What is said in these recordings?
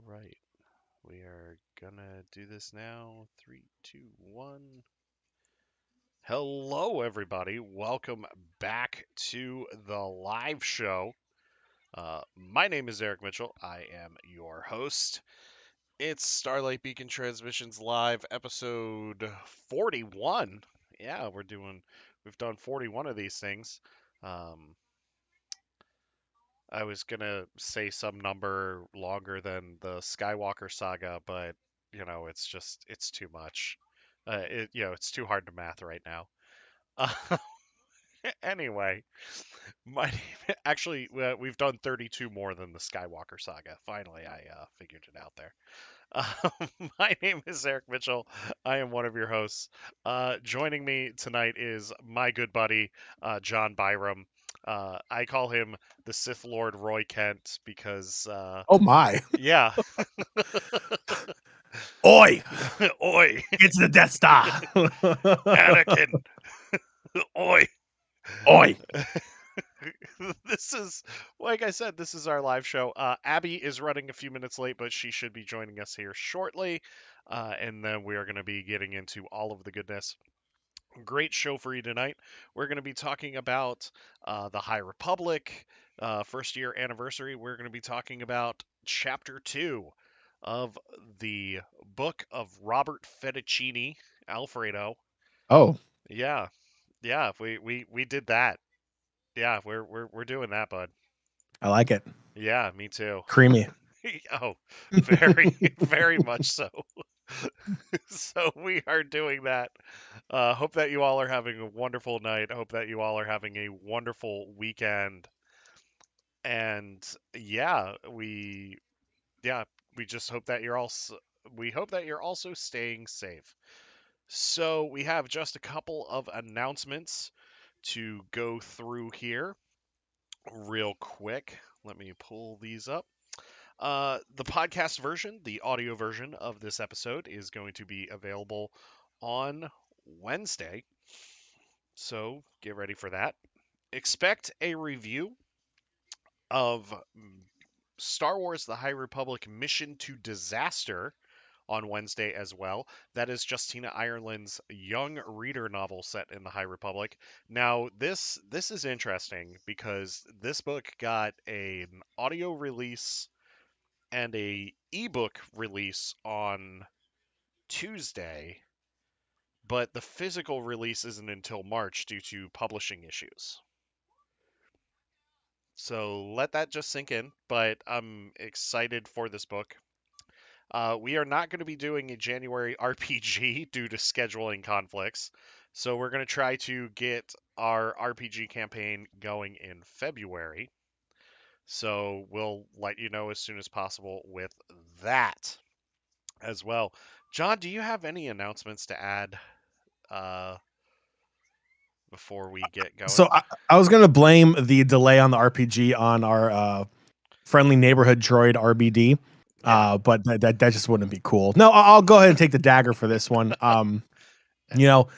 right. We are gonna do this now. Three, two, one. Hello, everybody. Welcome back to the live show. My name is Eric Mitchell. I am your host. It's Starlight Beacon Transmissions Live, episode 41. Yeah, we've done 41 of these things. Um, I was gonna say some number longer than the Skywalker saga, but it's too much. It's too hard to math right now. Uh, anyway, my name, actually, we've done 32 more than the Skywalker saga. Finally, I figured it out there. My name is Eric Mitchell. I am one of your hosts. Joining me tonight is my good buddy, John Byram. I call him the Sith Lord Roy Kent because, Oh my. yeah, Oi! oi, Get to the Death Star! Anakin, oi. Oi! This is, like I said, this is our live show. Abby is running a few minutes late, but she should be joining us here shortly. And then we are going to be getting into all of the goodness. Great show for you tonight. We're going to be talking about the High Republic, first year anniversary. We're going to be talking about Chapter 2 of the book of Robert Fettuccini, Alfredo. Oh, Yeah, yeah, we did that. Yeah, we're doing that, bud. I like it. Yeah, me too. Creamy. Oh, very, very much so. So we are doing that. Hope that you all are having a wonderful night. Hope that you all are having a wonderful weekend. And yeah, yeah, we just hope that we hope that you're also staying safe. So we have just a couple of announcements to go through here real quick. Let me pull these up. The podcast version, the audio version of this episode, is going to be available on Wednesday. So get ready for that. Expect a review of Star Wars The High Republic Mission to Disaster on Wednesday as well. That is Justina Ireland's young reader novel set in the High Republic. Now, this is interesting because this book got an audio release and a ebook release on Tuesday, but the physical release isn't until March due to publishing issues. So let that just sink in, but I'm excited for this book. We are not going to be doing a January RPG due to scheduling conflicts, so we're going to try to get our RPG campaign going in February. So we'll let you know as soon as possible with that as well. John, do you have any announcements to add uh, before we get So going? I was going to blame the delay on the RPG on our friendly neighborhood droid RBD, Yeah. but that just wouldn't be cool. No, I'll go ahead and take the dagger for this one. You know,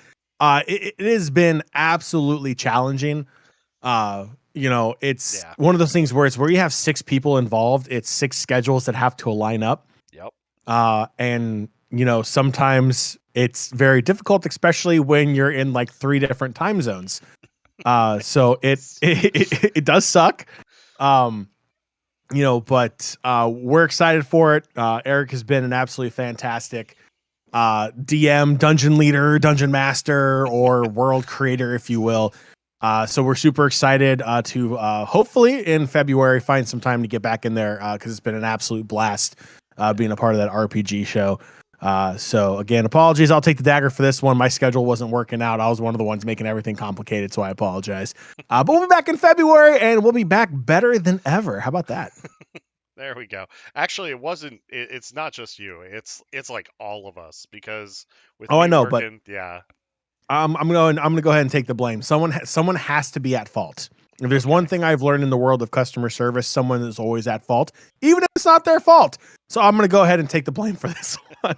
it has been absolutely challenging. It's Yeah. one of those things where it's where you have 6 people involved. It's 6 schedules that have to align up. Yep. And sometimes it's very difficult, especially when you're in like 3 different time zones. So it does suck. Um, but we're excited for it. Eric has been an absolutely fantastic DM, dungeon leader, dungeon master, or world creator, if you will. So we're super excited to hopefully in February find some time to get back in there because it's been an absolute blast being a part of that RPG show. So again, apologies. I'll take the dagger for this one. My schedule wasn't working out. I was one of the ones making everything complicated, so I apologize. But we'll be back in February, and we'll be back better than ever. How about that? There we go. Actually, it wasn't. It's not just you. It's like all of us because with Oh, I me know, but working, yeah. I'm gonna go ahead and take the blame. Someone has to be at fault. If there's one Okay. thing I've learned in the world of customer service, someone is always at fault, even if it's not their fault. So I'm gonna go ahead and take the blame for this one.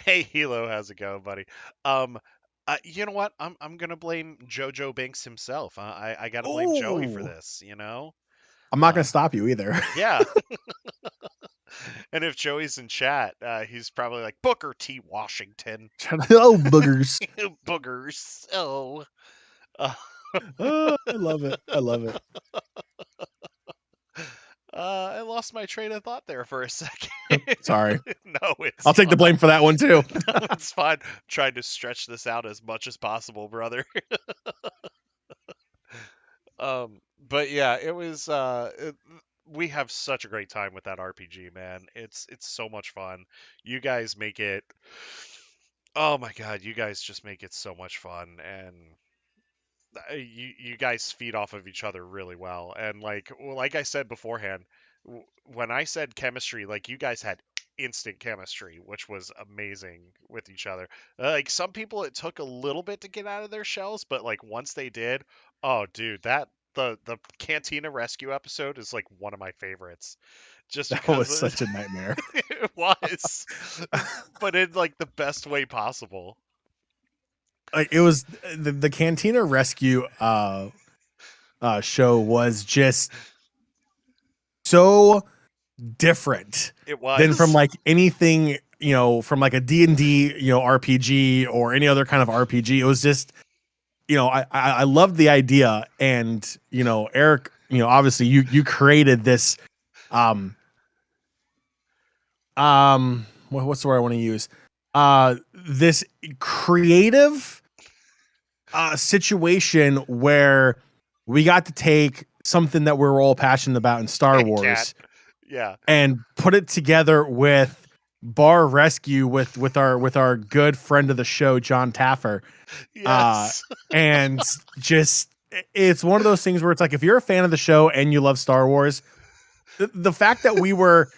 Hey, Hilo, how's it going, buddy? Um, you know what? I'm gonna blame JoJo Binks himself. I gotta blame Joey for Oh, this. I'm not gonna Uh, stop you either. yeah. And if Joey's in chat, he's probably like Booker T. Washington. Oh, boogers. Boogers. Oh. Uh, Oh, I love it. I love it. I lost my train of thought there for a second. Sorry. No, it's I'll take the fine. blame for that one too. No, it's fine. Trying to stretch this out as much as possible, brother. But yeah, it was. We have such a great time with that RPG, man. It's so much fun. You guys make it. Oh my God, you guys just make it so much fun, and you guys feed off of each other really well. And like I said beforehand, when I said chemistry, like you guys had instant chemistry, which was amazing with each other. Like some people, it took a little bit to get out of their shells, but like once they did, oh dude, that the Cantina Rescue episode is like one of my favorites, just That because was such a nightmare. it was, but in like the best way possible. Like it was the Cantina Rescue show was just so different It than from was. like anything, from like a D&D, RPG or any other kind of RPG. It was just, I loved the idea. And, Eric, obviously you created this, um, what's the word I want to use? This creative, situation where we got to take something that we're all passionate about in Star Cat. Wars Yeah. and put it together with Bar Rescue with our good friend of the show John Taffer, uh Yes. and just it's one of those things where it's like if you're a fan of the show and you love Star Wars, the fact that we were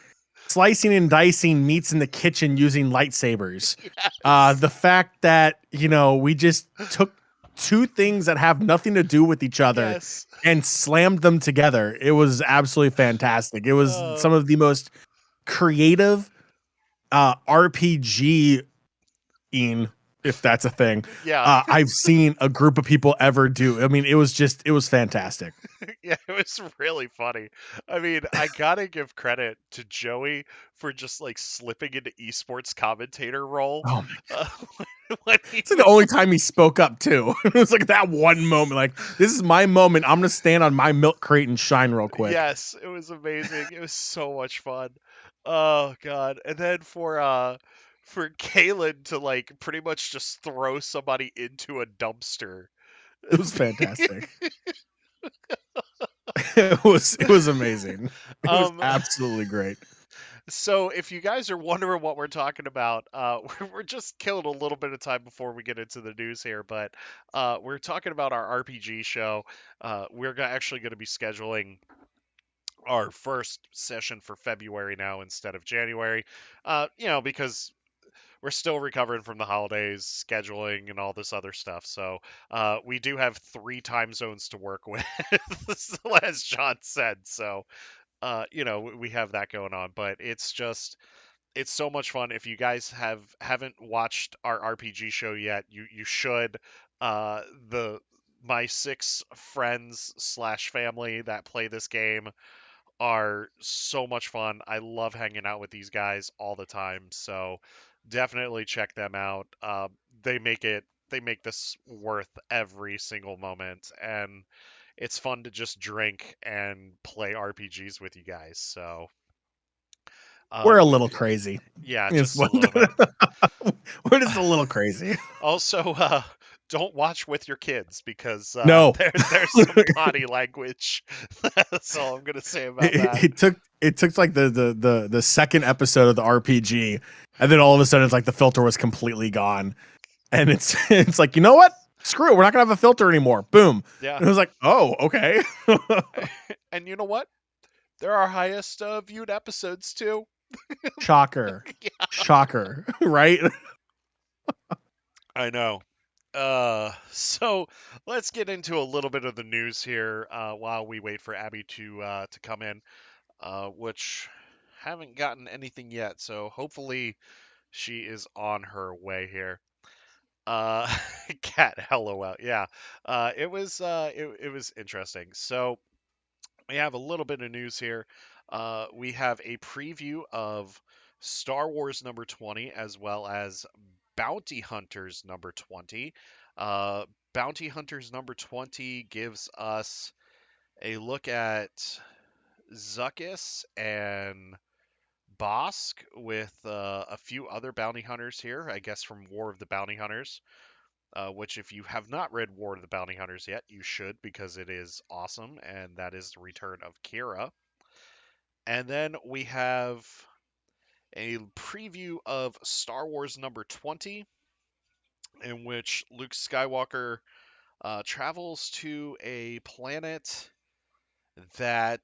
slicing and dicing meats in the kitchen using lightsabers, Yes. the fact that we just took two things that have nothing to do with each other Yes. and slammed them together, it was absolutely fantastic. It was Uh, some of the most creative RPG in, if that's a thing, yeah. I've seen a group of people ever do. I mean, it was fantastic. Yeah, it was really funny. I mean, I gotta give credit to Joey for just like slipping into esports commentator role. Oh my, Uh, when he it's like the was only time he spoke up too. It was like that one moment, like this is my moment. I'm gonna stand on my milk crate and shine real quick. yes, it was amazing. It was so much fun. Oh God. And then for Kalen to like pretty much just throw somebody into a dumpster. It was fantastic. It was amazing. It was um absolutely great. So, if you guys are wondering what we're talking about, we're just killing a little bit of time before we get into the news here. But we're talking about our RPG show. We're actually going to be scheduling our first session for February now instead of January. Because we're still recovering from the holidays, scheduling, and all this other stuff. So we do have 3 time zones to work with, as John said. So we have that going on, but it's so much fun. If you guys haven't watched our RPG show yet, you should. Uh, the My 6 friends slash family that play this game are so much fun. I love hanging out with these guys all the time. So definitely check them out. They make this worth every single moment, and it's fun to just drink and play RPGs with you guys. So We're a we, little crazy. yeah, It's just a what little bit. we're just a little crazy. Also, don't watch with your kids because No. there's some potty language. That's all I'm gonna say about that. It took like the second episode of the RPG, and then all of a sudden it's like the filter was completely gone, and it's it's like, you know what? Screw it. We're not gonna have a filter anymore. Boom. Yeah, And it was like, oh, okay. and you know what? They're our highest viewed episodes too. Shocker. Yeah, Shocker. Right? I know. So let's get into a little bit of the news here while we wait for Abby to come in, which haven't gotten anything yet. So hopefully she is on her way here. Uh, cat, LOL. Yeah. It was interesting. So we have a little bit of news here. We have a preview of Star Wars number 20 as well as Bounty Hunters number 20. Uh, Bounty Hunters number 20 gives us a look at Zuckuss and Bosk with a few other bounty hunters here, I guess from War of the Bounty Hunters, which if you have not read War of the Bounty Hunters yet, you should because it is awesome, and that is the return of Kira. And then we have a preview of Star Wars number 20, in which Luke Skywalker travels to a planet that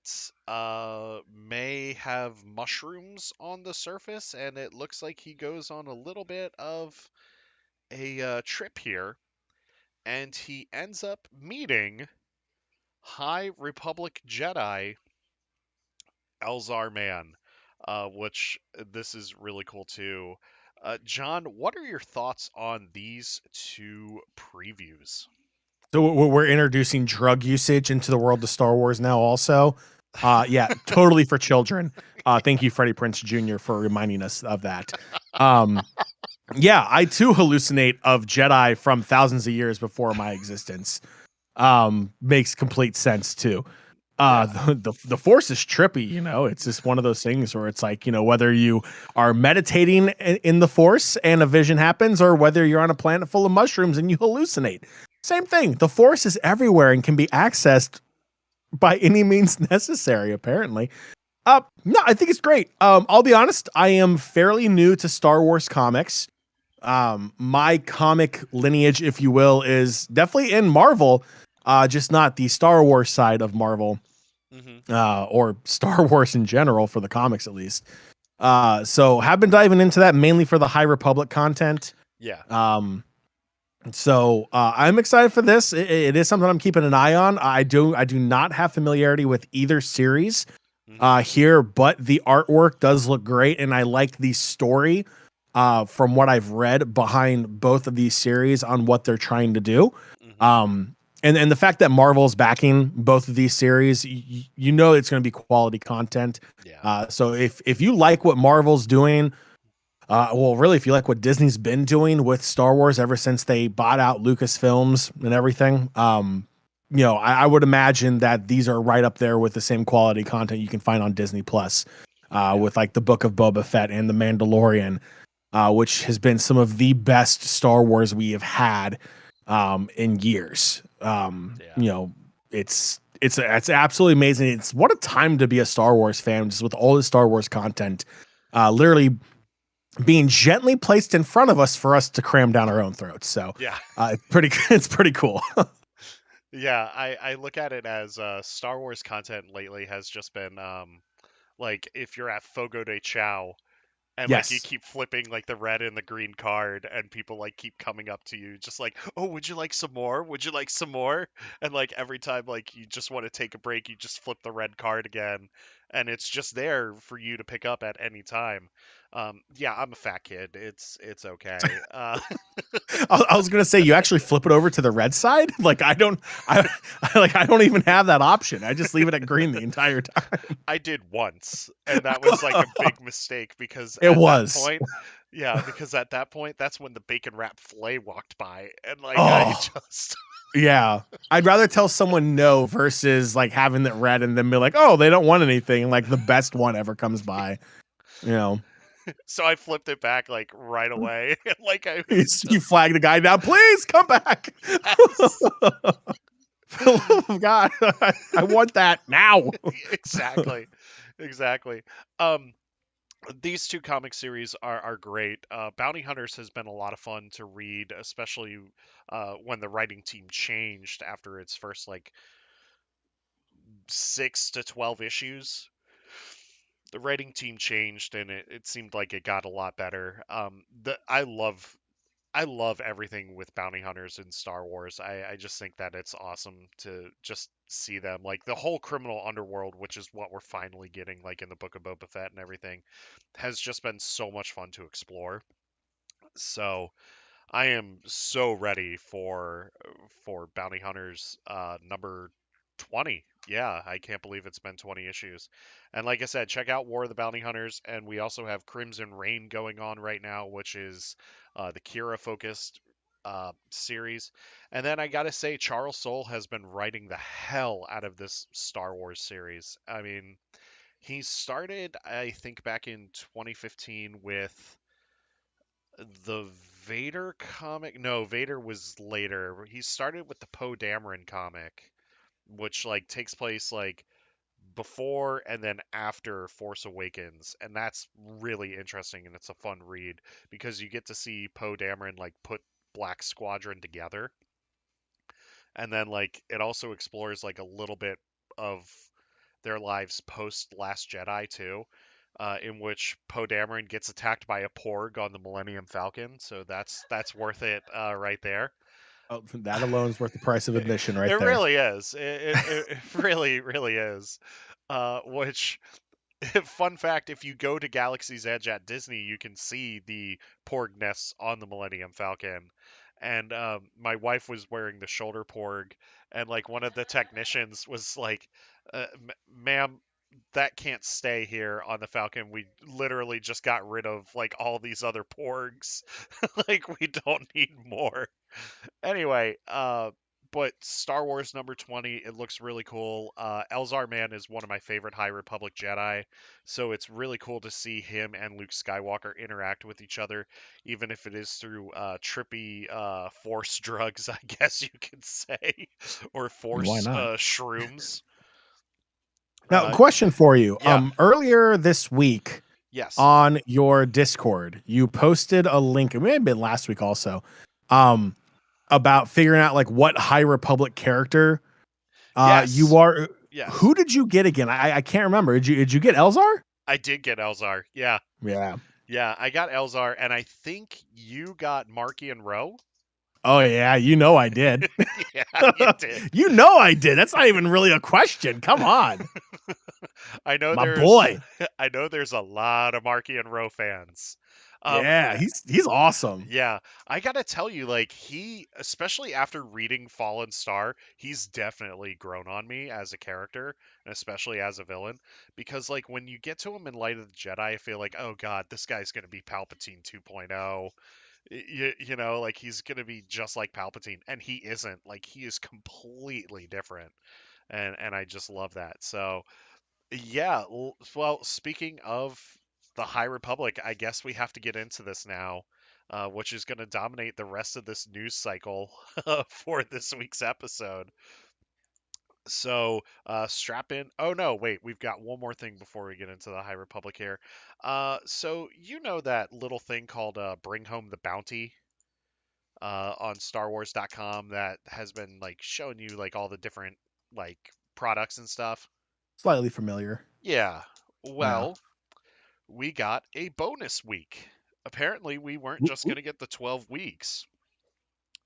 may have mushrooms on the surface, and it looks like he goes on a little bit of a trip here, and he ends up meeting High Republic Jedi Elzar Mann, which this is really cool too. John, what are your thoughts on these two previews? So we're introducing drug usage into the world of Star Wars now also. Yeah, totally for children. Thank you, Freddie Prinze Jr., for reminding us of that. Um, yeah, I too hallucinate of Jedi from thousands of years before my existence. Makes complete sense too. Yeah. The force is trippy, it's just one of those things where it's like, whether you are meditating in the force and a vision happens, or whether you're on a planet full of mushrooms and you hallucinate. Same thing. The force is everywhere and can be accessed by any means necessary, apparently. No, I think it's great. I'll be honest, I am fairly new to Star Wars comics. My comic lineage, if you will, is definitely in Marvel, just not the Star Wars side of Marvel, Hmm. or Star Wars in general, for the comics at least. So have been diving into that mainly for the High Republic content. Yeah. So I'm excited for this. It is something I'm keeping an eye on. I do not have familiarity with either series Hmm. here, but the artwork does look great, and I like the story from what I've read behind both of these series on what they're trying to do. Hmm. Um, and the fact that Marvel's backing both of these series, you know it's going to be quality content. Yeah. So if you like what Marvel's doing, well, really, if you like what Disney's been doing with Star Wars ever since they bought out Lucasfilms and everything, I would imagine that these are right up there with the same quality content you can find on Disney Plus, Yeah. with like the Book of Boba Fett and the Mandalorian, which has been some of the best Star Wars we have had in years. Yeah. It's absolutely amazing. It's what a time to be a Star Wars fan, just with all the Star Wars content. Literally being gently placed in front of us for us to cram down our own throats. So Yeah. it's pretty it's pretty cool. Yeah. I look at it as Star Wars content lately has just been like if you're at Fogo de Chao and like you Yes. keep flipping like the red and the green card and people like keep coming up to you just like, oh, would you like some more, would you like some more, and like every time like you just want to take a break you just flip the red card again, and it's just there for you to pick up at any time. Yeah, I'm a fat kid, it's okay. I was gonna say you actually flip it over to the red side. Like I don't even have that option. I just leave it at green the entire time. I did once, and that was like a big mistake because It at that was. point, yeah, because at that point, that's when the bacon wrap fillet walked by, and like I Oh just, yeah. I'd rather tell someone no versus like having it red and then be like, oh, they don't want anything. Like the best one ever comes by. You know, so I flipped it back like right away, and like I you, was you just, flag the guy down. Please come back. yes, For the love of God, I want that now. exactly, exactly. Um, these two comic series are great. Bounty Hunters has been a lot of fun to read, especially when the writing team changed after its first like 6 to 12 issues. The writing team changed, and it seemed like it got a lot better. I love everything with bounty hunters in Star Wars. I just think that it's awesome to just see them, like the whole criminal underworld, which is what we're finally getting, like in the Book of Boba Fett and everything, has just been so much fun to explore. So I am so ready for bounty hunters number 20. Yeah, I can't believe it's been 20 issues. And like I said, check out War of the Bounty Hunters, and we also have Crimson Reign going on right now, which is the Kira focused series. And then I gotta say, Charles Soule has been writing the hell out of this Star Wars series. I mean, he started, I think, back in 2015 with the Vader comic. No, Vader was later. He started with the Poe Dameron comic, which like takes place like before and then after Force Awakens, and that's really interesting and it's a fun read because you get to see Poe Dameron like put Black Squadron together, and then like it also explores like a little bit of their lives post Last Jedi too, in which Poe Dameron gets attacked by a Porg on the Millennium Falcon, so that's worth it right there. Oh, that alone is worth the price of It admission right there. really is. It really really is. Which fun fact, if you go to Galaxy's Edge at Disney, you can see the porg nests on the Millennium Falcon. And my wife was wearing the shoulder porg, and like one of the technicians was like, "Ma'am, that can't stay here on the Falcon. We literally just got rid of like all these other porgs. Like we don't need more." Anyway, but Star Wars number 20, it looks really cool. Elzar Mann is one of my favorite High Republic Jedi, so it's really cool to see him and Luke Skywalker interact with each other, even if it is through trippy force drugs, I guess you could say, or And why force not? shrooms. Now, Uh, question for you. yeah, Earlier this week yes, on your Discord, you posted a link, it may have been last week also, um, about figuring out like what High Republic character you yes, are. yes. Who did you get again? I can't remember. Did you get Elzar? I did get Elzar. Yeah, Yeah. yeah, I got Elzar, and I think you got Marky and Rowe. Oh yeah, you know I did. Yeah, you did. You know I did. That's not even really a question. Come on. I know My there's boy. I know there's a lot of Marky and Rowe fans. Um, Yeah, he's awesome. yeah, I gotta tell you, like especially after reading Fallen Star, he's definitely grown on me as a character, and especially as a villain. Because like when you get to him in Light of the Jedi, I feel like, oh god, this guy's gonna be Palpatine 2.0. You know, like he's gonna be just like Palpatine, and he isn't. Like he is completely different, and I just love that. So yeah, well, speaking of the High Republic, I guess we have to get into this now, which is going to dominate the rest of this news cycle for this week's episode. So, strap in. Oh no, wait, we've got one more thing before we get into the High Republic here. So you know that little thing called Bring Home the Bounty on StarWars.com that has been like showing you like all the different like products and stuff? Slightly familiar. Yeah. Yeah. Well, we got a bonus week. Apparently, we weren't Oop, just going oop. to get the 12 weeks.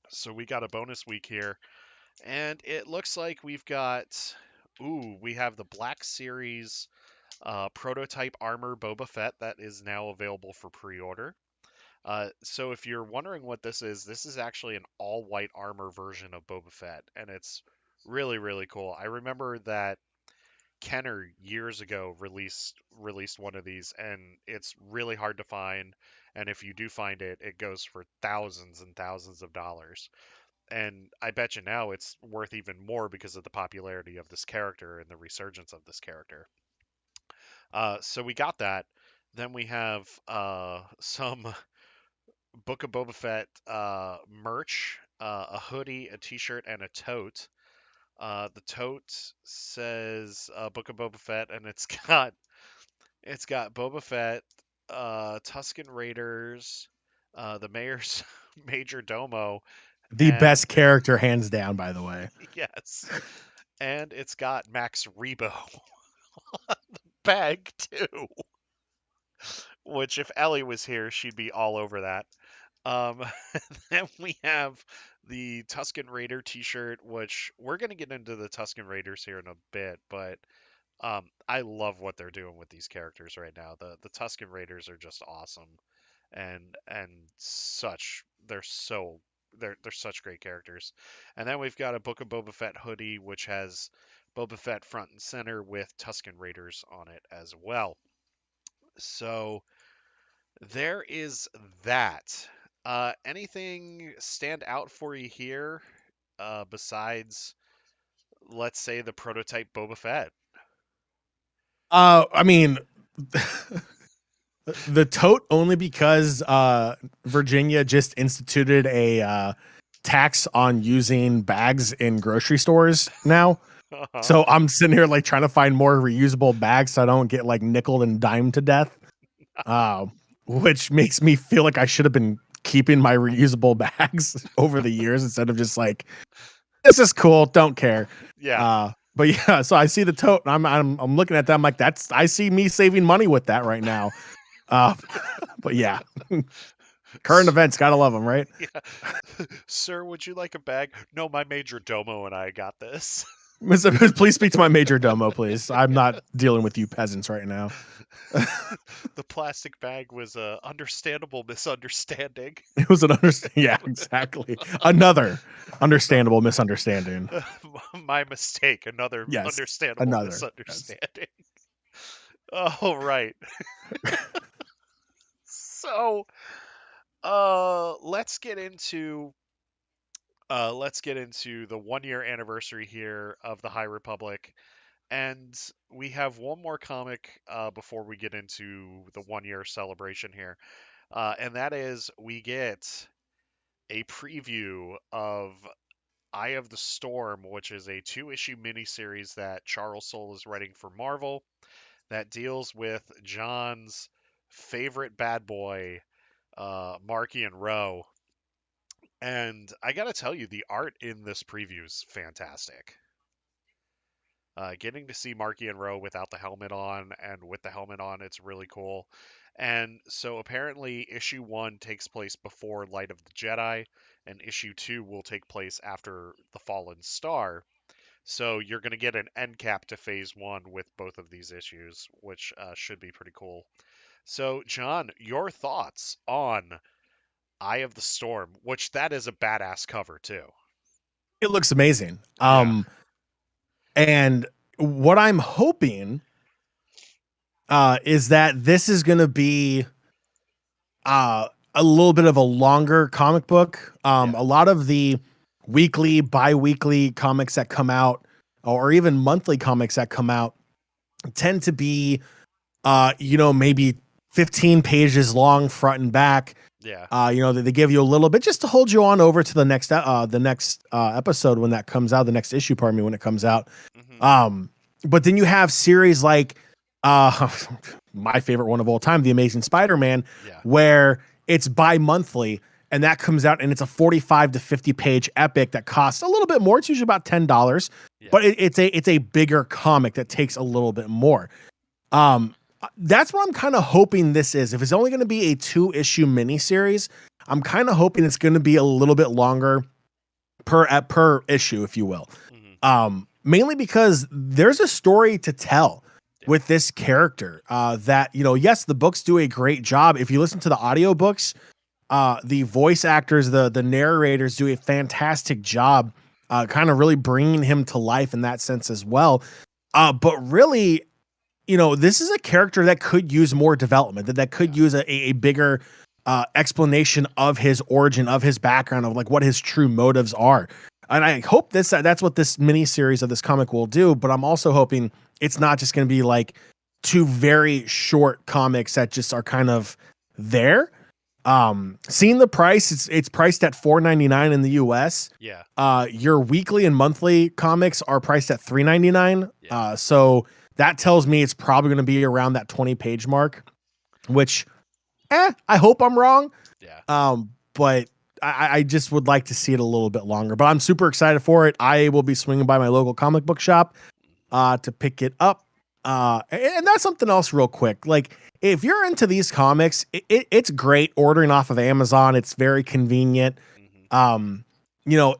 So we got a bonus week here. And it looks like we've got. Ooh, we have the Black Series prototype armor Boba Fett that is now available for pre order. So if you're wondering what this is actually an all white armor version of Boba Fett. And it's really, really cool. I remember that Kenner years ago released one of these, and it's really hard to find. And if you do find it, it goes for thousands and thousands of dollars. And I bet you now it's worth even more because of the popularity of this character and the resurgence of this character. So we got that. Then we have some Book of Boba Fett merch, a hoodie, a T-shirt, and a tote. The tote says Book of Boba Fett, and it's got Boba Fett, Tusken Raiders, the mayor's major domo, The and best character hands down, by the way. yes, and it's got Max Rebo bag too. Which, if Ellie was here, she'd be all over that. Um, then we have the Tusken Raider T-shirt, which we're gonna get into the Tusken Raiders here in a bit, but I love what they're doing with these characters right now. The Tusken Raiders are just awesome, and such they're such great characters. And then we've got a Book of Boba Fett hoodie, which has Boba Fett front and center with Tusken Raiders on it as well. So there is that. Anything stand out for you here besides, let's say, the prototype Boba Fett? I mean, the tote only because Virginia just instituted a tax on using bags in grocery stores now. Uh-huh. So I'm sitting here like trying to find more reusable bags so I don't get like nickel and dime to death. Uh, which makes me feel like I should have been keeping my reusable bags over the years instead of just like, this is cool, don't care. Yeah. But yeah, so I see the tote and I'm looking at that. I'm like, I see me saving money with that right now. Uh, but yeah, current S- events, gotta love them, right? yeah. Sir, would you like a bag? No, my major domo and I got this. Please speak to my major domo, please. I'm not dealing with you peasants right now. The plastic bag was a understandable misunderstanding. It was an understand. Yeah, exactly. Another understandable misunderstanding. My mistake. Another Yes, understandable another. Yes. misunderstanding. Oh, right. So, let's get into the 1 year anniversary here of the High Republic, and we have one more comic before we get into the 1 year celebration here, and that is we get a preview of Eye of the Storm, which is a 2-issue miniseries that Charles Soule is writing for Marvel that deals with John's favorite bad boy, Marky and Rowe. And I gotta tell you, the art in this preview is fantastic. Getting to see Marky and Rowe without the helmet on and with the helmet on, it's really cool. And so apparently, issue 1 takes place before Light of the Jedi, and issue 2 will take place after The Fallen Star. So you're going to get an end cap to phase 1 with both of these issues, which should be pretty cool. So, John, your thoughts on Eye of the Storm, which that is a badass cover too. It looks amazing. Yeah, And what I'm hoping is that this is going to be a little bit of a longer comic book. yeah, A lot of the weekly, bi-weekly comics that come out, or even monthly comics that come out, tend to be, maybe 15 pages long, front and back. yeah. They give you a little bit just to hold you on over to the next episode when that comes out, the next issue, pardon me, when it comes out. Hmm. But then you have series like uh my favorite one of all time, The Amazing Spider-Man, Yeah, where it's bi-monthly and that comes out and it's a 45 to 50 page epic that costs a little bit more. It's usually about $10, yeah, but it's a bigger comic that takes a little bit more. Um that's what I'm kind of hoping this is. If it's only going to be a 2-issue miniseries, I'm kind of hoping it's going to be a little bit longer per issue, if you will. hmm, Mainly because there's a story to tell yeah, with this character. That yes, the books do a great job. If you listen to the audiobooks, the voice actors, the narrators do a fantastic job, kind of really bringing him to life in that sense as well. But really, this is a character that could use more development, that could yeah, use a bigger explanation of his origin, of his background, of like what his true motives are. And I hope that's what this mini series of this comic will do. But I'm also hoping it's not just going to be like two very short comics that just are kind of there. Seeing the price, it's priced at $4.99 in the US. yeah, Your weekly and monthly comics are priced at $3.99. yeah, So that tells me it's probably going to be around that 20-page mark, which, I hope I'm wrong. yeah. But I just would like to see it a little bit longer. But I'm super excited for it. I will be swinging by my local comic book shop to pick it up. And that's something else real quick. Like, if you're into these comics, it's great ordering off of Amazon. It's very convenient. Hmm. Um, you know,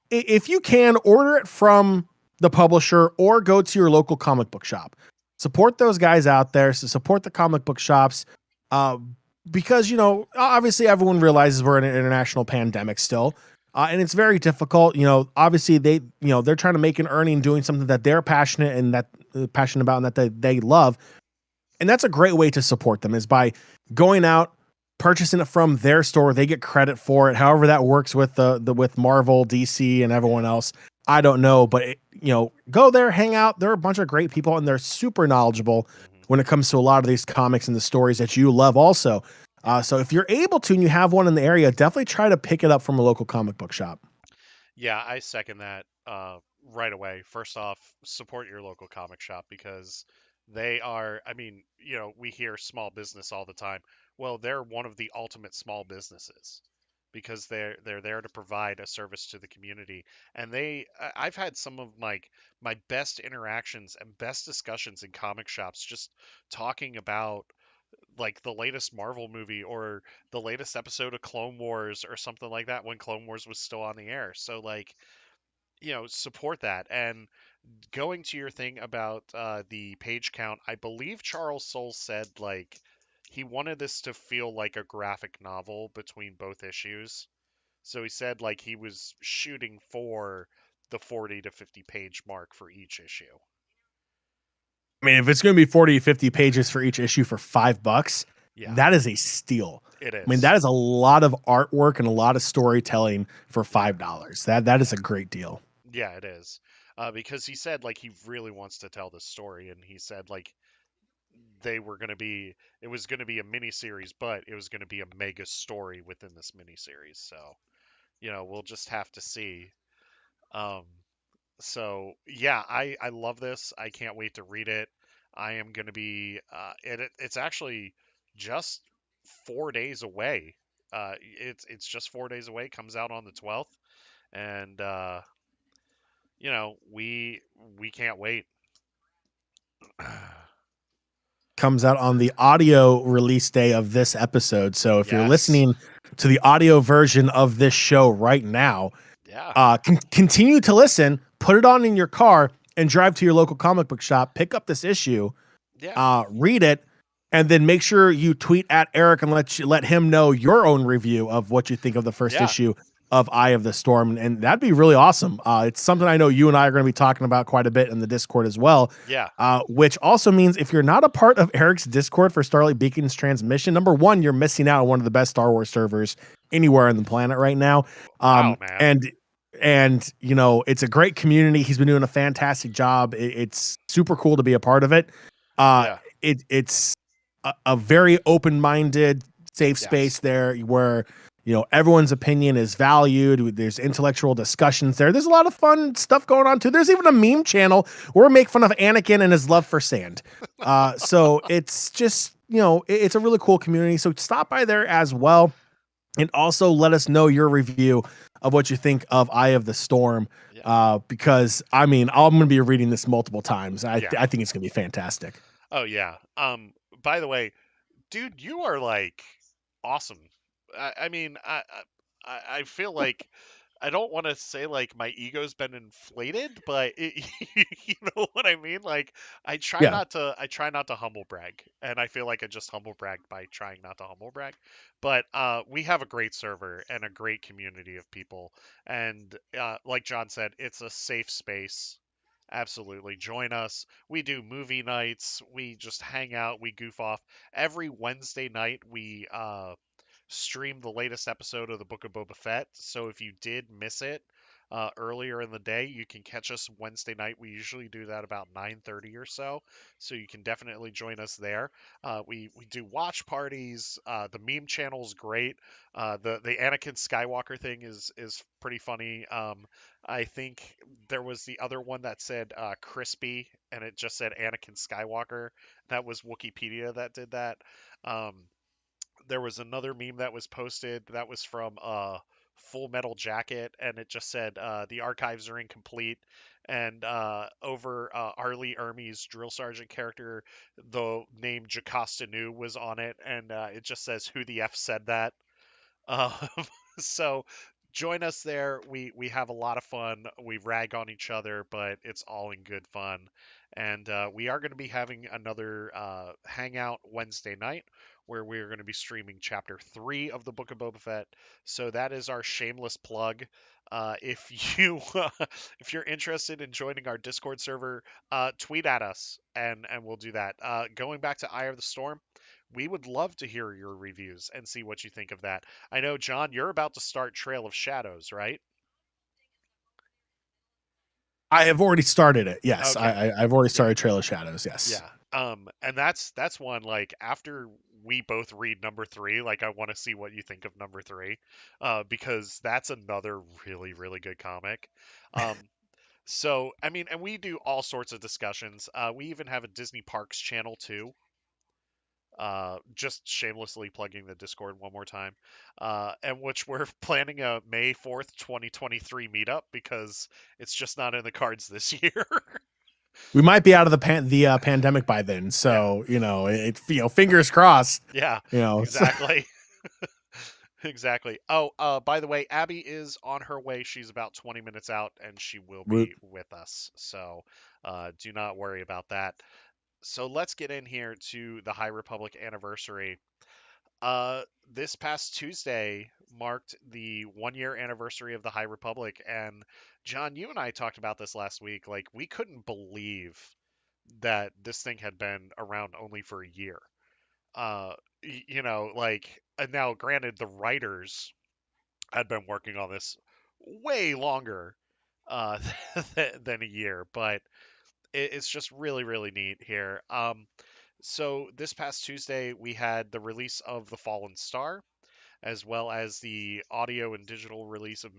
if you can, order it from the publisher or go to your local comic book shop. Support those guys out there. So support the comic book shops. Uh, because obviously everyone realizes we're in an international pandemic still. And it's very difficult. Obviously they're trying to make an earning doing something that they're passionate about and that they love. And that's a great way to support them is by going out, purchasing it from their store. They get credit for it. However that works with the with Marvel, DC, and everyone Yeah. else. I don't know, but go there, hang out. They're a bunch of great people, and they're super knowledgeable Hmm. when it comes to a lot of these comics and the stories that you love. Also, Yeah. so if you're able to and you have one in the area, definitely try to pick it up from a local comic book shop. Yeah, I second that right away. First off, support your local comic shop because they are, I mean, we hear small business all the time. Well, they're one of the ultimate small businesses because they're there to provide a service to the community. And I've had some of my best interactions and best discussions in comic shops just talking about like the latest Marvel movie or the latest episode of Clone Wars or something like that when Clone Wars was still on the air. So like, support that. And going to your thing about the page count, I believe Charles Soule said like he wanted this to feel like a graphic novel between both issues. So he said like he was shooting for the 40 to 50 page mark for each issue. I mean, if it's going to be 40, 50 pages for each issue for $5, Yeah, that is a steal. it I mean, is. that is a lot of artwork and a lot of storytelling for Yeah. $5. That is Yeah. a great deal. Yeah, it is. Because he said like he really wants to tell this story, and he said like they were going to be, it was going to be a mini series, but it was going to be a mega story within this mini series. So we'll just have to see. Um, so yeah, I love this. I can't wait to read it. I am going to be. It's actually just 4 days away. It's just 4 days away. Comes out on the 12th, and we can't wait. Comes out on the audio release day of this episode. So if you're Yes. listening to the audio version of this show right now, Yeah. continue to listen, put it on in your car, and drive to your local comic book shop, pick up this issue, Yeah. read it, and then make sure you tweet at Eric and let him know your own review of what you think of the first Yeah. issue of Eye of the Storm, and that'd be really awesome. It's something I know you and I are going to be talking about quite a bit in the Discord as well. Yeah. Which also means if you're not a part of Eric's Discord for Starlight Beacon's transmission, number one, you're missing out on one of the best Star Wars servers anywhere on the planet right now. Wow, man. And it's a great community. He's been doing a fantastic job. It's super cool to be a part of it. Uh, Yeah. it's a very open-minded, safe space Yes. there where everyone's opinion is valued. There's intellectual discussions there. There's a lot of fun stuff going on too. There's even a meme channel where we make fun of Anakin and his love for sand. So it's just it's a really cool community. So stop by there as well, and also let us know your review of what you think of Eye of the Storm. Yeah. Because I mean, I'm going to be reading this multiple times. Yeah. I think it's going to be fantastic. Oh yeah. By the way, dude, you are like awesome. I mean, I feel like I don't want to say like my ego's been inflated, but you know what I mean? Like Yeah. I try not to humble brag, and I feel like I just humble bragged by trying not to humble brag. But we have a great server and a great community of people, and like John said, it's a safe space. Absolutely. Join us. We do movie nights. We just hang out. We goof off. Every Wednesday night, we stream the latest episode of the Book of Boba Fett. So if you did miss it earlier in the day, you can catch us Wednesday night. We usually do that about 9:30 or so. So you can definitely join us there. We do watch parties. The meme channel is great. The Anakin Skywalker thing is pretty funny. I think there was the other one that said crispy, and it just said Anakin Skywalker. That was Wikipedia that did that. Um, there was another meme that was posted that was from Full Metal Jacket, and it just said the archives are incomplete. And over Arlie Ermey's drill sergeant character, the name Jocasta Nu was on it, and it just says who the f said that. Um, so join us there. We have a lot of fun. We rag on each other, but it's all in good fun. And we are going to be having another hangout Wednesday night where we are going to be streaming chapter 3 of the Book of Boba Fett. So that is our shameless plug. If you if you're interested in joining our Discord server, tweet at us and we'll do that. Going back to Eye of the Storm, we would love to hear your reviews and see what you think of that. I know, John, you're about to start Trail of Shadows, right? I have already started it. Yes, Okay. I've already Yeah. started Trail of Shadows. Yes. Yeah. And that's one like after we both read number 3, like I want to see what you think of number 3, because that's another really really good comic. Um, so I mean, and we do all sorts of discussions. We even have a Disney Parks channel too. Just shamelessly plugging the Discord one more time, and which we're planning a May 4th, 2023 meetup because it's just not in the cards this year. We might be out of the pandemic by then, Yeah, so fingers crossed. yeah, So exactly. Exactly. Oh, by the way, Abby is on her way. She's about 20 minutes out and she will we be with us. So do not worry about that. So let's get in here to the High Republic anniversary. Uh, this past Tuesday marked the 1 year anniversary of the High Republic. And John, you and I talked about this last week. Like, we couldn't believe that this thing had been around only for a year. Uh, like, and now granted, the writers had been working on this way longer uh, than a year, but it's just really, really neat here. So this past Tuesday, we had the release of The Fallen Star, as well as the audio and digital release of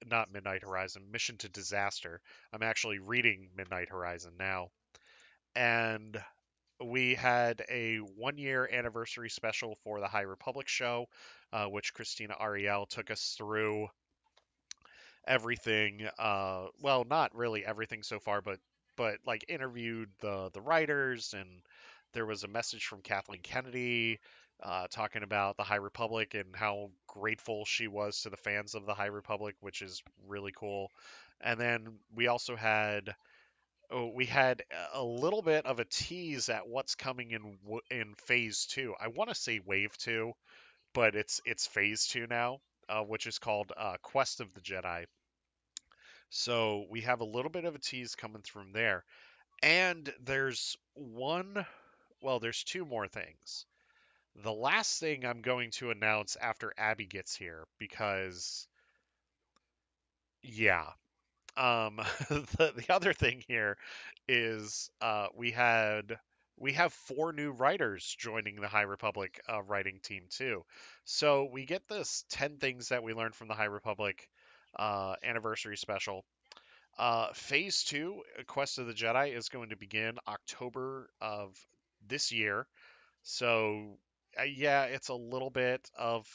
not Midnight Horizon, Mission to Disaster. I'm actually reading Midnight Horizon now. And we had a 1 year anniversary special for the High Republic show, which Christina Ariel took us through everything. Well, not really everything so far, but like interviewed the writers, and there was a message from Kathleen Kennedy talking about the High Republic and how grateful she was to the fans of the High Republic, which is really cool. And then we had a little bit of a tease at what's coming in Phase 2. I want to say Wave 2, but it's Phase 2 now, which is called Quest of the Jedi. So we have a little bit of a tease coming from there. And there's two more things. The last thing I'm going to announce after Abby gets here, because, yeah. The other thing here is we have 4 new writers joining the High Republic writing team too. So we get this 10 things that we learned from the High Republic anniversary special. Phase 2, Quest of the Jedi, is going to begin October of this year. So, yeah, it's a little bit of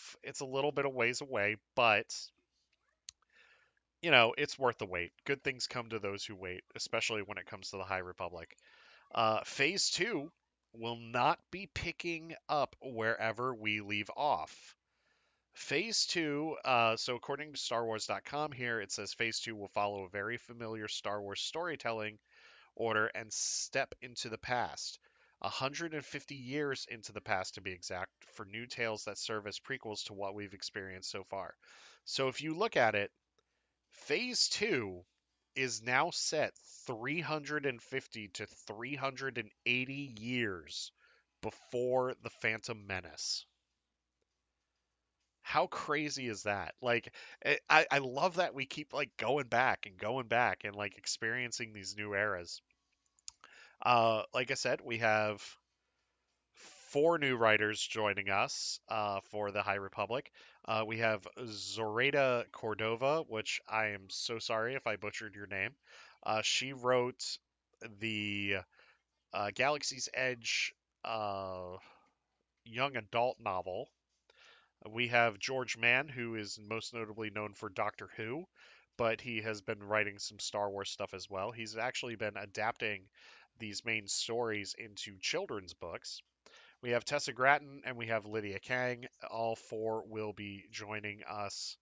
ways away, but it's worth the wait. Good things come to those who wait, especially when it comes to the High Republic. Phase 2 will not be picking up wherever we leave off. Phase 2, so according to StarWars.com here, it says Phase 2 will follow a very familiar Star Wars storytelling order and step into the past. 150 years into the past, to be exact, for new tales that serve as prequels to what we've experienced so far. So if you look at it, Phase 2 is now set 350 to 380 years before The Phantom Menace. How crazy is that? Like, I love that we keep like going back and going back and like experiencing these new eras. Like I said, we have 4 new writers joining us for the High Republic. We have Zoraida Cordova, which I am so sorry if I butchered your name. She wrote the Galaxy's Edge uh, young adult novel. We have George Mann, who is most notably known for Doctor Who, but he has been writing some Star Wars stuff as well. He's actually been adapting these main stories into children's books. We have Tessa Gratton and we have Lydia Kang. All 4 will be joining us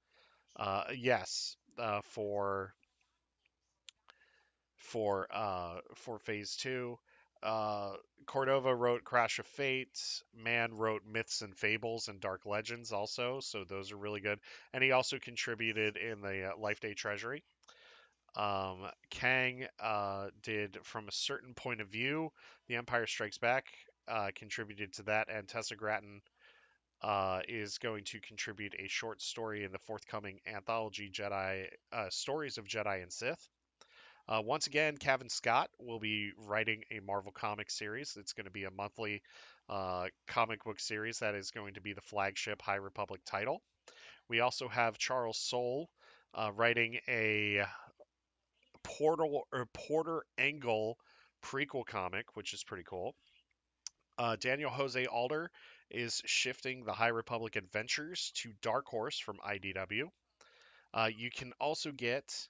Yes, for phase two. Uh, Cordova wrote Crash of Fate. Mann wrote Myths and Fables and Dark Legends also, so those are really good. And he also contributed in the Life Day Treasury. Kang did From a Certain Point of View, The Empire Strikes Back, contributed to that, and Tessa Gratton is going to contribute a short story in the forthcoming anthology Jedi Stories of Jedi and Sith. Once again, Kevin Scott will be writing a Marvel comic series. It's going to be a monthly comic book series that is going to be the flagship High Republic title. We also have Charles Soule writing a Porter Engle prequel comic, which is pretty cool. Daniel Jose Alder is shifting the High Republic Adventures to Dark Horse from IDW. You can also get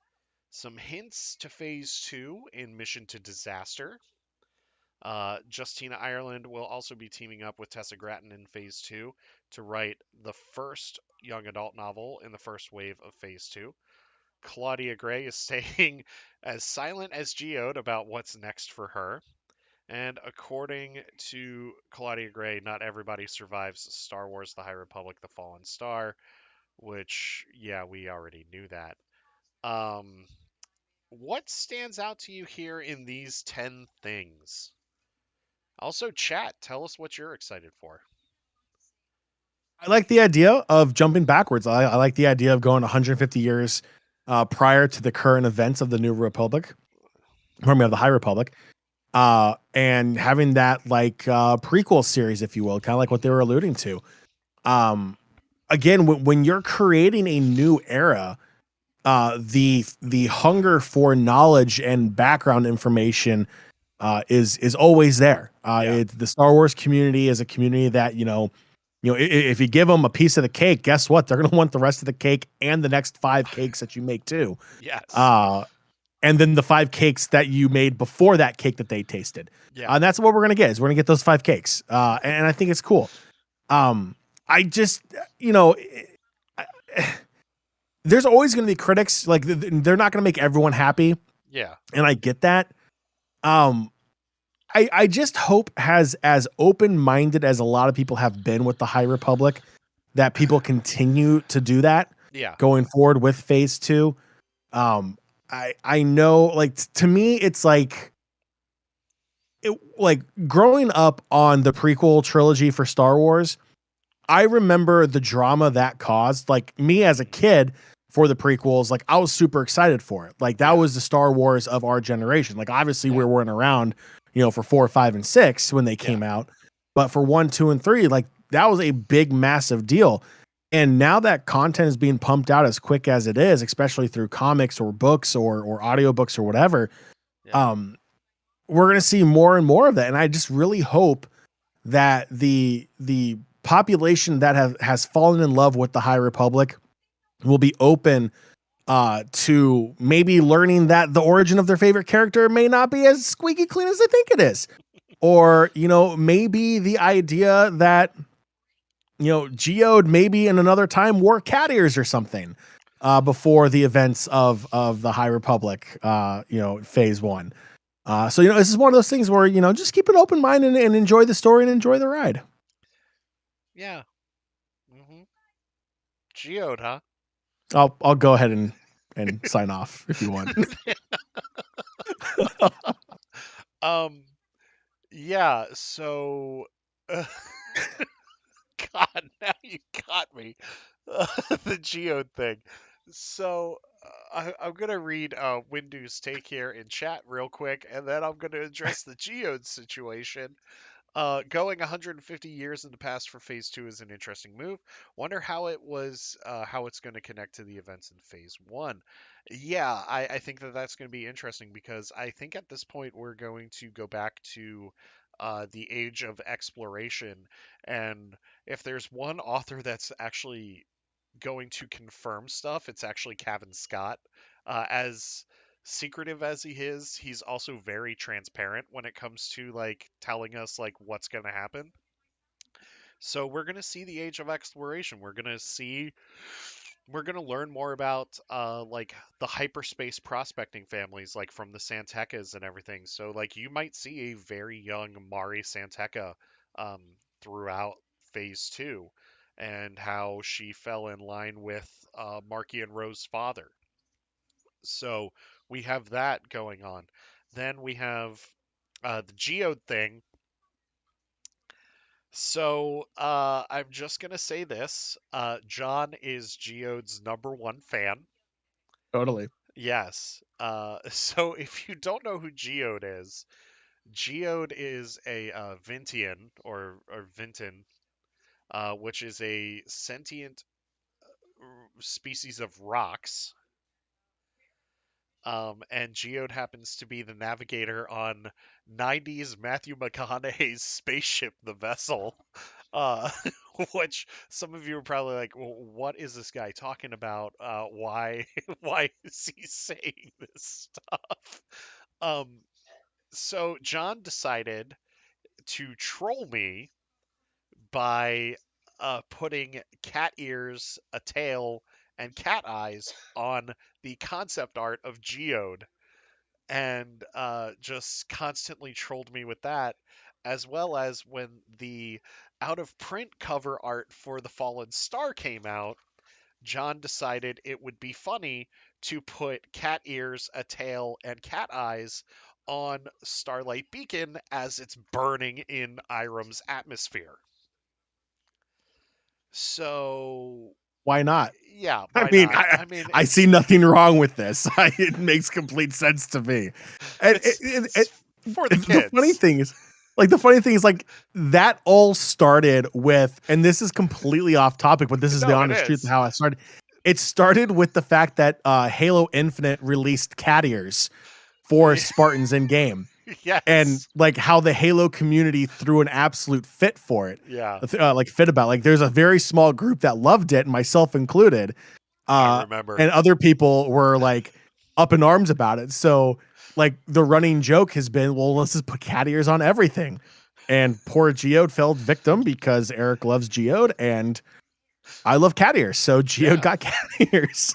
some hints to Phase 2 in Mission to Disaster. Justina Ireland will also be teaming up with Tessa Gratton in Phase 2 to write the first young adult novel in the first wave of Phase 2. Claudia Gray is staying as silent as Geode about what's next for her. And according to Claudia Gray, not everybody survives Star Wars The High Republic The Fallen Star, which, yeah, we already knew that. Um, what stands out to you here in these 10 things? Also, chat, tell us what you're excited for. I like the idea of jumping backwards. I like the idea of going 150 years prior to the current events of the New Republic, or of the High Republic, and having that like prequel series, if you will, kind of like what they were alluding to. Um, Again, when you're creating a new era, the hunger for knowledge and background information is always there. Yeah. The Star Wars community is a community that if you give them a piece of the cake, guess what? They're going to want the rest of the cake and the next five cakes that you make too. Yes. Uh, and then the five cakes that you made before that cake that they tasted. Yeah. And that's what we're going to get is we're going to get those five cakes. And I think it's cool. Um, I just, you know, there's always going to be critics. Like they're not going to make everyone happy. Yeah. And I get that. Um, I just hope as open minded as a lot of people have been with the High Republic, that people continue to do that Yeah. going forward with Phase Two. I know, like to me, it's like growing up on the prequel trilogy for Star Wars. I remember the drama that caused. Like me as a Mhm. kid for the prequels, like I was super excited for it. Like that Yeah. was the Star Wars of our generation. Like obviously we Yeah. weren't around, for 4, 5, and 6 when they Yeah. came out, but for 1, 2, and 3, like that was a big, massive deal. And now that content is being pumped out as quick as it is, especially through comics or books or audiobooks or whatever, Yeah. um, we're gonna see more and more of that. And I just really hope that the population that has fallen in love with the High Republic will be open to maybe learning that the origin of their favorite character may not be as squeaky clean as they think it is. Or, maybe the idea that, Geode maybe in another time wore cat ears or something before the events of the High Republic, phase one. So, this is one of those things where, just keep an open mind and enjoy the story and enjoy the ride. Yeah. Hmm. Geode, huh? I'll go ahead and sign off if you want. um. Yeah. So. God, now you got me. The Geode thing. So I'm gonna read Windu's take here in chat real quick, and then I'm gonna address the Geode situation. Going 150 years in the past for Phase Two is an interesting move. Wonder how it's going to connect to the events in Phase One. Yeah, I think that's going to be interesting because I think at this point we're going to go back to the age of exploration, and if there's one author that's actually going to confirm stuff, it's actually Cavan Scott. As secretive as he is, he's also very transparent when it comes to like telling us like what's going to happen. So we're going to see the age of exploration. We're going to see we're gonna learn more about like the hyperspace prospecting families, like from the Santekas and everything. So like you might see a very young Mari Santeka um, throughout Phase 2, and how she fell in line with Marky and Rose's father. So we have that going on. Then we have the Geode thing. So I'm just gonna say this: John is Geode's #1 fan. Totally. Yes. So if you don't know who Geode is a Vintian or Vinton, which is a sentient species of rocks. And Geode happens to be the navigator on 90s Matthew McConaughey's spaceship, the Vessel. Uh, which some of you are probably like, well, what is this guy talking about? Why, why is he saying this stuff? Um, so John decided to troll me by putting cat ears, a tail, and cat eyes on the concept art of Geode, and just constantly trolled me with that, as well as when the out of print cover art for The Fallen Star came out. John decided it would be funny to put cat ears, a tail, and cat eyes on Starlight Beacon as it's burning in Irem's atmosphere. So, Why not? yeah, I why mean, not? I mean, I see nothing wrong with this. It makes complete sense to me. And it's for the the funny kids. thing is, like that all started with, and this is completely off topic, but this is the No, it honest truth of is. how it started. It started with the fact that Halo Infinite released cat ears for Spartans in game, and Yes. like how the Halo community threw an absolute fit for it. Yeah, Like fit about, like there's a very small group that loved it, myself included, I uh, remember. and other people were like up in arms about it. So like the running joke has been, well, let's just put cat ears on everything. And poor Geode fell victim because Eric loves Geode and I love cat ears. So Geode Yeah. got cat ears.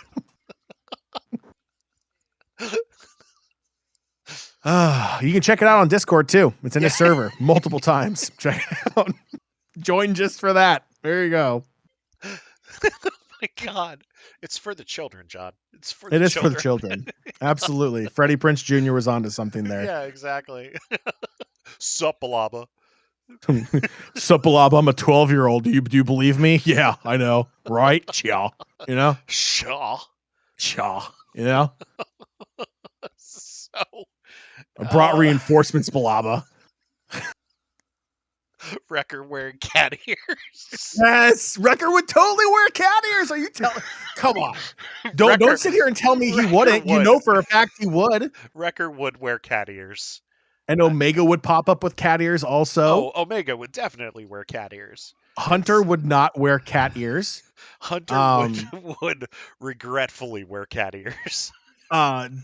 You can check it out on Discord too. It's in Yeah. his server multiple times. Check it out. Join just for that. There you go. My God. It's for the children, John. It's for the It is for the children. children. Absolutely. Freddie Prince Jr. was onto something there. Yeah, exactly. Sup, Balaba. Suppalab, I'm a 12-year-old. Do you believe me? Yeah, I know. Right? Yeah. You know? Shaw. Cha. You know? So, I brought uh, reinforcements, Balaba. Wrecker wearing cat ears. Yes, Wrecker would totally wear cat ears. Are you telling? Come on. Don't Wrecker, sit here and tell me he Wrecker wouldn't. You would. know for a fact he would. Wrecker would wear cat ears. And Uh, Omega would pop up with cat ears also. oh, Omega would definitely wear cat ears. Hunter It's would not wear cat ears. Hunter would Um, would regretfully wear cat ears.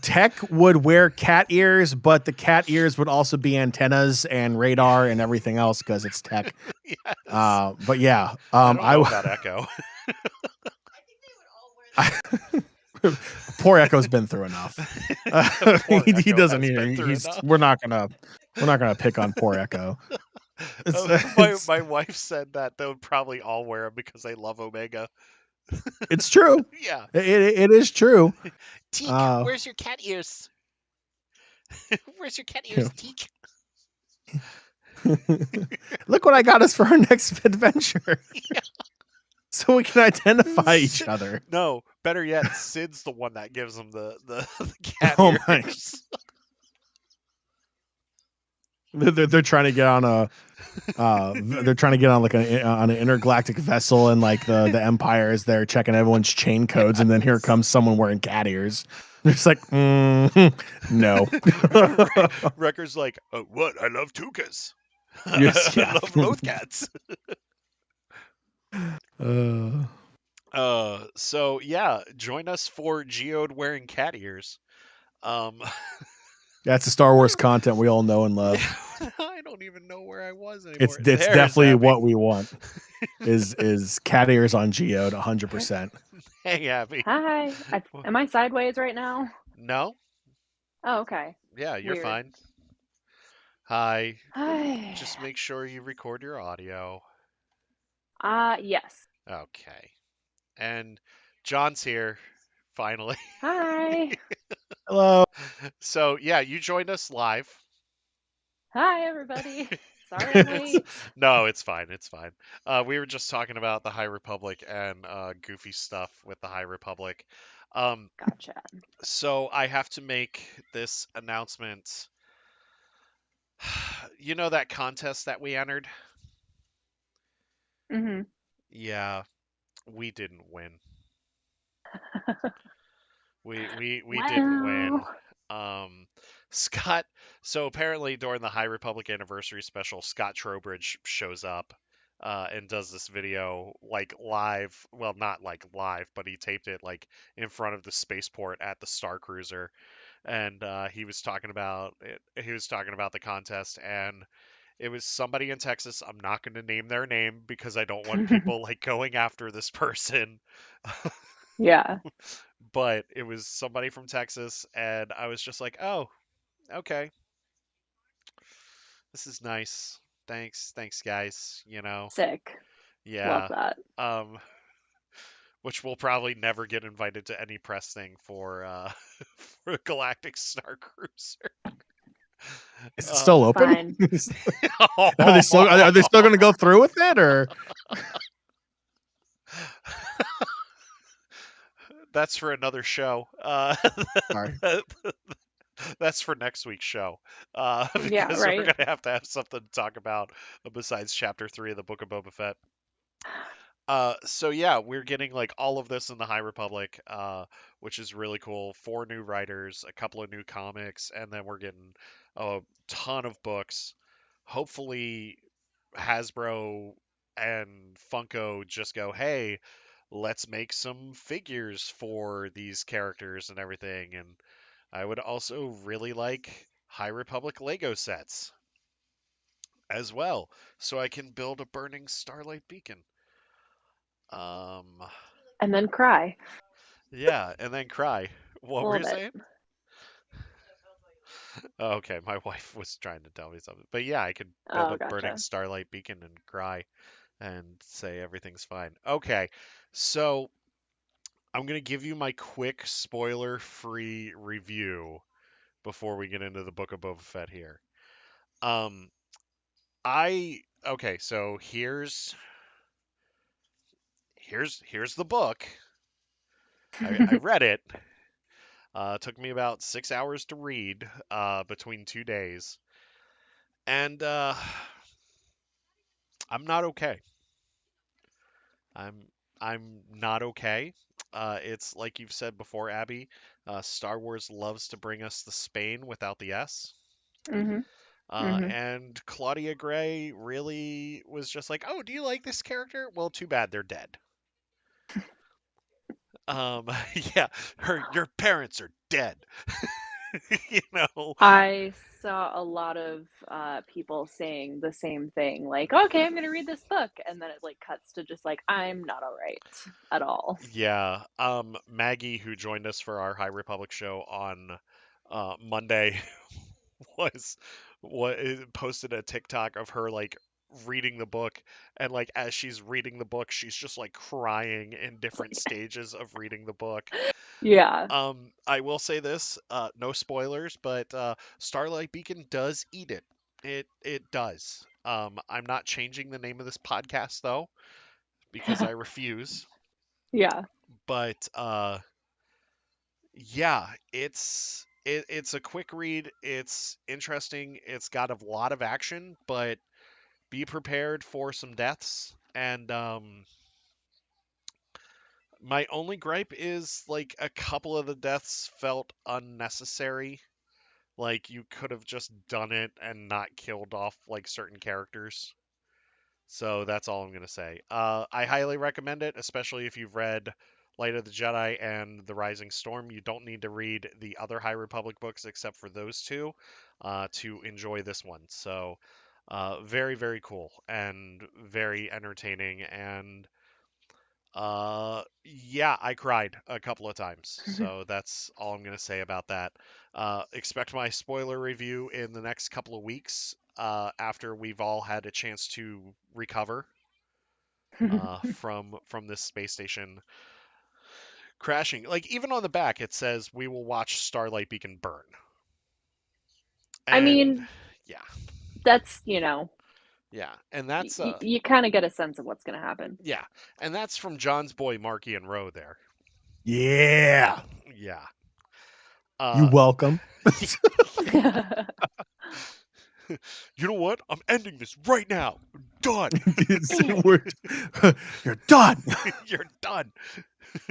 Tech would wear cat ears, but the cat ears would also be antennas and radar and everything else because it's tech. Yes. But yeah, I don't know about Echo. poor Echo's been through enough. Poor He Echo doesn't has need. been through He's. enough. We're not gonna pick on poor Echo. It's My it's my wife said that they would probably all wear them because they love Omega. it's true. Yeah. It is true. Teak, Uh, where's your cat ears? Where's your cat you ears, Teak? know. Look what I got us for our next adventure, Yeah. so we can identify each other. No, better yet, Sid's the one that gives them the cat Oh my! ears. They're trying to get on a they're trying to get on like on an intergalactic vessel, and like the Empire is there checking everyone's chain codes, and then here comes someone wearing cat ears. It's like, no. Wrecker's like, oh, what? I love tukas. Yes, I yeah. love both cats. uh, So yeah, join us for Geode wearing cat ears. Um, That's the Star Wars content we all know and love. I don't even know where I was It's anymore. it's There's definitely Abby. what we want. Is cat ears on Geode 100%. Hey, Abby. Hi. Wha- Am I sideways right now? No? Oh, okay. Yeah, you're Weird. fine. Hi. Hi. Just make sure you record your audio. Yes. Okay. And John's here, finally. Hi. Hello. So, yeah, you joined us live. Hi, everybody. Sorry I'm late. No, it's fine. It's fine. We were just talking about the High Republic and goofy stuff with the High Republic. Um, Gotcha. so I have to make this announcement. You know that contest that we entered? Hmm. Yeah, we didn't win. We didn't win. Well, Um, Scott. So apparently during the High Republic anniversary special, Scott Trowbridge shows up and does this video like live. Well, not like live, but he taped it like in front of the spaceport at the Star Cruiser, and he was talking about it. He was talking about the contest, and it was somebody in Texas. I'm not going to name their name because I don't want people like going after this person. yeah, But it was somebody from Texas, and I was just like, "Oh, okay, this is nice. Thanks, guys. sick. Love Yeah. that. Um, which will probably never get invited to any press thing for for Galactic Star Cruiser. Is it Uh, still open? Fine. Are they still going to go through with it or That's for another show. sorry. That's for next week's show, Yeah, because we're right. gonna have to have something to talk about besides Chapter 3 of the Book of Boba Fett. So yeah, we're getting like all of this in the High Republic, which is really cool. Four new writers, a couple of new comics, and then we're getting a ton of books. Hopefully, Hasbro and Funko just go, hey, let's make some figures for these characters and everything. And I would also really like High Republic Lego sets as well, so I can build a burning Starlight beacon. Um, And then cry yeah, and then cry. a What were little you bit. saying? Oh, okay, my wife was trying to tell me something. But yeah, I could build Oh, a burning gotcha. Starlight beacon and cry and say everything's fine. Okay, so I'm gonna give you my quick spoiler-free review before we get into the Book of Boba Fett here. Um, I okay, so here's the book. I read it. It took me about 6 hours to read between 2 days, and I'm not okay. I'm I'm not okay. It's like you've said before, Abby. Star Wars loves to bring us the Spain without the S. Hmm. Hmm. And Claudia Gray really was just like, "Oh, do you like this character? Well, too bad they're dead." Yeah, your parents are dead. you know, I saw a lot of people saying the same thing, like, okay, I'm gonna read this book, and then it like cuts to just like, I'm not all right at all. Yeah. Maggie, who joined us for our High Republic show on Monday, was what posted a TikTok of her like reading the book, and like as she's reading the book, she's just like crying in different stages of reading the book. Yeah. I will say this, no spoilers, but Starlight Beacon does eat it. It does. I'm not changing the name of this podcast though because I refuse. Yeah. But yeah, it's a quick read. It's interesting. It's got a lot of action, but be prepared for some deaths. And my only gripe is like a couple of the deaths felt unnecessary. Like you could have just done it and not killed off like certain characters. So that's all I'm gonna say. I highly recommend it, especially if you've read Light of the Jedi and The Rising Storm. You don't need to read the other High Republic books except for those two to enjoy this one. So, very, very cool and very entertaining. And yeah, I cried a couple of times. So that's all I'm going to say about that. Expect my spoiler review in the next couple of weeks after we've all had a chance to recover from this space station crashing. Like even on the back, it says we will watch Starlight Beacon burn. I And mean, yeah, that's, yeah, and that's you kind of get a sense of what's going to happen. yeah, and that's from John's boy Marky and Rowe there. Yeah. Yeah. You Uh, welcome. you know what? I'm ending this right now. Done. You're done. You're done.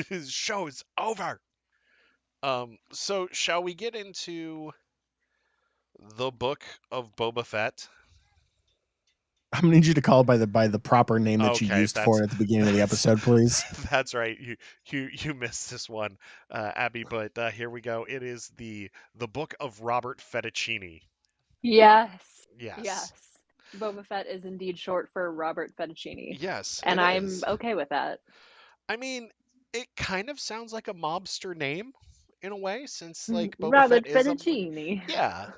His show is over. So shall we get into the book of Boba Fett? I'm gonna need you to call it by the proper name that you Okay, used for it at the beginning of the that's episode, please. that's right. You missed this one, Abby. But here we go. It is the book of Robert Fettuccini. Yes. Yes, Yes. Boba Fett is indeed short for Robert Fettuccini, yes, and it I'm is. okay with that. I mean, it kind of sounds like a mobster name in a way, since like Boba Fett Robert is a Fettuccini. yeah,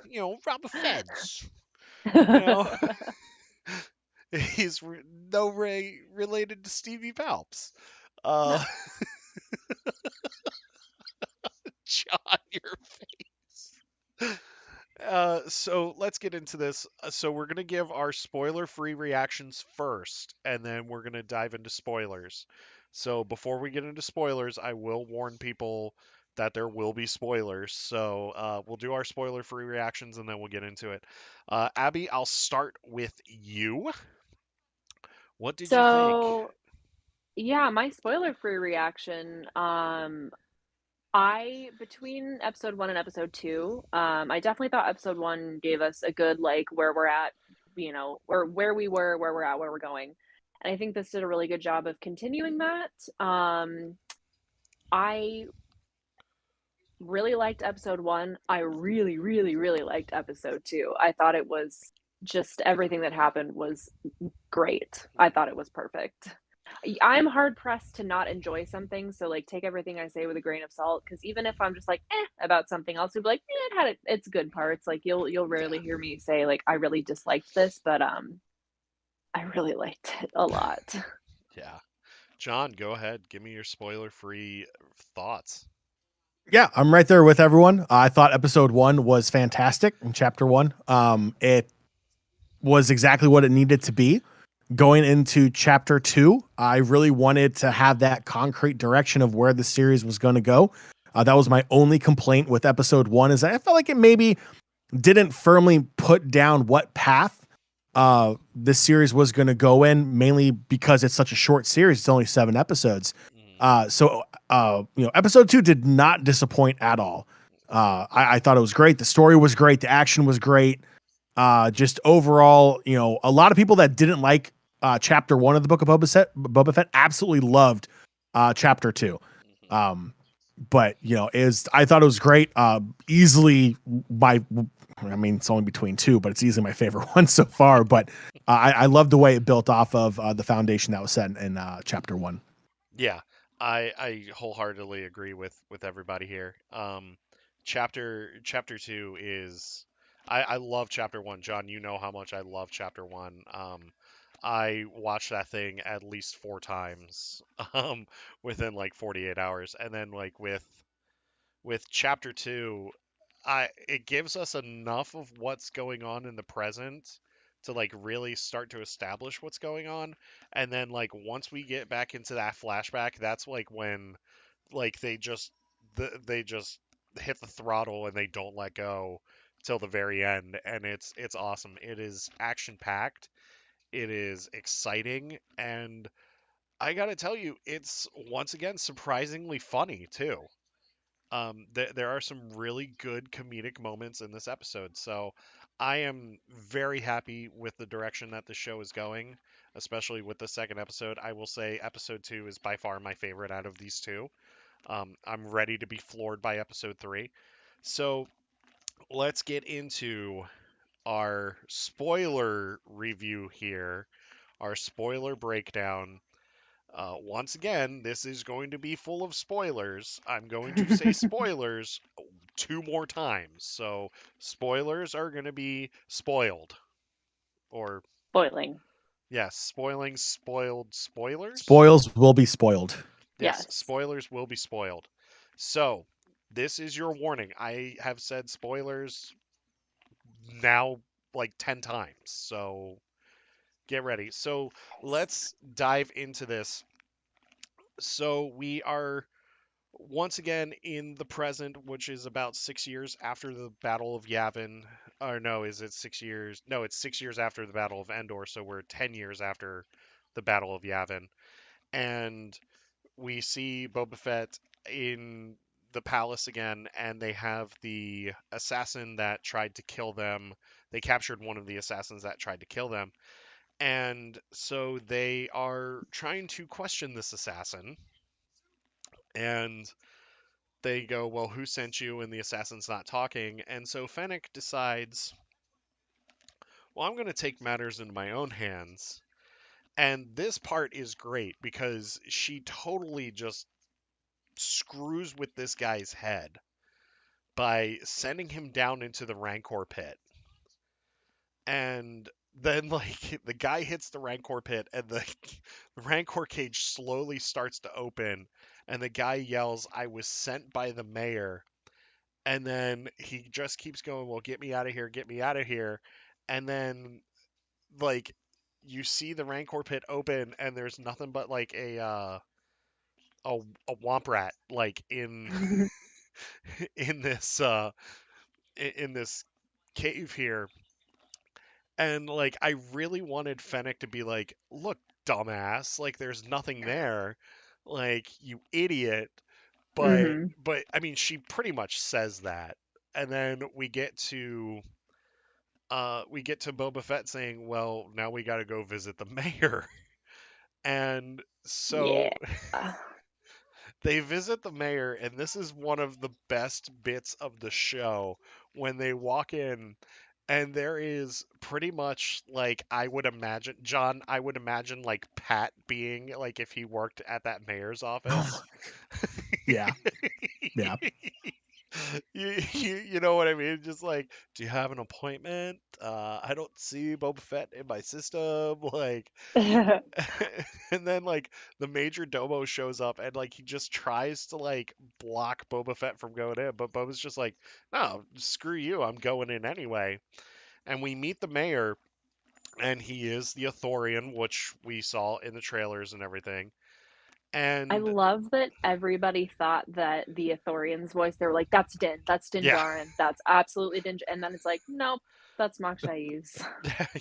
Robert Feds. You know, he's no way related to Stevie Palps. Uh, No. John, your face. So let's get into this. So we're gonna give our spoiler-free reactions first, and then we're gonna dive into spoilers. So before we get into spoilers, I will warn people that there will be spoilers. So we'll do our spoiler-free reactions, and then we'll get into it. Abby, I'll start with you. What did you think? So, yeah, my spoiler-free reaction, I between episode 1 and episode 2, I definitely thought episode 1 gave us a good like where we're at, or where we were, where we're at, where we're going. And I think this did a really good job of continuing that. I really liked episode 1. I really, really, really liked episode 2. I thought it was just everything that happened was great. I thought it was perfect. I'm hard pressed to not enjoy something, so like take everything I say with a grain of salt. Because even if I'm just like about something else, you'll be like, it's good parts. Like you'll rarely hear me say like I really disliked this, but I really liked it a lot. Yeah. John, go ahead. Give me your spoiler-free thoughts. Yeah, I'm right there with everyone. I thought episode 1 was fantastic in chapter 1. It was exactly what it needed to be. Going into chapter 2, I really wanted to have that concrete direction of where the series was going to go. That was my only complaint with episode 1, is I felt like it maybe didn't firmly put down what path this series was going to go in, mainly because it's such a short series. It's only 7 episodes. Mm, Episode 2 did not disappoint at all. I thought it was great. The story was great. The action was great. Just overall, a lot of people that didn't like chapter 1 of the book of Boba Fett absolutely loved chapter 2. mhm. But I thought it was great. Easily it's only between 2, but it's easily my favorite one so far. But I love the way it built off of the foundation that was set in chapter 1. Yeah, I wholeheartedly agree with everybody here. Chapter 2 is I love chapter 1. John, you know how much I love chapter 1. I watched that thing at least 4 times within like 48 hours, and then like with chapter 2, it gives us enough of what's going on in the present to like really start to establish what's going on, and then like once we get back into that flashback, that's like when like they just hit the throttle and they don't let go till the very end, and it's awesome. It is action packed, it is exciting, and I gotta tell you, it's once again surprisingly funny too. There are some really good comedic moments in this episode, so I am very happy with the direction that the show is going, especially with the second episode. I will say episode two is by far my favorite out of these two. I'm ready to be floored by episode three. So let's get into our spoiler review here, our spoiler breakdown. Once again, this is going to be full of spoilers. I'm going to say spoilers two more times. So, spoilers are going to be spoiled. Or, Spoiling. yes, spoiling, spoiled, spoilers? Spoils will be spoiled. Yes, Yes. spoilers will be spoiled. So, this is your warning. I have said spoilers now like 10 times. So, get ready. So, let's dive into this. So, we are once again in the present, which is about 6 years after the Battle of Yavin. Or no, is it 6 years? No, it's 6 years after the Battle of Endor, so we're 10 years after the Battle of Yavin. And we see Boba Fett in the palace again, and they have the assassin that tried to kill them. They captured one of the assassins that tried to kill them. And so they are trying to question this assassin. And they go, well, who sent you? And the assassin's not talking. And so Fennec decides, well, I'm going to take matters into my own hands. And this part is great because she totally just screws with this guy's head by sending him down into the Rancor pit. And then, like, the guy hits the Rancor pit, and the Rancor cage slowly starts to open. And the guy yells, I was sent by the mayor. And then he just keeps going, well, get me out of here, get me out of here. And then, like, you see the Rancor pit open, and there's nothing but like a womp rat like in in this in this cave here. And like I really wanted Fennec to be like, look, dumbass, like there's nothing there, like you idiot. But Hmm. I mean, she pretty much says that. And then we get to Boba Fett saying, "Well, now we got to go visit the mayor." And Yeah. so they visit the mayor, and this is one of the best bits of the show when they walk in, and there is pretty much like I would imagine, John, I would imagine like Pat being like if he worked at that mayor's office. Yeah. Yeah. You know what I mean? Just like, do you have an appointment? I don't see Boba Fett in my system. Like, and then like the major domo shows up and like he just tries to like block Boba Fett from going in, but Boba's just like, no, screw you, I'm going in anyway. And we meet the mayor, and he is the Ithorian, which we saw in the trailers and everything. I And love that everybody thought that the Ithorian's voice, they were like, that's Din yeah, Djarin. That's absolutely Din. And then it's like, nope, that's Makshai's.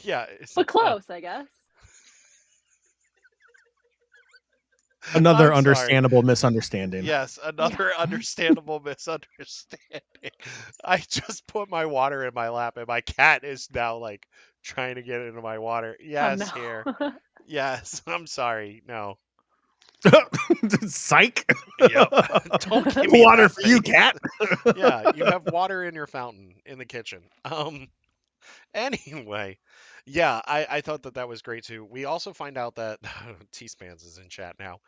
yeah, it's But like, oh, close, I guess. Another I'm sorry. understandable misunderstanding. Yes, Yeah. another understandable misunderstanding. I just put my water in my lap, and my cat is now like trying to get into my water. Oh Yes, no. here. Yes, I'm sorry. No. Psych. Yep. Don't give me Water that for you, face. cat. Yeah, you have water in your fountain in the kitchen. Anyway, yeah, I thought that that was great too. We also find out that T-Spans is in chat now.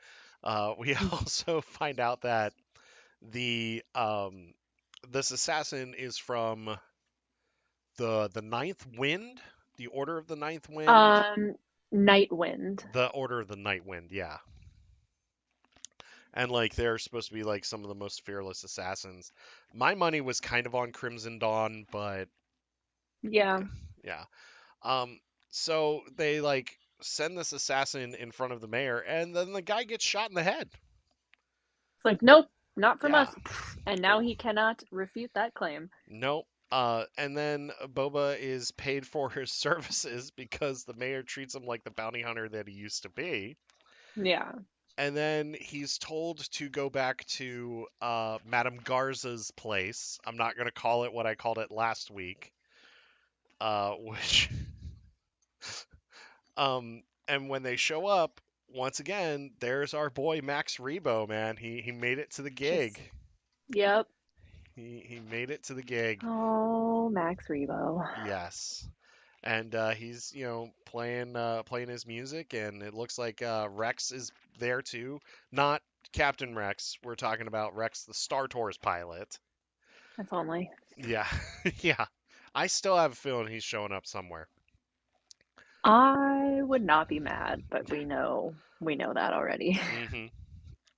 We also find out that the this assassin is from the Ninth Wind, the Order of the Ninth Wind, um, Nightwind. the Order of the Night Wind, yeah. And like they're supposed to be like some of the most fearless assassins. My money was kind of on Crimson Dawn, but Yeah. yeah. Um, so they like send this assassin in front of the mayor, and then the guy gets shot in the head. It's like, nope, not from Yeah. us. And now he cannot refute that claim. Nope. And then Boba is paid for his services because the mayor treats him like the bounty hunter that he used to be. Yeah. And then he's told to go back to Madame Garza's place. I'm not going to call it what I called it last week. which and when they show up, once again, there's our boy Max Rebo, man. He made it to the gig. Just, yep. He made it to the gig. Oh, Max Rebo. Yes. And he's playing his music, and it looks like Rex is there too. Not Captain Rex. We're talking about Rex, the Star Tours pilot. If only. Yeah, yeah. I still have a feeling he's showing up somewhere. I would not be mad, but we know that already. hmm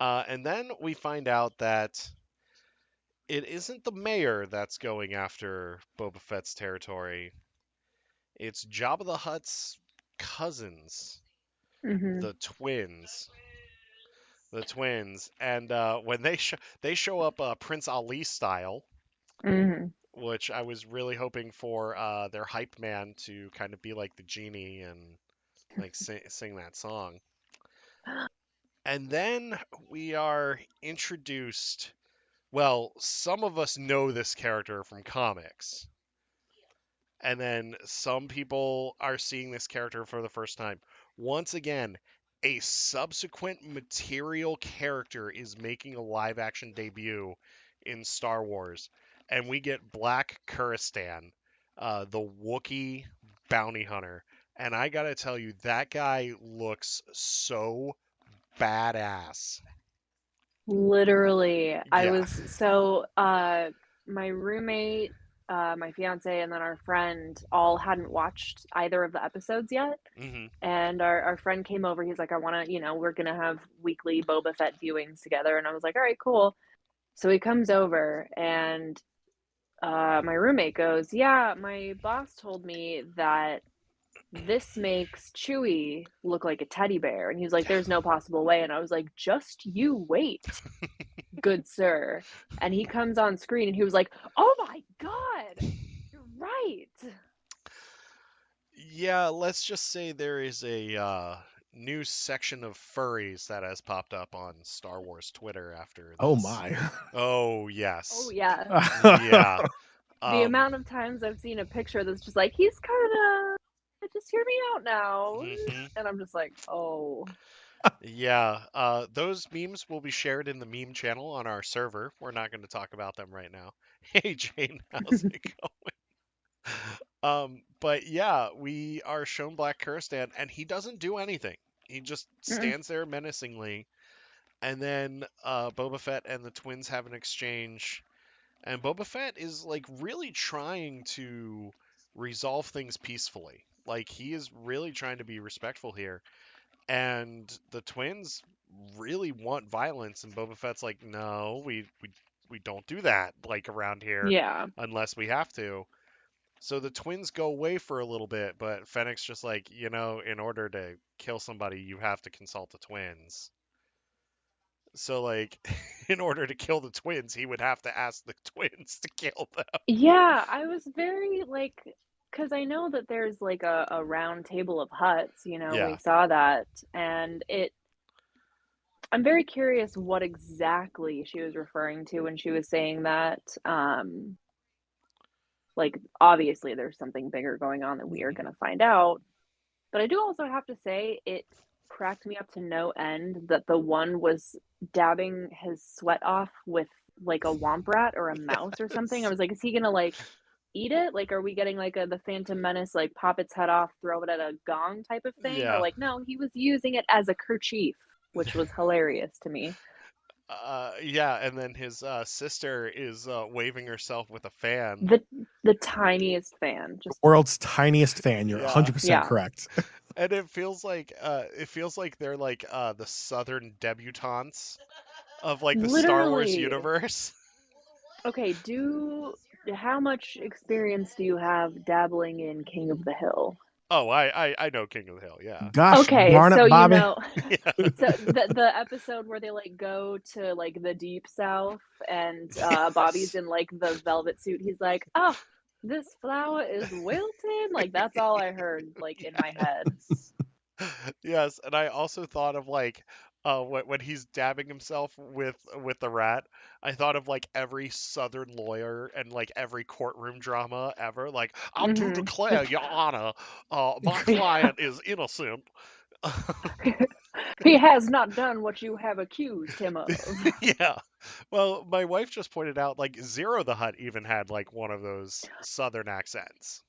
and then we find out that it isn't the mayor that's going after Boba Fett's territory. It's Jabba the Hutt's cousins, hmm the twins. The twins, and when they show up Prince Ali style, hmm which I was really hoping for their hype man to kind of be like the genie and like sing that song. And then we are introduced. Well, some of us know this character from comics, and then some people are seeing this character for the first time. Once again, a subsequent material character is making a live action debut in Star Wars, and we get Black Kuristan, the Wookiee bounty hunter. And I gotta tell you, that guy looks so badass. Literally, I Yeah. was my roommate, my fiance, and then our friend all hadn't watched either of the episodes yet. hmm And our friend came over. He's like, I want to, we're going to have weekly Boba Fett viewings together. And I was like, all right, cool. So he comes over, and my roommate goes, yeah, my boss told me that this makes Chewie look like a teddy bear. And he was like, there's no possible way. And I was like, just you wait, good sir. And he comes on screen and he was like, oh my God, you're right. Yeah, let's just say there is a new section of furries that has popped up on Star Wars Twitter after Oh this. my. Oh, Oh, yes. yeah. Yeah. The Um, amount of times I've seen a picture that's just like, he's kind of, just hear me out now. mhm. And I'm just like, oh. Yeah, those memes will be shared in the meme channel on our server. We're not going to talk about them right now. Hey, Jane, how's it going? But yeah, we are shown Black Kurstan, and he doesn't do anything. He just Mm-mm. stands there menacingly, and then Boba Fett and the twins have an exchange, and Boba Fett is like really trying to resolve things peacefully. Like he is really trying to be respectful here, and the twins really want violence, and Boba Fett's like, no, we don't do that like around here Yeah. unless we have to. So the twins go away for a little bit, but Fennec's just like, in order to kill somebody, you have to consult the twins. So like, in order to kill the twins, he would have to ask the twins to kill them. Yeah, I was very like, because I know that there's like a round table of huts, we Yeah. saw that. And I'm very curious what exactly she was referring to when she was saying that. Like, obviously, there's something bigger going on that we are hmm going to find out. But I do also have to say, it cracked me up to no end that the one was dabbing his sweat off with like a womp rat or a mouse or something. I Yes. was like, is he gonna like eat it? Like, are we getting like the Phantom Menace, like pop its head off, throw it at a gong type of thing? Or Yeah. like, no, he was using it as a kerchief, which was hilarious to me. Yeah, and then his sister is waving herself with a fan. The the tiniest fan, just World's tiniest fan. You're Yeah. 100% yeah, correct. And it feels like they're like the southern debutantes of like the Star Wars literally. universe. Okay, how much experience do you have dabbling in King of the Hill? Oh, I know King of the Hill, yeah. Gosh Okay, darn so it, Bobby. Yeah. so the episode where they like go to like the deep south and Bobby's Yes. in like the velvet suit. He's like, "Oh, this flower is wilted." Like that's all I heard like in my head. Yes. Yes, and I also thought of like when he's dabbing himself with the rat, I thought of like every Southern lawyer and like every courtroom drama ever. Like, I do Hmm. declare, Your Honor, my client is innocent. He has not done what you have accused him of. Yeah. Well, my wife just pointed out like Zero the Hutt even had like one of those Southern accents.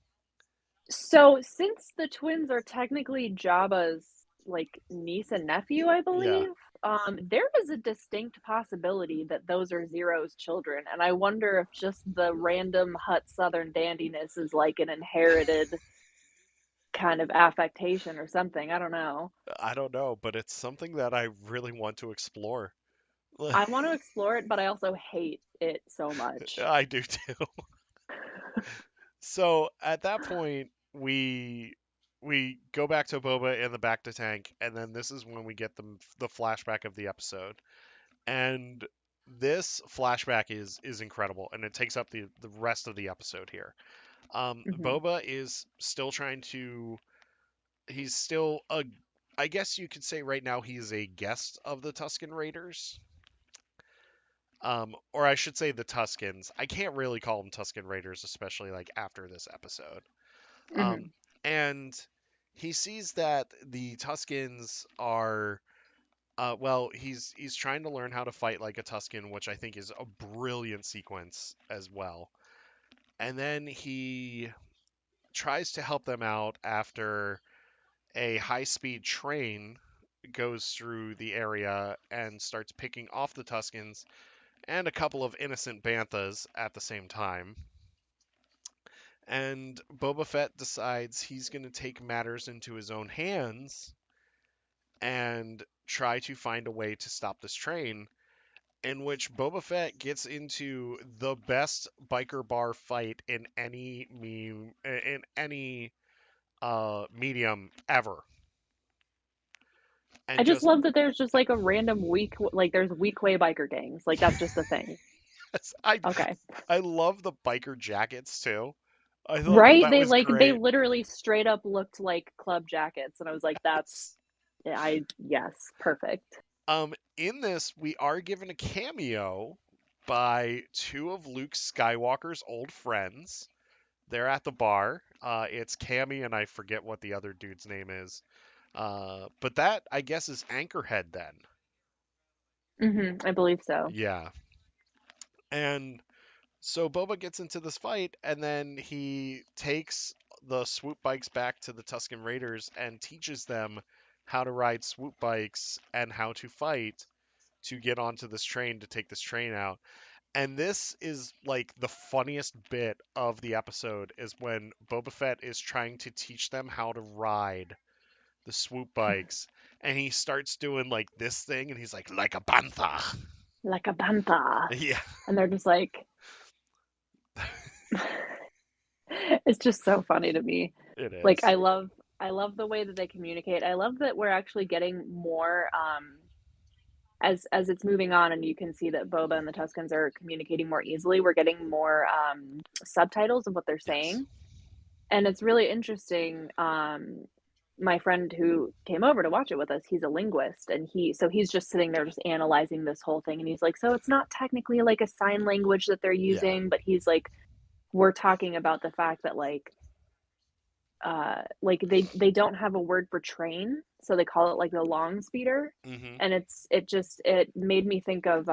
So, since the twins are technically Jabba's like niece and nephew, I Yeah. believe, there is a distinct possibility that those are Zero's children, and I wonder if just the random Hut Southern dandiness is like an inherited kind of affectation or something. I don't know. I don't know, but it's something that I really want to explore. I want to explore it, but I also hate it so much. I do too. So at that point, we go back to Boba in the back to tank, and then this is when we get the flashback of the episode. And this flashback is incredible, and it takes up the rest of the episode here. Hmm. Boba is still trying to. He's still a. I guess you could say right now he's a guest of the Tusken Raiders. Or I should say the Tuskens. I can't really call them Tusken Raiders, especially like after this episode. Um, Hmm. and he sees that the Tuskens are, well, he's trying to learn how to fight like a Tusken, which I think is a brilliant sequence as well. And then he tries to help them out after a high-speed train goes through the area and starts picking off the Tuskens and a couple of innocent banthas at the same time. And Boba Fett decides he's going to take matters into his own hands and try to find a way to stop this train. In which Boba Fett gets into the best biker bar fight in any meme in any medium ever, I and just just love that there's just like a random like there's weak way biker gangs. Like that's just a thing. I Okay. I love the biker jackets too. I thought that Right? that was They great. literally straight up looked like club jackets, and I was like, that's yeah, I yes, perfect. In this, we are given a cameo by two of Luke Skywalker's old friends. They're at the bar. It's Cammy and I forget what the other dude's name is. But that I guess is Anchorhead then. I believe so. Yeah. And so Boba gets into this fight, and then he takes the swoop bikes back to the Tusken Raiders and teaches them how to ride swoop bikes and how to fight to get onto this train to take this train out. And this is like the funniest bit of the episode is when Boba Fett is trying to teach them how to ride the swoop bikes, and he starts doing like this thing, and he's like a panther. Like a bantha. Yeah, And they're just like it's just so funny to me. it Like is. I love the way that they communicate. I love that we're actually getting more as it's moving on and you can see that Boba and the Tuscans are communicating more easily. We're getting more subtitles of what they're Yes. saying. And it's really interesting. My friend who came over to watch it with us, he's a linguist, and he's just sitting there just analyzing this whole thing, and he's like, so it's not technically like a sign language that they're Yeah. using, but he's like, we're talking about the fact that like they don't have a word for train, so they call it like the long speeder, Mhm. and it made me think of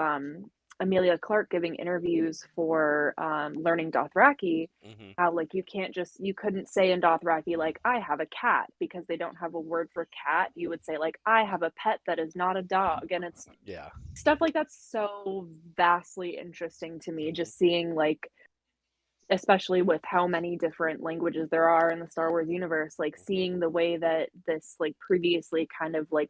Amelia Clark giving interviews for learning Dothraki, Mhm. how like you couldn't say in Dothraki like I have a cat because they don't have a word for cat. You would say like I have a pet that is not a dog, and it's Yeah. stuff like that's so vastly interesting to me. Mhm. Just seeing like especially with how many different languages there are in the Star Wars universe, like Mhm. seeing the way that this like previously kind of like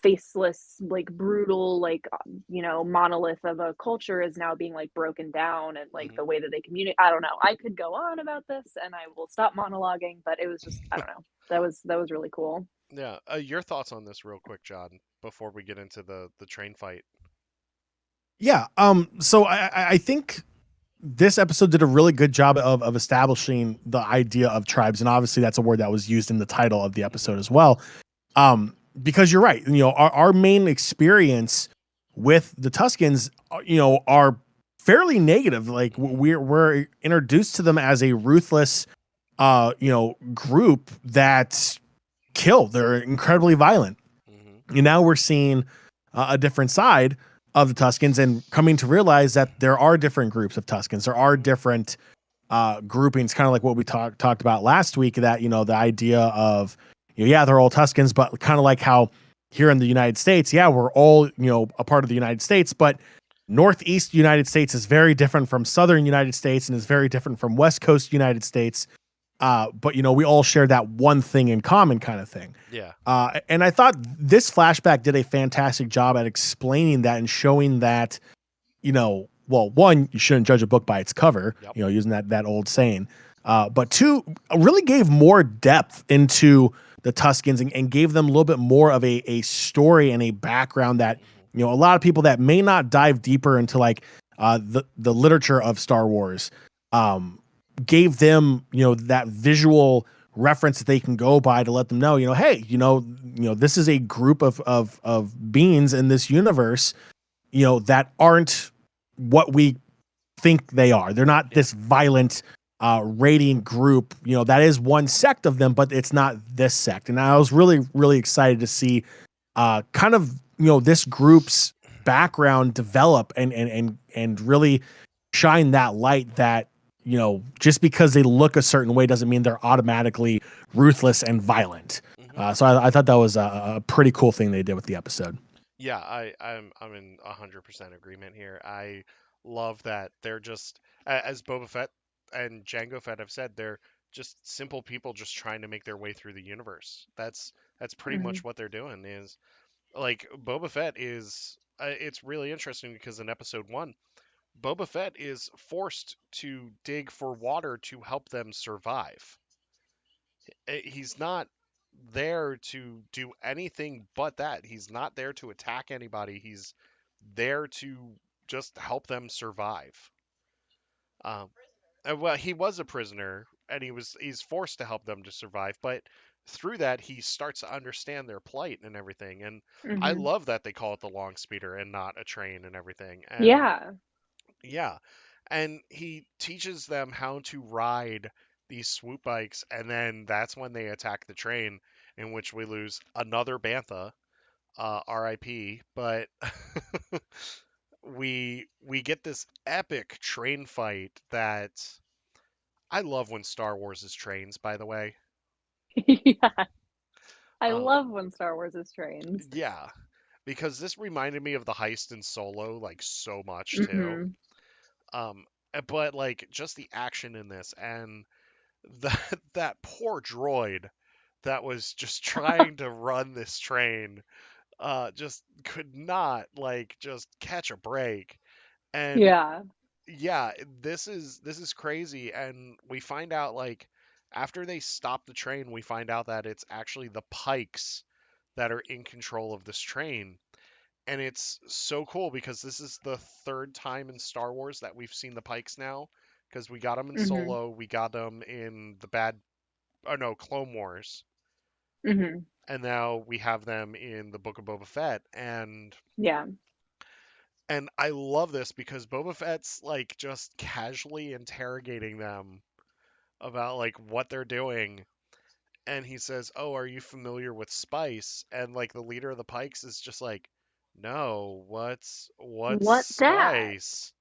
faceless, like brutal, like monolith of a culture is now being like broken down and like Mhm. the way that they communicate. I don't know. I could go on about this and I will stop monologuing, but it was just I don't know. That was really cool. Yeah. Your thoughts on this, real quick, John, before we get into the train fight? Yeah. So I think this episode did a really good job of establishing the idea of tribes, and obviously that's a word that was used in the title of the Mhm. episode as well. because you're right. Our main experience with the Tuscans, are fairly negative. Like we're introduced to them as a ruthless, group that kill. They're incredibly violent. Hmm. And now we're seeing a different side of the Tuscans and coming to realize that there are different groups of Tuscans. There are different groupings, kind of like what we talked about last week. That the idea of yeah, they're all Tuscans, but kind of like how here in the United States, yeah, we're all a part of the United States, but Northeast United States is very different from Southern United States and is very different from West Coast United States. But we all share that one thing in common, kind of thing. Yeah. And I thought this flashback did a fantastic job at explaining that and showing that, well, one, you shouldn't judge a book by its cover, Yep. using that old saying. But two, really gave more depth into the Tuscans and gave them a little bit more of a story and a background that, a lot of people that may not dive deeper into like the literature of Star Wars, gave them, that visual reference that they can go by to let them know, hey, this is a group of beings in this universe, that aren't what we think they are. They're not this violent, raiding group. That is one sect of them, but it's not this sect. And I was really, really excited to see, kind of, this group's background develop and really shine that light that, just because they look a certain way doesn't mean they're automatically ruthless and violent. Hmm. So I thought that was a pretty cool thing they did with the episode. Yeah, I'm in 100% agreement here. I love that they're just as Boba Fett and Jango Fett have said, they're just simple people just trying to make their way through the universe. That's pretty Hmm. much what they're doing. Is like Boba Fett is. It's really interesting because in episode one, Boba Fett is forced to dig for water to help them survive. He's not there to do anything but that. He's not there to attack anybody. He's there to just help them survive. Um, well, he was a prisoner, and he's forced to help them to survive. But through that, he starts to understand their plight and everything. And I Hmm. love that they call it the long speeder and not a train and everything. And Yeah. yeah, and he teaches them how to ride these swoop bikes, and then that's when they attack the train, in which we lose another bantha, R.I.P. But we get this epic train fight that I love when Star Wars is trains, by the way. Yeah. I Uh, love when Star Wars is trains. yeah, because this reminded me of the heist in Solo like so much too. Hmm. Um, but like just the action in this and that poor droid that was just trying to run this train just could not like just catch a break. And Yeah. yeah, this is crazy. And we find out like after they stop the train, we find out that it's actually the Pikes that are in control of this train. And it's so cool because this is the third time in Star Wars that we've seen the Pikes now. Because we got them in Hmm. Solo, we got them in the bad, oh no, Clone Wars, Hmm. and now we have them in the Book of Boba Fett. Yeah. And I love this because Boba Fett's like just casually interrogating them about like what they're doing. And he says, "Oh, are you familiar with spice?" And like the leader of the Pikes is just like, "No, what's What's that? spice?"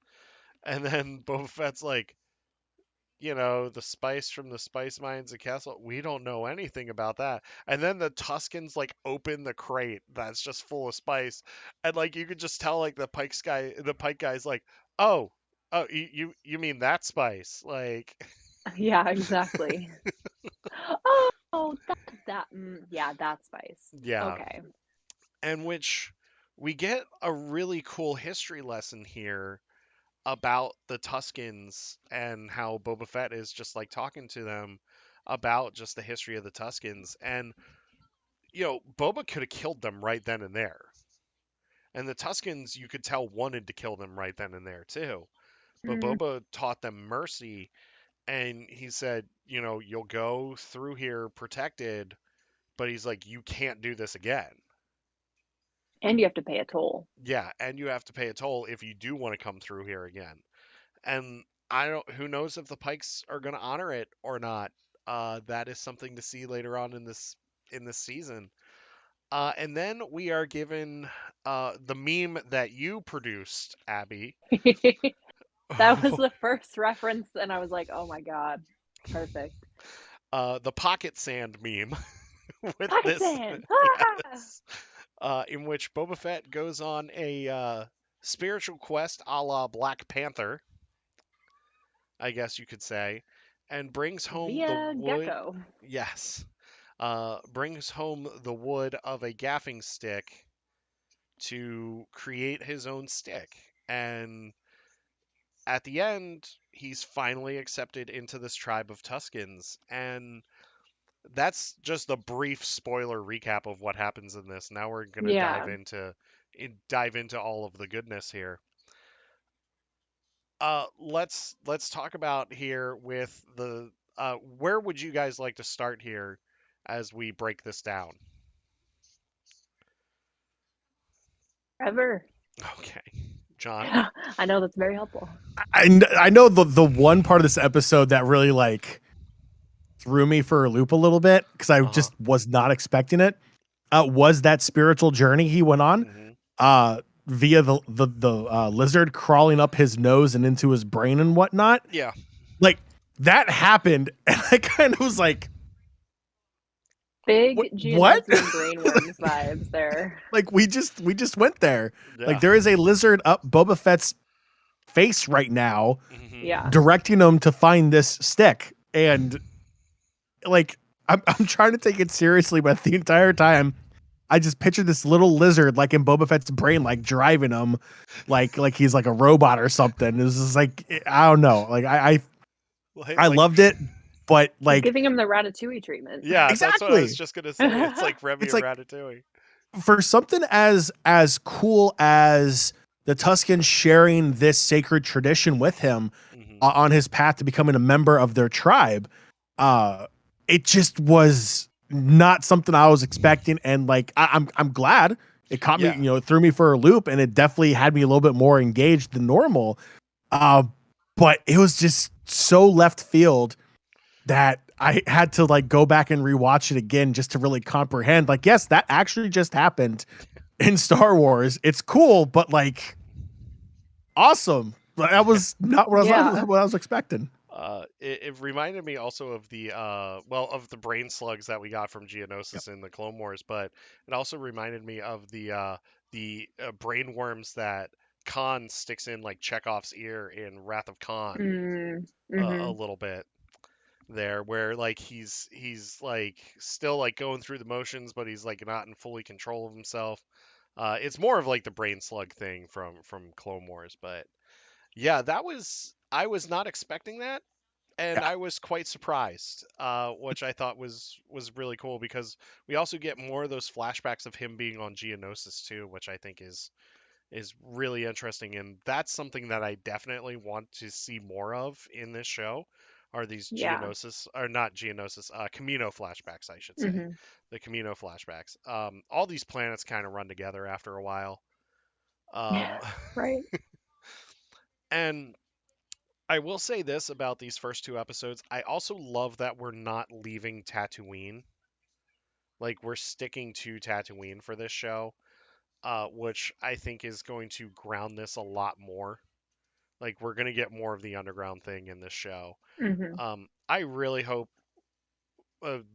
And then Boba Fett's like, the spice from the spice mines of Castle. We don't know anything about that. And then the Tuscans like open the crate that's just full of spice, and like you could just tell like the Pike guy's like, oh, oh, you mean that spice? Like, Yeah, exactly. Oh, that. Yeah, that spice. yeah, Okay. and which we get a really cool history lesson here about the Tuscans and how Boba Fett is just like talking to them about just the history of the Tuscans. And Boba could have killed them right then and there. And the Tuscans, you could tell, wanted to kill them right then and there, too. But Mm, Boba taught them mercy, and he said, you'll go through here protected, but he's like, you can't do this again. And you have to pay a toll. Yeah, and you have to pay a toll if you do want to come through here again. And I don't. Who knows if the Pikes are going to honor it or not? That is something to see later on in this season. And then we are given the meme that you produced, Abby. That was the first reference, and I was like, oh my God, perfect. The pocket sand meme with Pocket this, sand! Ah! yes, in which Boba Fett goes on a spiritual quest a la Black Panther, I guess you could say, and brings home the Via wood. Gecko. Yes, brings home the wood of a gaffing stick to create his own stick. And at the end, he's finally accepted into this tribe of Tuscans. And that's just a brief spoiler recap of what happens in this. Now we're going to Yeah. dive into all of the goodness here. Let's talk about here with the where would you guys like to start here as we break this down? Ever. Okay, John. I know that's very helpful. I know the one part of this episode that really like threw me for a loop a little bit because I Uh huh. just was not expecting it. Was that spiritual journey he went on Hmm. via the lizard crawling up his nose and into his brain and whatnot. Yeah. Like that happened, and I kind of was like, Big what?" Geonosian brainworms vibes there. Like we just went there. Like Yeah. there is a lizard up Boba Fett's face right now, Hmm. Yeah. directing him to find this stick, and like I'm trying to take it seriously, but the entire time I just picture this little lizard like in Boba Fett's brain, like driving him, like he's like a robot or something. It's just like I don't know. Like I Like, loved it, but He's like giving him the Ratatouille treatment. yeah, that's what I was exactly, just gonna say. It's like Remy it's or like Ratatouille. for something as cool as the Tuscans sharing this sacred tradition with him Hmm. on his path to becoming a member of their tribe. Uh, it just was not something I was expecting, and like I'm glad it caught me, Yeah. it threw me for a loop, and it definitely had me a little bit more engaged than normal. Uh, but it was just so left field that I had to like go back and rewatch it again just to really comprehend. Like, yes, that actually just happened in Star Wars. It's cool, but like awesome. That was not what Yeah. what I was expecting. It reminded me also of the of the brain slugs that we got from Geonosis in the Clone Wars, but it also reminded me of the brain worms that Khan sticks in like Chekhov's ear in Wrath of Khan Mm, a hmm. little bit there, where like he's like still like going through the motions, but he's like not in fully control of himself. It's more of like the brain slug thing from Clone Wars, but yeah, that was I was not expecting that, and Yeah. I was quite surprised, which I thought was really cool because we also get more of those flashbacks of him being on Geonosis too, which I think is really interesting, and that's something that I definitely want to see more of in this show. Are these Yeah. Geonosis or not Geonosis? Camino flashbacks, I should say. Hmm. The Camino flashbacks. All these planets kind of run together after a while. Um, Right. and I will say this about these first two episodes. I also love that we're not leaving Tatooine. Like we're sticking to Tatooine for this show, which I think is going to ground this a lot more. Like we're gonna get more of the underground thing in this show. Hmm. I really hope.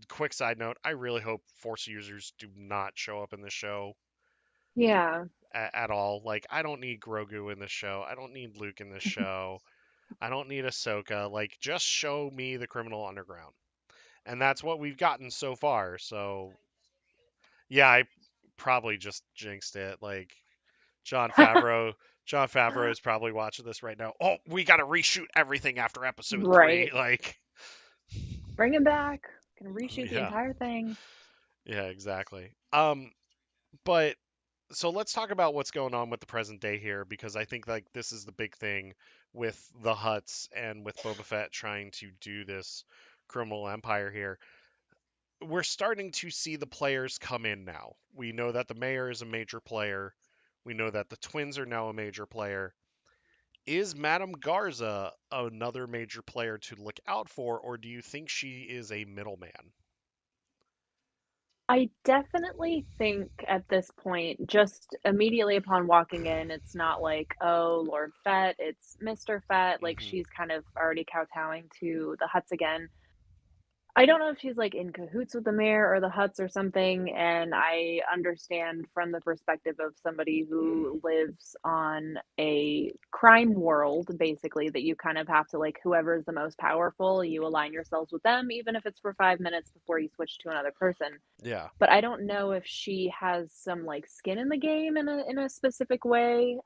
Quick side note: I really hope Force users do not show up in the show Yeah. at all. Like I don't need Grogu in this show. I don't need Luke in this show. I don't need Ahsoka. Like just show me the criminal underground. And that's what we've gotten so far. So yeah, I probably just jinxed it. Like John Favreau, John Favreau is probably watching this right now. Oh, we got to reshoot everything after episode three. Right. Like, Bring him back. Gonna reshoot the yeah, entire thing. yeah, exactly. But so let's talk about what's going on with the present day here because I think like this is the big thing with the Huts and with Boba Fett trying to do this criminal empire here. we're starting to see the players come in now. We know that the mayor is a major player. We know that the twins are now a major player. Is Madame Garza another major player to look out for, or do you think she is a middleman? I definitely think at this point, just immediately upon walking in, it's not like, oh, Lord Fett, it's Mr. Fett. Like Hmm. she's kind of already kowtowing to the Huts again. I don't know if she's like in cahoots with the mayor or the Huts or something. And I understand from the perspective of somebody who lives on a crime world, basically, that you kind of have to like whoever's the most powerful, you align yourselves with them, even if it's for 5 minutes before you switch to another person. Yeah. But I don't know if she has some like skin in the game in a specific way.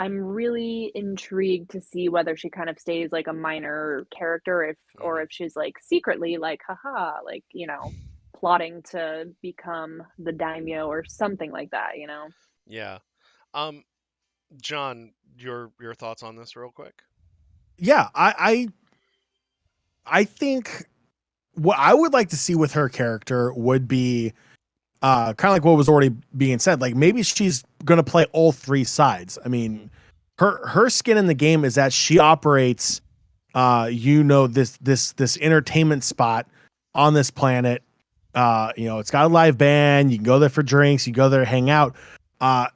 I'm really intrigued to see whether she kind of stays like a minor character if or Hmm. if she's like secretly like haha like plotting to become the daimyo or something like that, you know. Yeah. Um, John, your thoughts on this real quick? Yeah, I think what I would like to see with her character would be kind of like what was already being said. Like maybe she's gonna play all three sides. I Hmm. mean, her skin in the game is that she operates this entertainment spot on this planet. It's got a live band. You can go there for drinks. You go there to hang out. Uh,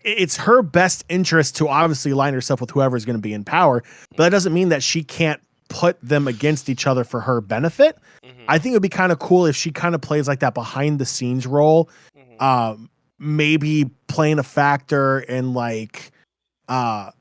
it's her best interest to obviously align herself with whoever's going to be in power, but that Hmm. doesn't mean that she can't put them against each other for her benefit. Hmm. I think it would be kind of cool if she kind of plays like that behind the scenes role, Hmm. um, maybe playing a factor in like uh,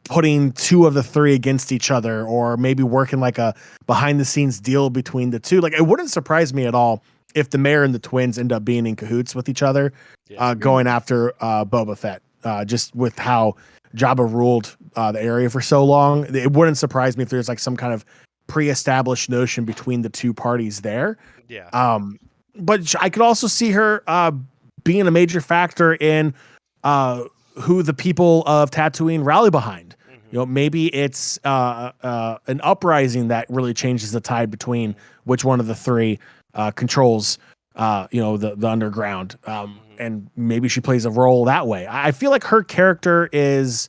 putting two of the three against each other, or maybe working like a behind the scenes deal between the two. Like it wouldn't surprise me at all if the mayor and the twins end up being in cahoots with each other, Yeah. going Mhm. after Boba Fett. Just with how Jabba ruled the area for so long, it wouldn't surprise me if there's like some kind of pre-established notion between the two parties there. Yeah. Um, but I could also see her being a major factor in uh, who the people of Tatooine rally behind. Hmm. You know, maybe it's an uprising that really changes the tide between Hmm. which one of the three controls, the underground. Hmm. And maybe she plays a role that way. I feel like her character is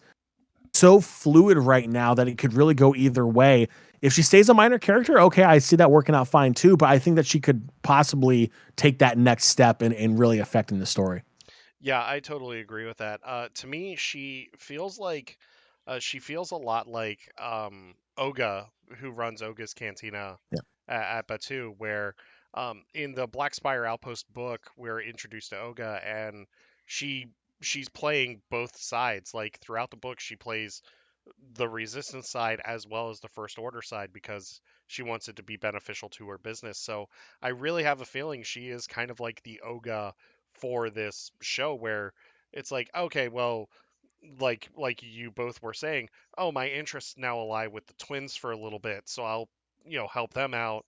so fluid right now that it could really go either way. If she stays a minor character, okay, I see that working out fine too. But I think that she could possibly take that next step in really affecting the story. Yeah, I totally agree with that. To me, she feels a lot like Oga, who runs Oga's Cantina Yeah. at Batu, where in the Black Spire Outpost book, we're introduced to Oga, and she she's playing both sides. Like throughout the book, she plays the resistance side as well as the first order side because she wants it to be beneficial to her business. So I really have a feeling she is kind of like the Oga for this show where it's like, okay, well, like you both were saying, oh, my interests now ally with the twins for a little bit, so I'll, help them out.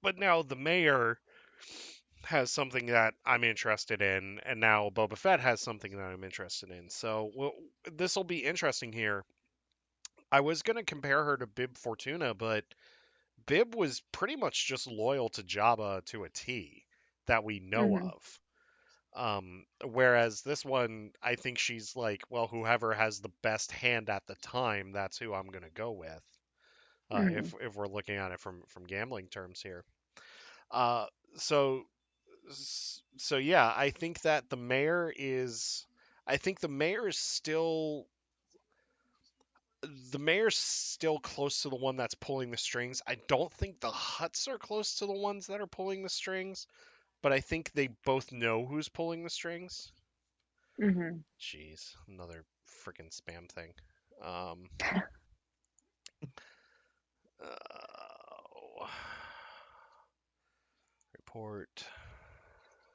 But now the mayor has something that I'm interested in, and now Boba Fett has something that I'm interested in. So, well, this will be interesting here. I was going to compare her to Bib Fortuna, but Bib was pretty much just loyal to Jabba to a T that we know Mhm. of. Whereas this one, I think she's like, well, whoever has the best hand at the time, that's who I'm going to go with. Mhm. If we're looking at it from gambling terms here. Uh, so so yeah, I think the mayor's still close to the one that's pulling the strings. I don't think the Huts are close to the ones that are pulling the strings, but I think they both know who's pulling the strings. Mhm. Jeez, another freaking spam thing. Um, oh, report.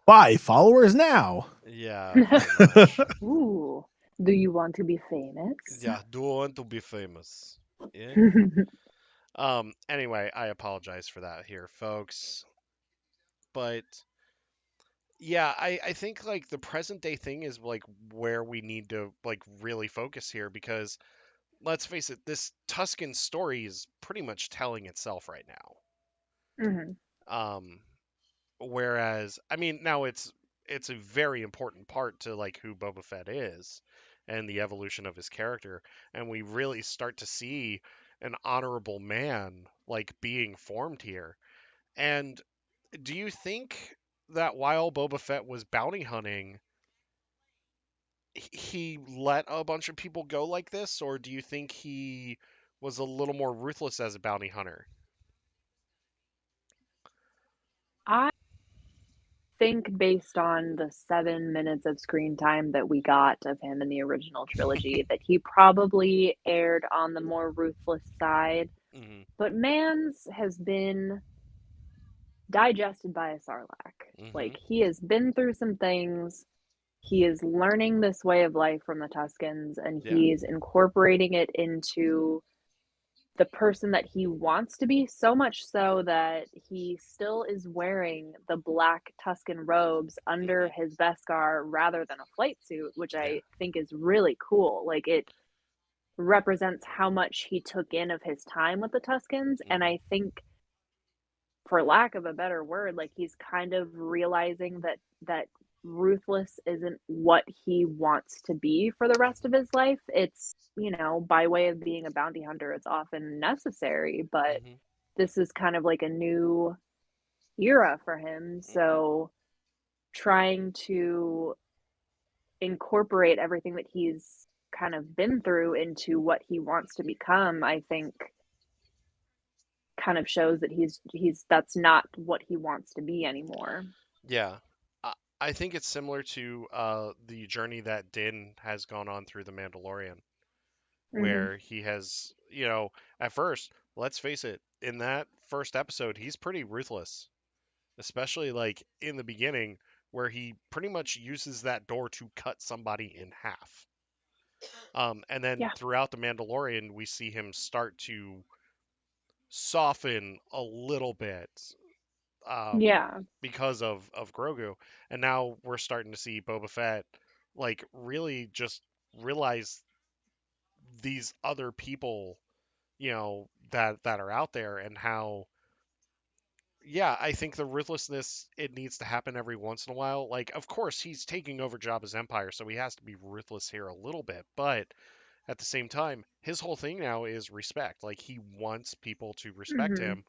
Buy followers now. Yeah, pretty much. Ooh. Do you want to be famous? Yeah, do want to be famous. Yeah. Anyway, I apologize for that here, folks. But yeah, I think like the present day thing is like where we need to like really focus here because let's face it, this Tuscan story is pretty much telling itself right now. Hmm. Um, Whereas, I mean, now it's a very important part to like who Boba Fett is and the evolution of his character, and we really start to see an honorable man like being formed here. And do you think that while Boba Fett was bounty hunting, he let a bunch of people go like this, or do you think he was a little more ruthless as a bounty hunter? I think based on the 7 minutes of screen time that we got of him in the original trilogy, that he probably erred on the more ruthless side. Hmm. But Mans has been digested by a Sarlacc. Hmm. Like, he has been through some things. He is learning this way of life from the Tuscans, and Yeah. he's incorporating it into the person that he wants to be, so much so that he still is wearing the black Tuscan robes under Hmm. his Beskar rather than a flight suit, which Yeah. I think is really cool. Like, it represents how much he took in of his time with the Tuscans. And Hmm. I think, for lack of a better word, like, he's kind of realizing that ruthless isn't what he wants to be for the rest of his life. It's, by way of being a bounty hunter, it's often necessary, but Hmm. this is kind of like a new era for him. Hmm. So trying to incorporate everything that he's kind of been through into what he wants to become, I think kind of shows that he's that's not what he wants to be anymore. Yeah. I I think it's similar to the journey that Din has gone on through The Mandalorian, Mhm. where he has, you know, at first, let's face it, in that first episode, he's pretty ruthless, especially like in the beginning, where he pretty much uses that door to cut somebody in half. And then Yeah. throughout The Mandalorian, we see him start to soften a little bit, Yeah. because of Grogu, and now we're starting to see Boba Fett like really just realize these other people, that are out there, and how, yeah, I think the ruthlessness, it needs to happen every once in a while. Like, of course, he's taking over Jabba's empire, so he has to be ruthless here a little bit, but at the same time, his whole thing now is respect. Like, he wants people to respect Mhm. him,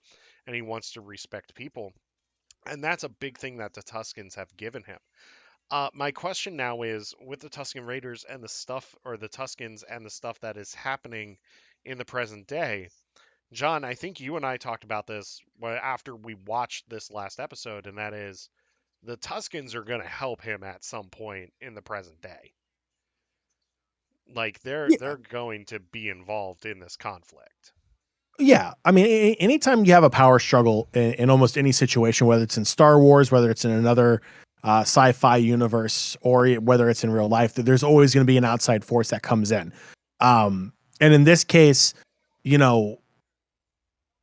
and he wants to respect people. And that's a big thing that the Tuscans have given him. My question now is, with the Tuscan Raiders and the stuff, or the Tuscans and the stuff that is happening in the present day, John, I think you and I talked about this after we watched this last episode, and that is the Tuscans are going to help him at some point in the present day. Like, they're Yeah. going to be involved in this conflict. Yeah, I mean, anytime you have a power struggle in almost any situation, whether it's in Star Wars, whether it's in another sci-fi universe, or whether it's in real life, there's always going to be an outside force that comes in. And in this case, you know,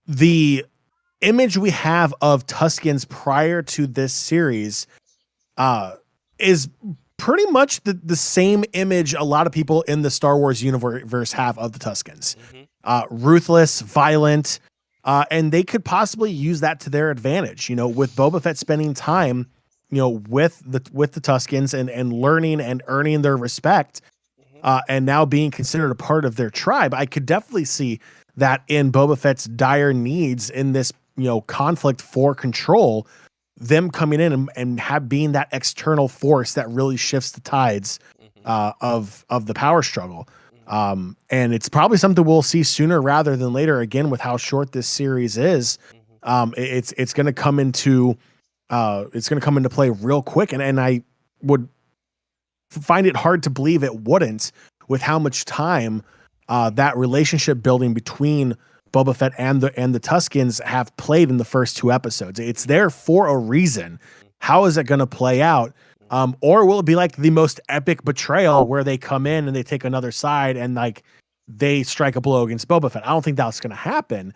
the image we have of Tuscans prior to this series uh, is pretty much the same image a lot of people in the Star Wars universe have of the Tuscans. Hmm. Ruthless, violent, and they could possibly use that to their advantage. With Boba Fett spending time, with the Tuscans and learning and earning their respect, Hmm. and now being considered a part of their tribe, I could definitely see that in Boba Fett's dire needs in this conflict for control, them coming in and have being that external force that really shifts the tides Hmm. of the power struggle. Hmm. And it's probably something we'll see sooner rather than later. Again, with how short this series is, Hmm. it's going to come into play real quick, and I would find it hard to believe it wouldn't, with how much time that relationship building between Boba Fett and the Tuscans have played in the first two episodes. It's Hmm. there for a reason. Hmm. How is it going to play out? Hmm. Or will it be like the most epic betrayal where they come in and they take another side and like they strike a blow against Boba Fett? I don't think that's going to happen.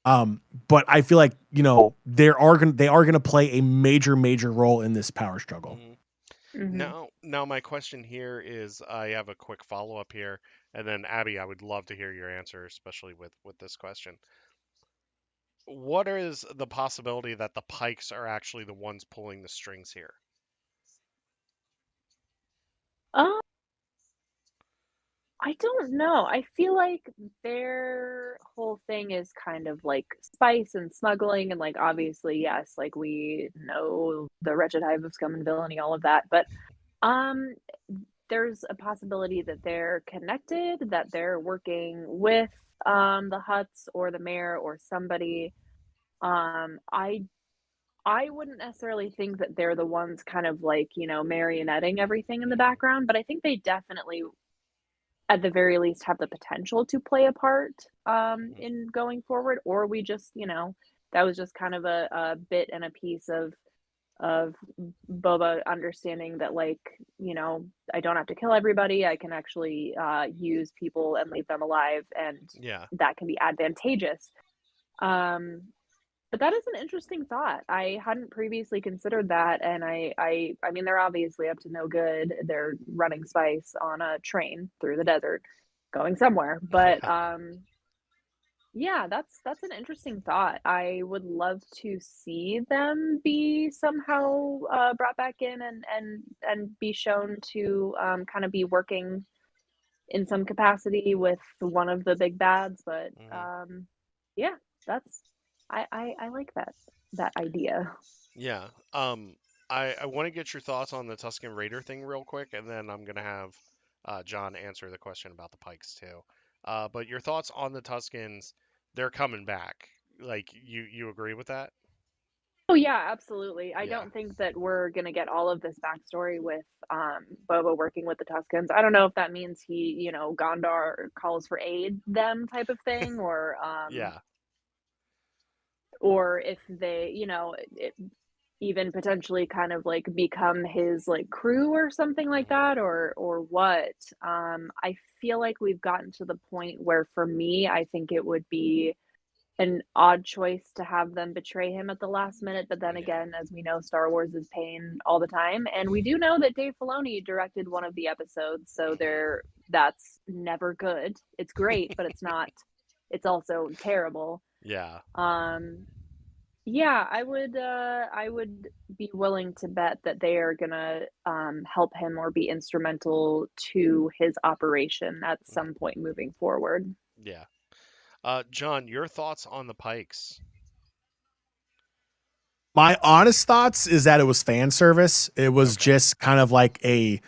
But I feel like they are gonna play a major role in this power struggle. Hmm. Mhm. Now my question here is, I have a quick follow up here, and then Abby, I would love to hear your answer, especially with this question. what is the possibility that the Pikes are actually the ones pulling the strings here? Um, I don't know. I feel like their whole thing is kind of like spice and smuggling, and like obviously, yes, like we know the wretched hive of scum and villainy, all of that. But um, there's a possibility that they're connected, that they're working with the Huts or the mayor or somebody. I wouldn't necessarily think that they're the ones kind of like, marionetting everything in the Hmm. background, but I think they definitely, at the very least, have the potential to play a part Hmm. in going forward. Or we just, that was just kind of a bit and a piece of Boba understanding that, like, I don't have to kill everybody. I can actually use people and leave them alive, and Yeah. that can be advantageous. Um, but that is an interesting thought. I hadn't previously considered that, and I mean, they're obviously up to no good. They're running spice on a train through the desert, going somewhere. But Yeah. yeah, that's an interesting thought. I would love to see them be somehow brought back in and be shown to kind of be working in some capacity with one of the big bads. But Hmm. yeah, that's I like that idea. Yeah. I want to get your thoughts on the Tusken Raider thing real quick, and then I'm gonna have John answer the question about the Pikes too. But your thoughts on the Tuskens? They're coming back. Like you agree with that? Oh yeah, absolutely. I Yeah. don't think that we're gonna get all of this backstory with Boba working with the Tuscans. I don't know if that means he, Gondar calls for aid them type of thing, Yeah. or if they, even potentially kind of like become his like crew or something like Hmm. that, or what. I feel like we've gotten to the point where for me, I think it would be an odd choice to have them betray him at the last minute. But then Yeah. again, as we know, Star Wars is pain all the time, and we do know that Dave Filoni directed one of the episodes, so Hmm. that's never good. It's great, but it's not. It's also terrible. Yeah. Um, yeah, I would be willing to bet that they are gonna help him or be instrumental to his operation at some Hmm. point moving forward. Yeah. John, your thoughts on the Pikes? My honest thoughts is that it was fan service. It was Okay. just kind of like a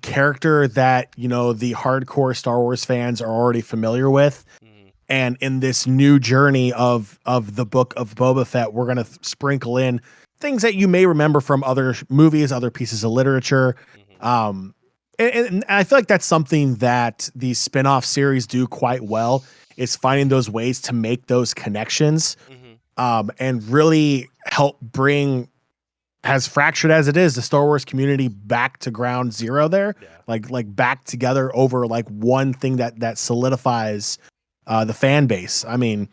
character that, the hardcore Star Wars fans are already familiar with. Hmm. And in this new journey of the book of Boba Fett, we're gonna sprinkle in things that you may remember from other movies, other pieces of literature. Hmm. Um, and I feel like that's something that these spin-off series do quite well, is finding those ways to make those connections, Hmm. and really help bring, as fractured as it is, the Star Wars community back to ground zero there, Yeah. like back together over like one thing that solidifies the fan base. I mean,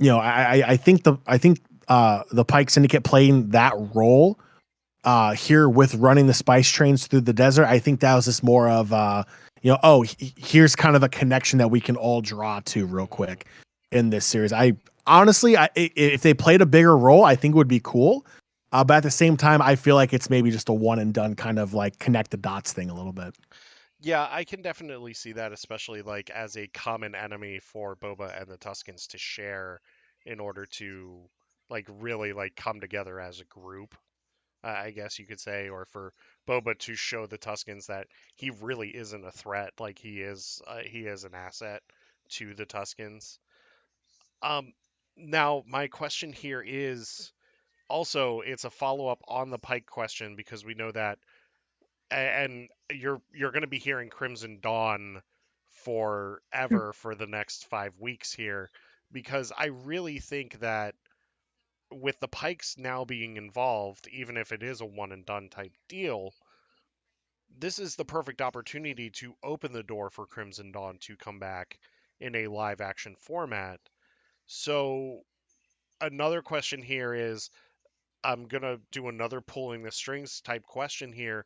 Hmm. I think the Pike Syndicate playing that role here with running the spice trains through the desert. I think that was just more of here's kind of a connection that we can all draw to real Hmm. quick in this series. I honestly, if they played a bigger role, I think it would be cool. But at the same time, I feel like it's maybe just a one and done kind of like connect the dots thing a little bit. Yeah, I can definitely see that, especially like as a common enemy for Boba and the Tuskens to share in order to like really like come together as a group. I guess you could say, or for Boba to show the Tuskens that he really isn't a threat, like he is an asset to the Tuskens. Um, Now my question here is also it's a follow up on the Pike question because we know that and you're going to be hearing Crimson Dawn forever for the next 5 weeks here, because I really think that with the Pikes now being involved, even if it is a one and done type deal, this is the perfect opportunity to open the door for Crimson Dawn to come back in a live action format. So another question here is I'm gonna do another pulling the strings type question here,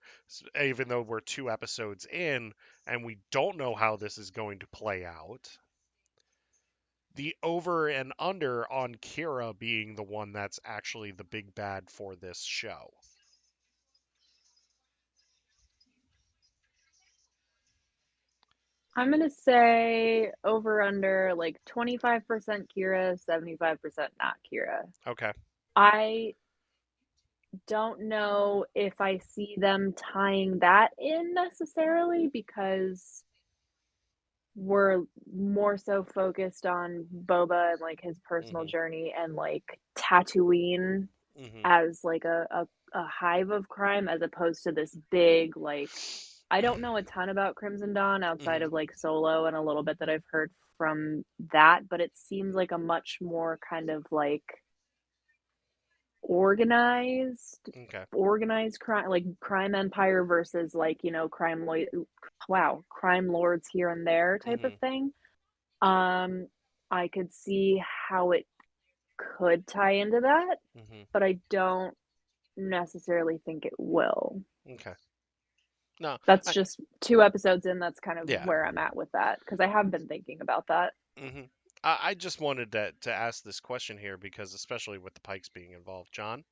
even though we're 2 episodes in and we don't know how this is going to play out. the over and under on Kira being the one that's actually the big bad for this show. I'm gonna say over under like 25% Kira, 75% not Kira. Okay. I don't know if I see them tying that in necessarily because we're more so focused on Boba and like his personal Mhm. journey and like Tatooine Mhm. as like a hive of crime as opposed to this big like I don't know a ton about Crimson Dawn outside Mhm. of like Solo and a little bit that I've heard from that, but it seems like a much more kind of like organized Okay. organized crime like crime empire versus like crime lords here and there type of Mhm. thing. I could see how it could tie into that, Mhm. but I don't necessarily think it will. Okay. No. That's I just 2 episodes in, that's kind of Yeah. where I'm at with that because I have been thinking about that. Mhm. I just wanted to ask this question here because especially with the Pikes being involved, John.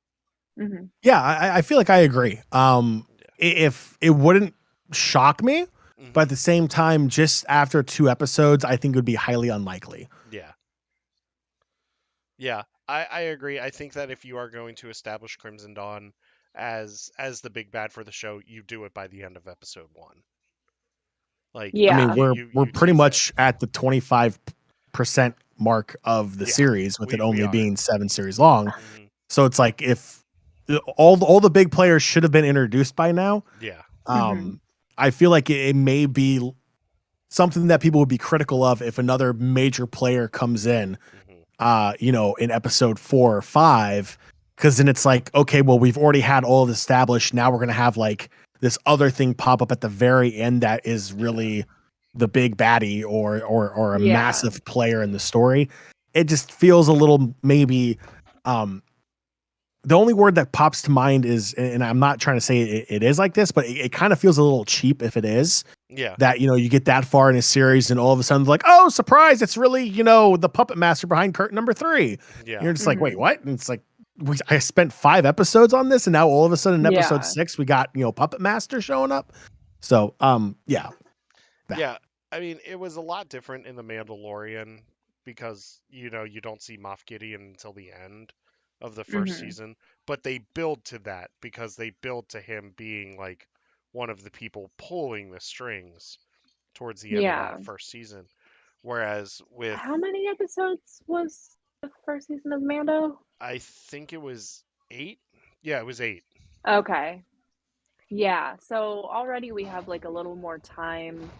Mhm. Yeah, I feel like I agree. Yeah. If it wouldn't shock me, but at Mhm. the same time, just after 2 episodes, I think it would be highly unlikely. Yeah. Yeah. I agree. I think that if you are going to establish Crimson Dawn as the big bad for the show, you do it by the end of episode 1. Like I you mean, Yeah. you we're you, we're you pretty tease it. much at the 25% mark of the Yeah. series, with it We only are. being 7 series long. Mhm. So it's like if all the big players should have been introduced by now. Yeah. Mhm. Um, I feel like it may be something that people would be critical of if another major player comes in, Mhm. in episode 4 or 5, because then it's like, okay, well, we've already had all of this established. Now we're gonna have like this other thing pop up at the very end that is Yeah. really the big baddie or a Yeah. massive player in the story. It just feels a little maybe um the only word that pops to mind is, and I'm not trying to say it is like this, but it kind of feels a little cheap if it is, Yeah. that you get that far in a series and all of a sudden like, oh surprise, it's really the puppet master behind curtain number 3. And Yeah. you're just like, wait, Mhm. what? And it's like, I spent 5 episodes on this and now all of a sudden in episode Yeah. 6 we got puppet master showing up. So yeah, that. Yeah. I mean, it was a lot different in The Mandalorian because, you don't see Moff Gideon until the end of the first Mhm. season, but they build to that because they build to him being like one of the people pulling the strings towards the end of that Yeah. first season. Whereas with, How many episodes was the first season of Mando? I think it was 8. Yeah, it was 8. Okay. Yeah. So already we have like a little more time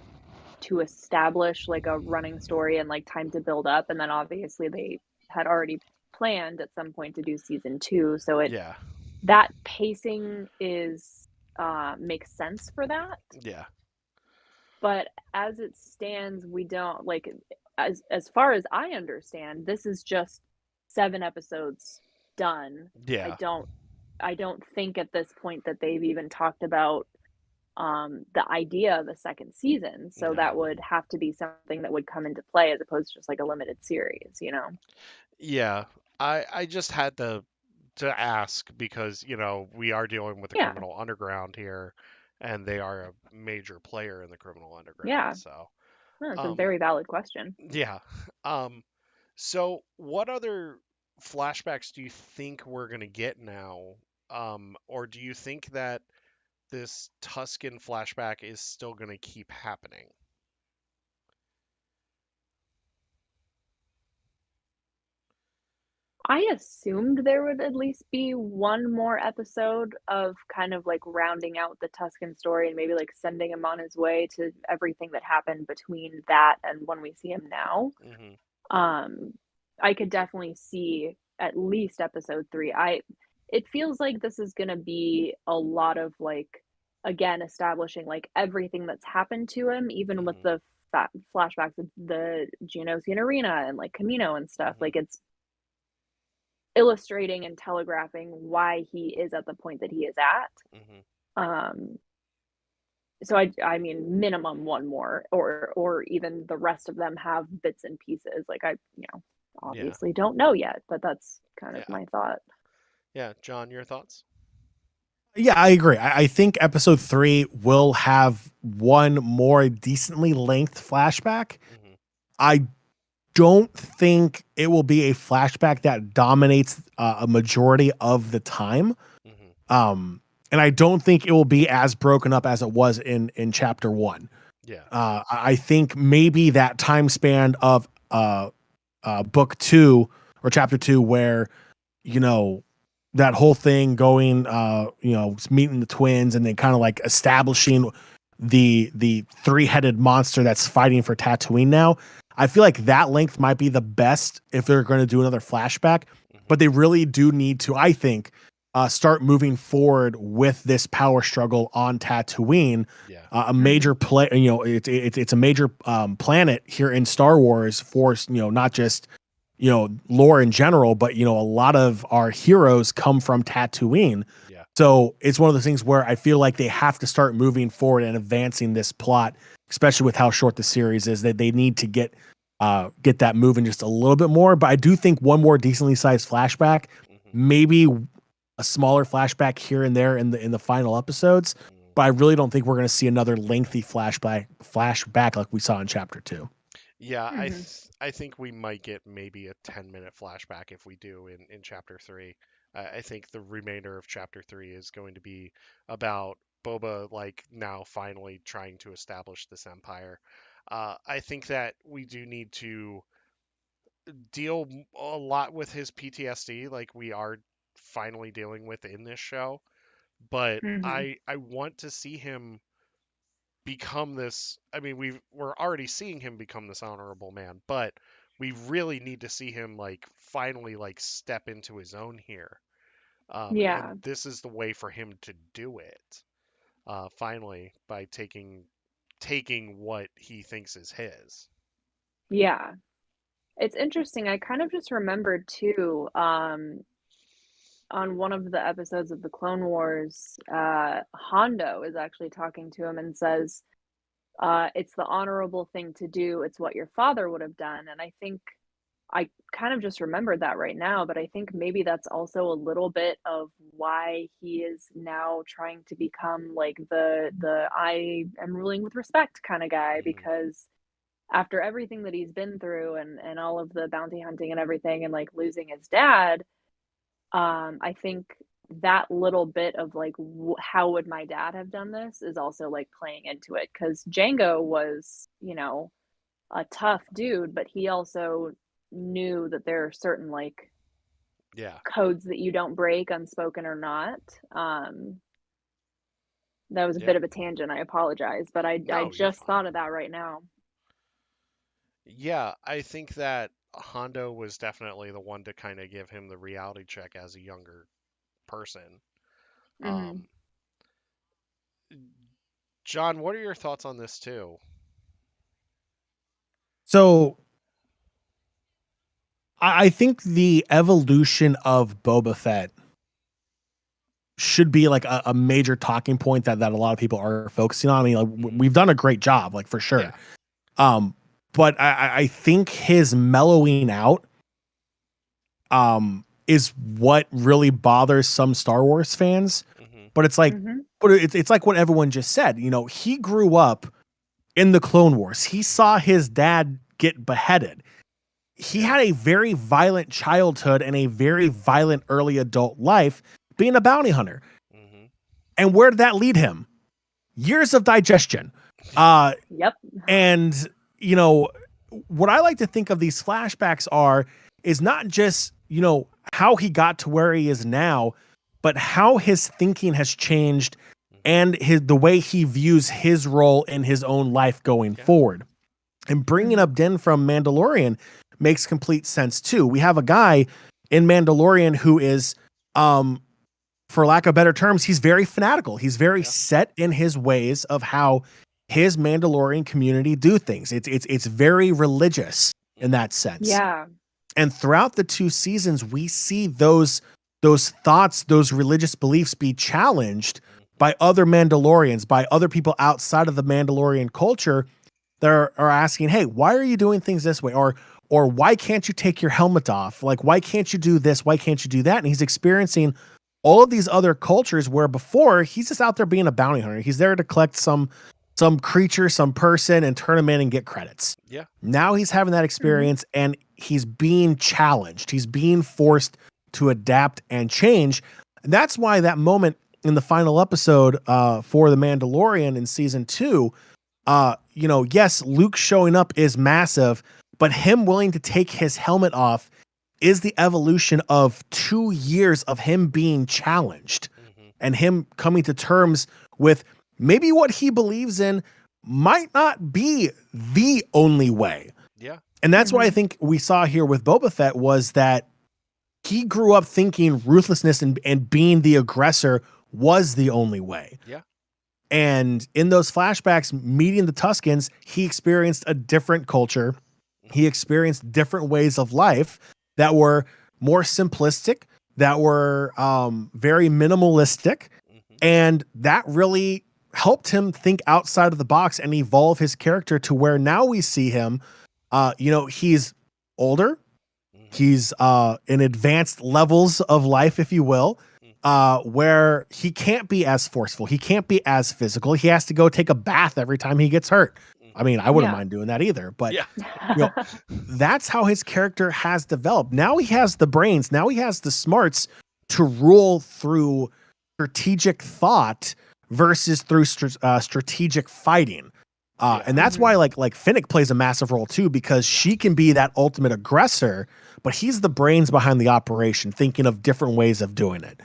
to establish like a running story and like time to build up. And then obviously they had already planned at some point to do season 2. So Yeah. that pacing is makes sense for that. Yeah. But as it stands, we don't like as far as I understand, this is just 7 episodes done. I Yeah. don't I don't think at this point that they've even talked about the idea of a second season. So that No. would have to be something that would come into play as opposed to just like a limited series, you know? Yeah. I just had to ask because, we are dealing with the Yeah. criminal underground here and they are a major player in the criminal underground. Yeah. So, No, it's a um very valid question. yeah. Um so what other flashbacks do you think we're going to get now? Or do you think that this Tuscan flashback is still going to keep happening? I assumed there would at least be one more episode of kind of like rounding out the Tuscan story and maybe like sending him on his way to everything that happened between that and when we see him now. Mhm. Um, I could definitely see at least episode 3. It feels like this is going to be a lot of like again establishing like everything that's happened to him even with Mhm. the flashbacks of the Geonosian arena and like Camino and stuff. Mhm. Like it's illustrating and telegraphing why he is at the point that he is at. Mhm. Um, So I mean minimum one more, or even the rest of them have bits and pieces. Like I, Yeah. obviously don't know yet, but that's kind of Yeah. my thought. Yeah. John, your thoughts? Yeah, I agree. I think episode 3 will have one more decently length flashback. Hmm. I don't think it will be a flashback that dominates a majority of the time. Hmm. Um, and I don't think it will be as broken up as it was in chapter 1. Yeah. I think maybe that time span of book 2 or chapter 2 where you know that whole thing going meeting the twins and then kind of like establishing the three-headed monster that's fighting for Tatooine now. I feel like that length might be the best if they're going to do another flashback, Hmm. but they really do need to, I think, start moving forward with this power struggle on Tatooine. Yeah. A major play, it's a major planet here in Star Wars for not just lore in general, but a lot of our heroes come from Tatooine. Yeah. So it's one of those things where I feel like they have to start moving forward and advancing this plot, especially with how short the series is. That they need to get that moving just a little bit more. But I do think one more decently sized flashback, Hmm. maybe a smaller flashback here and there in the final episodes. But I really don't think we're going to see another lengthy flashback like we saw in chapter 2. Yeah, Mm-hmm. I think we might get maybe a 10-minute flashback if we do in chapter 3. I think the remainder of chapter 3 is going to be about Boba like now finally trying to establish this empire. I think that we do need to deal a lot with his PTSD like we are finally dealing with in this show, but Mm-hmm. I want to see him become this. I mean, we're already seeing him become this honorable man, but we really need to see him like finally like step into his own here. Yeah. And this is the way for him to do it. Finally, by taking what he thinks is his. Yeah. It's interesting. I kind of just remembered too, on one of the episodes of the Clone Wars, Hondo is actually talking to him and says, it's the honorable thing to do. It's what your father would have done. And I think I kind of just remembered that right now, but I think maybe that's also a little bit of why he is now trying to become like the I am ruling with respect kind of guy, Hmm. because after everything that he's been through and all of the bounty hunting and everything and like losing his dad, I think that little bit of like how would my dad have done this is also like playing into it, because Django was, a tough dude, but he also knew that there are certain like Yeah. codes that you don't break, unspoken or not. Um, that was a Yeah. bit of a tangent. I apologize, but I No, you're just fine. thought of that right now. Yeah, I think that Hondo was definitely the one to kind of give him the reality check as a younger person. Hmm. Um, John, what are your thoughts on this too? So I think the evolution of Boba Fett should be like a major talking point that a lot of people are focusing on. I mean, like, Hmm. we've done a great job, like for Yeah. sure. But I think his mellowing out is what really bothers some Star Wars fans. Hmm. But it's like, Hmm. but it's like what everyone just said. He grew up in the Clone Wars. He saw his dad get beheaded. He Yeah. had a very violent childhood and a very violent early adult life being a bounty hunter. Hmm. And where did that lead him? Years of digestion. Uh, Yep. and you know, what I like to think of these flashbacks is not just, how he got to where he is now, but how his thinking has changed Hmm. and the way he views his role in his own life going Yeah. forward. And bringing Hmm. up Din from Mandalorian makes complete sense too. We have a guy in Mandalorian who is, for lack of better terms, he's very fanatical. He's very Yeah. set in his ways of how his Mandalorian community do things. It's very religious in Hmm. that sense. Yeah. And throughout the 2 seasons, we see those thoughts, those religious beliefs be challenged by other Mandalorians, by other people outside of the Mandalorian culture that are asking, hey, why are you doing things this way? Or why can't you take your helmet off? Like, why can't you do this? Why can't you do that? And he's experiencing all of these other cultures where before he's just out there being a bounty hunter. He's there to collect some creature, some person, and turn him in and get credits. Yeah. Now he's having that experience and he's being challenged. He's being forced to adapt and change. And that's why that moment in the final episode for The Mandalorian in season 2, yes, Luke showing up is massive, but him willing to take his helmet off is the evolution of 2 years of him being challenged and him coming to terms with maybe what he believes in might not be the only way. Yeah. And that's what I think we saw here with Boba Fett was that he grew up thinking ruthlessness and being the aggressor was the only way. Yeah. And in those flashbacks, meeting the Tuskens, he experienced a different culture. He experienced different ways of life that were more simplistic, that were very minimalistic. And that really helped him think outside of the box and evolve his character to where now we see him, he's older. He's in advanced levels of life, if you will, where he can't be as forceful. He can't be as physical. He has to go take a bath every time he gets hurt. I mean, I wouldn't mind doing that either, but that's how his character has developed. Now he has the brains. Now he has the smarts to rule through strategic thought versus through strategic fighting. And that's why like Finnick plays a massive role too, because she can be that ultimate aggressor, but he's the brains behind the operation, thinking of different ways of doing it.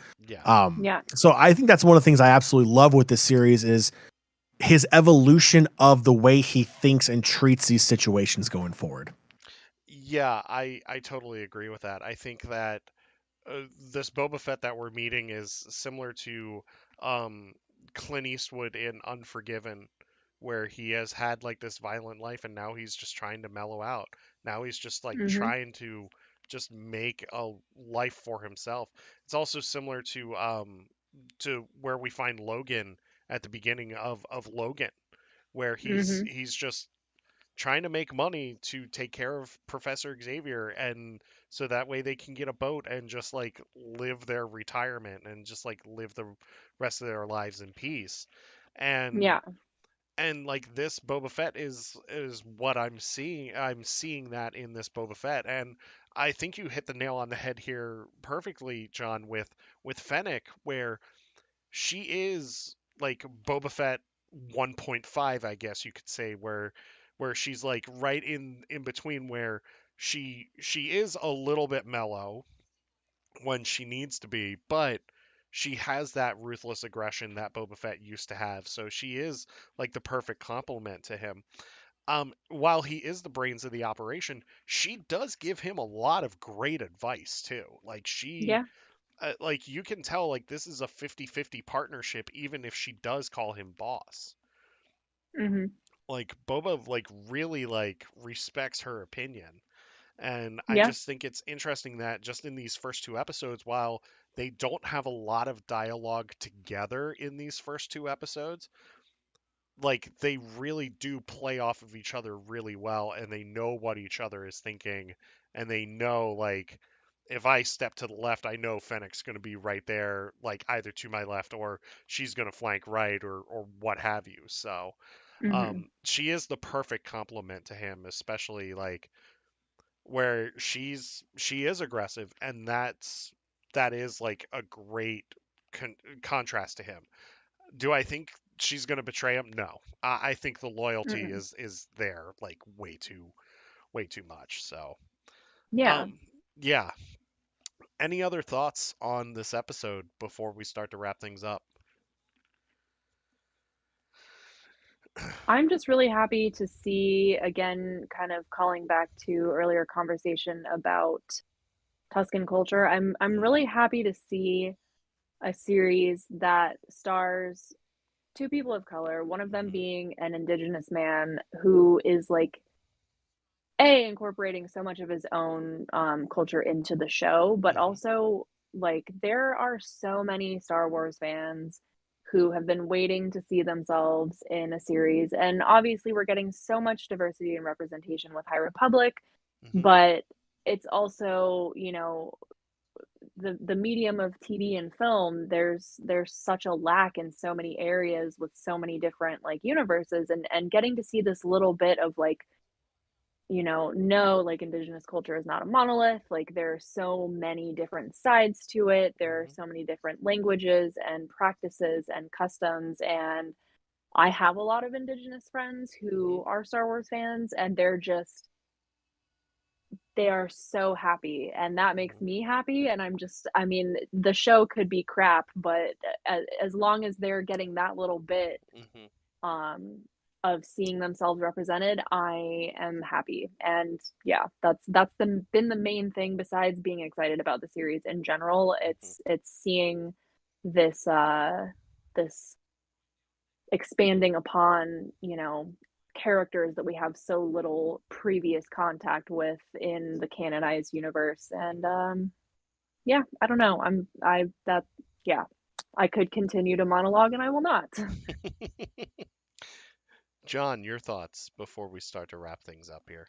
So I think that's one of the things I absolutely love with this series is his evolution of the way he thinks and treats these situations going forward. Yeah, I totally agree with that. I think that this Boba Fett that we're meeting is similar to Clint Eastwood in Unforgiven, where he has had like this violent life and now he's just trying to mellow out. Now he's just like trying to just make a life for himself. It's also similar to where we find Logan at the beginning of Logan, where he's just trying to make money to take care of Professor Xavier, and so that way they can get a boat and just like live their retirement and just like live the rest of their lives in peace. And and like this Boba Fett is what I'm seeing. I'm seeing that in this Boba Fett, and I think you hit the nail on the head here perfectly, John, with Fennec, where she is like Boba Fett 1.5, I guess you could say, where she's like right in between, where she is a little bit mellow when she needs to be, but she has that ruthless aggression that Boba Fett used to have. So she is like the perfect complement to him. While he is the brains of the operation, she does give him a lot of great advice too. Like like you can tell like this is a 50-50 partnership even if she does call him boss. Like Boba like really like respects her opinion. And I just think it's interesting that just in these first 2 episodes, while they don't have a lot of dialogue together in these first 2 episodes, like they really do play off of each other really well, and they know what each other is thinking, and they know like if I step to the left, I know Fennec's going to be right there, like either to my left or she's going to flank right or what have you. So she is the perfect complement to him, especially like where she is aggressive, and that is like a great contrast to him. Do I think she's going to betray him? No. I think the loyalty is there like way too much. So, um yeah. Any other thoughts on this episode before we start to wrap things up? I'm just really happy to see, again, kind of calling back to earlier conversation about Tuscan culture. I'm really happy to see a series that stars two people of color, one of them being an indigenous man who is like incorporating so much of his own culture into the show, but also like there are so many Star Wars fans who have been waiting to see themselves in a series. And obviously, we're getting so much diversity and representation with High Republic, Hmm. but it's also, the medium of TV and film, there's such a lack in so many areas with so many different like universes, and getting to see this little bit of like, no, like Indigenous culture is not a monolith. Like there are so many different sides to it. There are Hmm. so many different languages and practices and customs. And I have a lot of Indigenous friends Hmm. who are Star Wars fans, and they are so happy. And that makes Hmm. me happy. And I mean, the show could be crap, but as long as they're getting that little bit, Hmm. um, of seeing themselves represented, I am happy. And yeah, been the main thing besides being excited about the series in general. Hmm. It's seeing this expanding upon, characters that we have so little previous contact with in the canonized universe. And yeah, I don't know. Yeah, I could continue to monologue and I will not. John, your thoughts before we start to wrap things up here.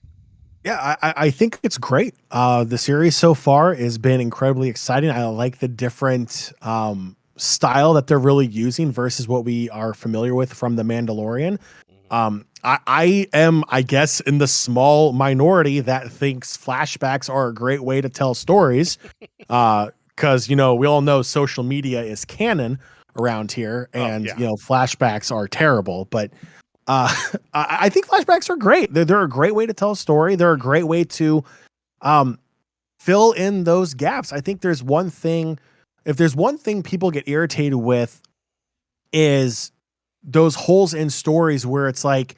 Yeah, I think it's great. The series so far has been incredibly exciting. I like the different style that they're really using versus what we are familiar with from The Mandalorian. Hmm. I am, I guess, in the small minority that thinks flashbacks are a great way to tell stories. Because, we all know social media is canon around here, Oh and, yeah. flashbacks are terrible. But uh, I think flashbacks are great. They're a great way to tell a story. They're a great way to um, fill in those gaps. I think if there's one thing people get irritated with, is those holes in stories where it's like,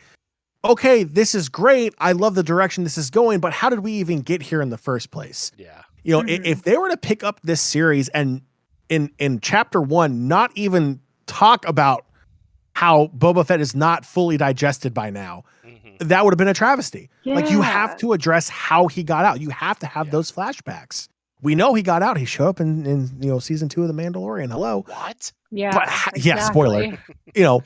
okay, this is great. I love the direction this is going, but how did we even get here in the first place? Yeah. Mhm. If they were to pick up this series and in chapter 1 not even talk about how Boba Fett is not fully digested by now, Hmm. that would have been a travesty. Like, you have Yeah. to address how he got out. You have to have Yeah. those flashbacks. We know he got out. He showed up in season 2 of The Mandalorian. Hello. What? But Yeah, yeah, spoiler. exactly. You know,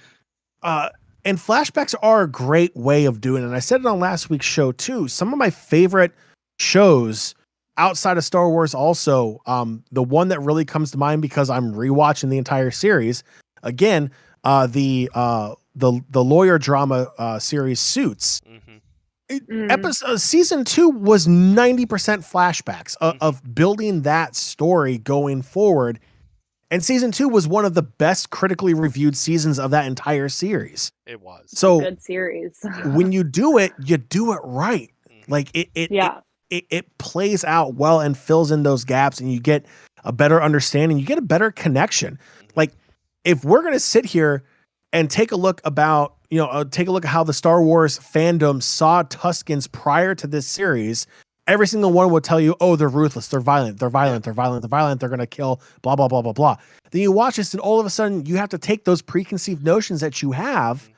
uh and flashbacks are a great way of doing it. And I said it on last week's show too. Some of my favorite shows outside of Star Wars also, the one that really comes to mind because I'm rewatching the entire series again, the lawyer drama series Suits. Hmm. Mm. Episode season 2 was 90% flashbacks Hmm. of building that story going forward, and season 2 was one of the best critically reviewed seasons of that entire series. It was. It's a So good series. Yeah. when you do it right. Hmm. Like Yeah. it plays out well and fills in those gaps, and you get a better understanding. You get a better connection. Hmm. Like, if we're gonna sit here and take a look at how the Star Wars fandom saw Tuskens prior to this series, every single one would tell you, "Oh, they're ruthless, they're violent, they're Yeah. violent, they're violent, they're violent, they're gonna kill, blah blah blah blah blah." Then you watch this, and all of a sudden, you have to take those preconceived notions that you have, Hmm.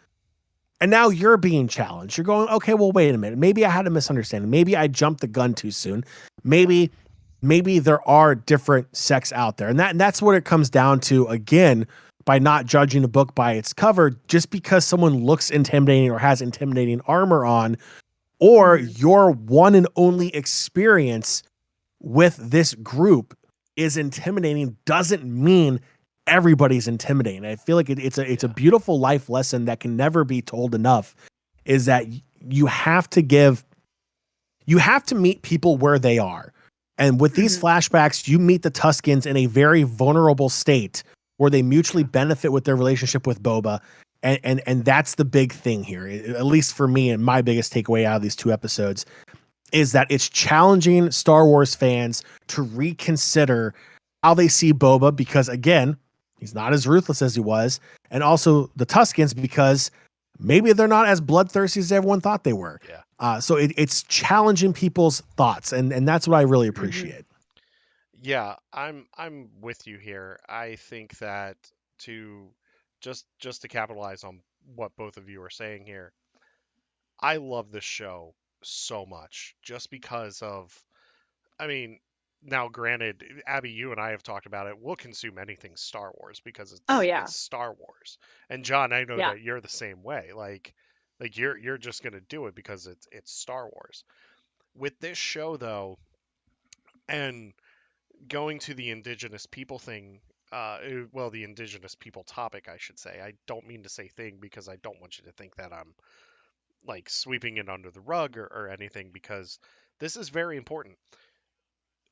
and now you're being challenged. You're going, okay, well, wait a minute. Maybe I had a misunderstanding. Maybe I jumped the gun too soon. Yeah. Maybe there are different sects out there. And that's what it comes down to, again, by not judging a book by its cover. Just because someone looks intimidating or has intimidating armor on, or Mhm. your one and only experience with this group is intimidating, doesn't mean everybody's intimidating. I feel like it's a Yeah. beautiful life lesson that can never be told enough, is that you have to give you have to meet people where they are. And with these Mhm. flashbacks, you meet the Tuskens in a very vulnerable state where they mutually Yeah. benefit with their relationship with Boba. And that's the big thing here, at least for me, and my biggest takeaway out of these 2 episodes is that it's challenging Star Wars fans to reconsider how they see Boba, because again, he's not as ruthless as he was, and also the Tuskens, because maybe they're not as bloodthirsty as everyone thought they were. Yeah. So it's challenging people's thoughts, and that's what I really Mhm. appreciate. Yeah, I'm with you here. I think that to just to capitalize on what both of you are saying here, I love this show so much just because of, I mean, now, granted, Abby, you and I have talked about it. We'll consume anything Star Wars because Oh it's yeah. Star Wars. And John, I know Yeah. that you're the same way. Like you're just gonna do it because it's Star Wars. With this show though, and going to the indigenous people thing, well, the indigenous people topic, I should say. I don't mean to say thing because I don't want you to think that I'm like sweeping it under the rug or anything because this is very important.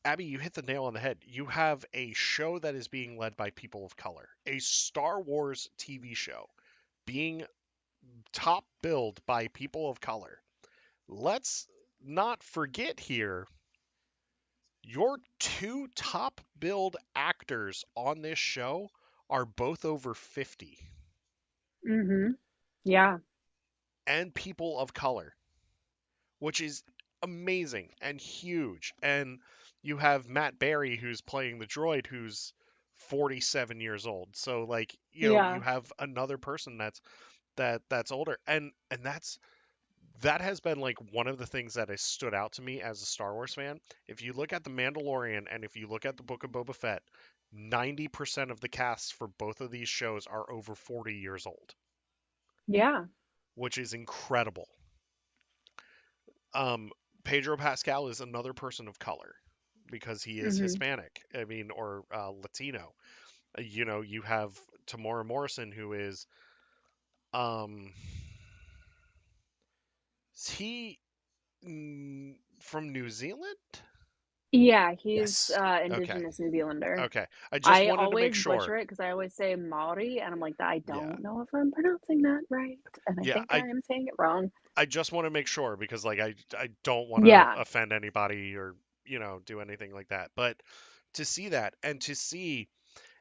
Abby, you hit the nail on the head. You have a show that is being led by people of color, a Star Wars TV show being top billed by people of color. Let's not forget here, your two top billed actors on this show are both over 50 Mhm. Yeah. and people of color, which is amazing and huge. And you have Matt Berry who's playing the droid who's 47 years old. So like, you Yeah. have another person that's older and that has been like one of the things that has stood out to me as a Star Wars fan. If you look at The Mandalorian and if you look at the Book of Boba Fett, 90% of the casts for both of these shows are over 40 years old, Yeah. which is incredible. Um, Pedro Pascal is another person of color because he is Mhm. Hispanic. I mean, or Latino. You have Tamora Morrison, who um, is he from New Zealand? Yeah, he's Yes. Okay, indigenous New Zealander. okay. I just I wanted to make always sure. butcher it because I always say Maori, and I'm like, I Yeah, don't know if I'm pronouncing that right, and I yeah. think I I am saying it wrong. I just want to make sure because like I don't want to Yeah. offend anybody or do anything like that. But to see that and to see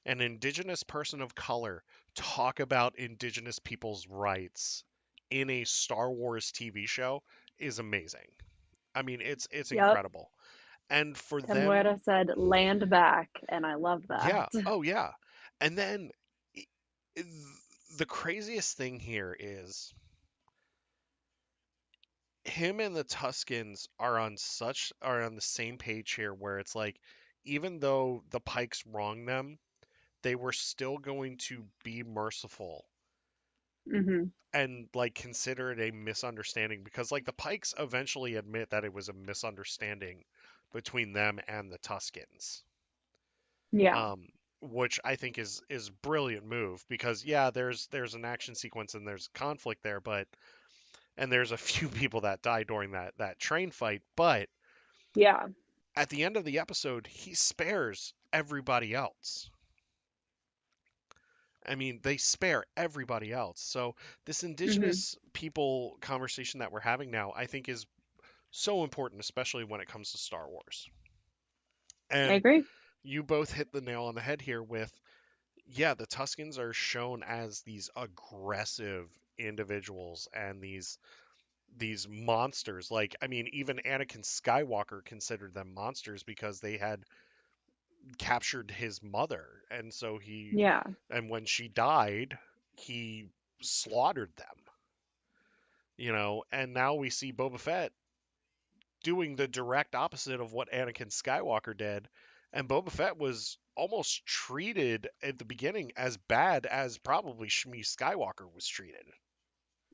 an indigenous person of color talk about indigenous people's rights in a Star Wars TV show is amazing. I mean, it's Yep. incredible. And for them, Temuera said land back, and I love that. yeah, oh yeah. And then i- i- the craziest thing here is him and the Tuscans are on the same page here where it's like even though the Pikes wronged them, they were still going to be merciful Mhm. and like consider it a misunderstanding because like the Pikes eventually admit that it was a misunderstanding between them and the Tuscans. Yeah. Um which I think is brilliant move because yeah, there's an action sequence and there's conflict there, but and there's a few people that die during that train fight, but Yeah. at the end of the episode, he spares everybody else. I mean, they spare everybody else. So this Mhm. indigenous people conversation that we're having now, I think is so important, especially when it comes to Star Wars. I And agree. you both hit the nail on the head here with, yeah, the Tuscans are shown as these aggressive individuals and these monsters. Like, I mean, even Anakin Skywalker considered them monsters because they had captured his mother, and so Yeah. and when she died, he slaughtered them. And now we see Boba Fett doing the direct opposite of what Anakin Skywalker did, and Boba Fett was almost treated at the beginning as bad as probably Shmi Skywalker was treated.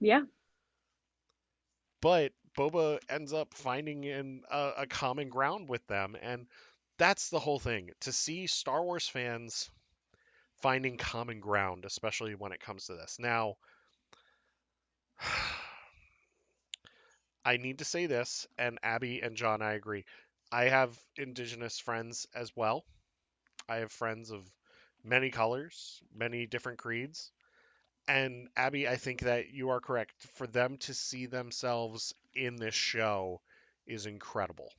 Yeah. But Boba ends up finding a common ground with them, and that's the whole thing. To see Star Wars fans finding common ground, especially when it comes to this. Now, I need to say this, and Abby and John, I agree. I have Indigenous friends as well. I have friends of many colors, many different creeds. And Abby, I think that you are correct. For them to see themselves in this show is incredible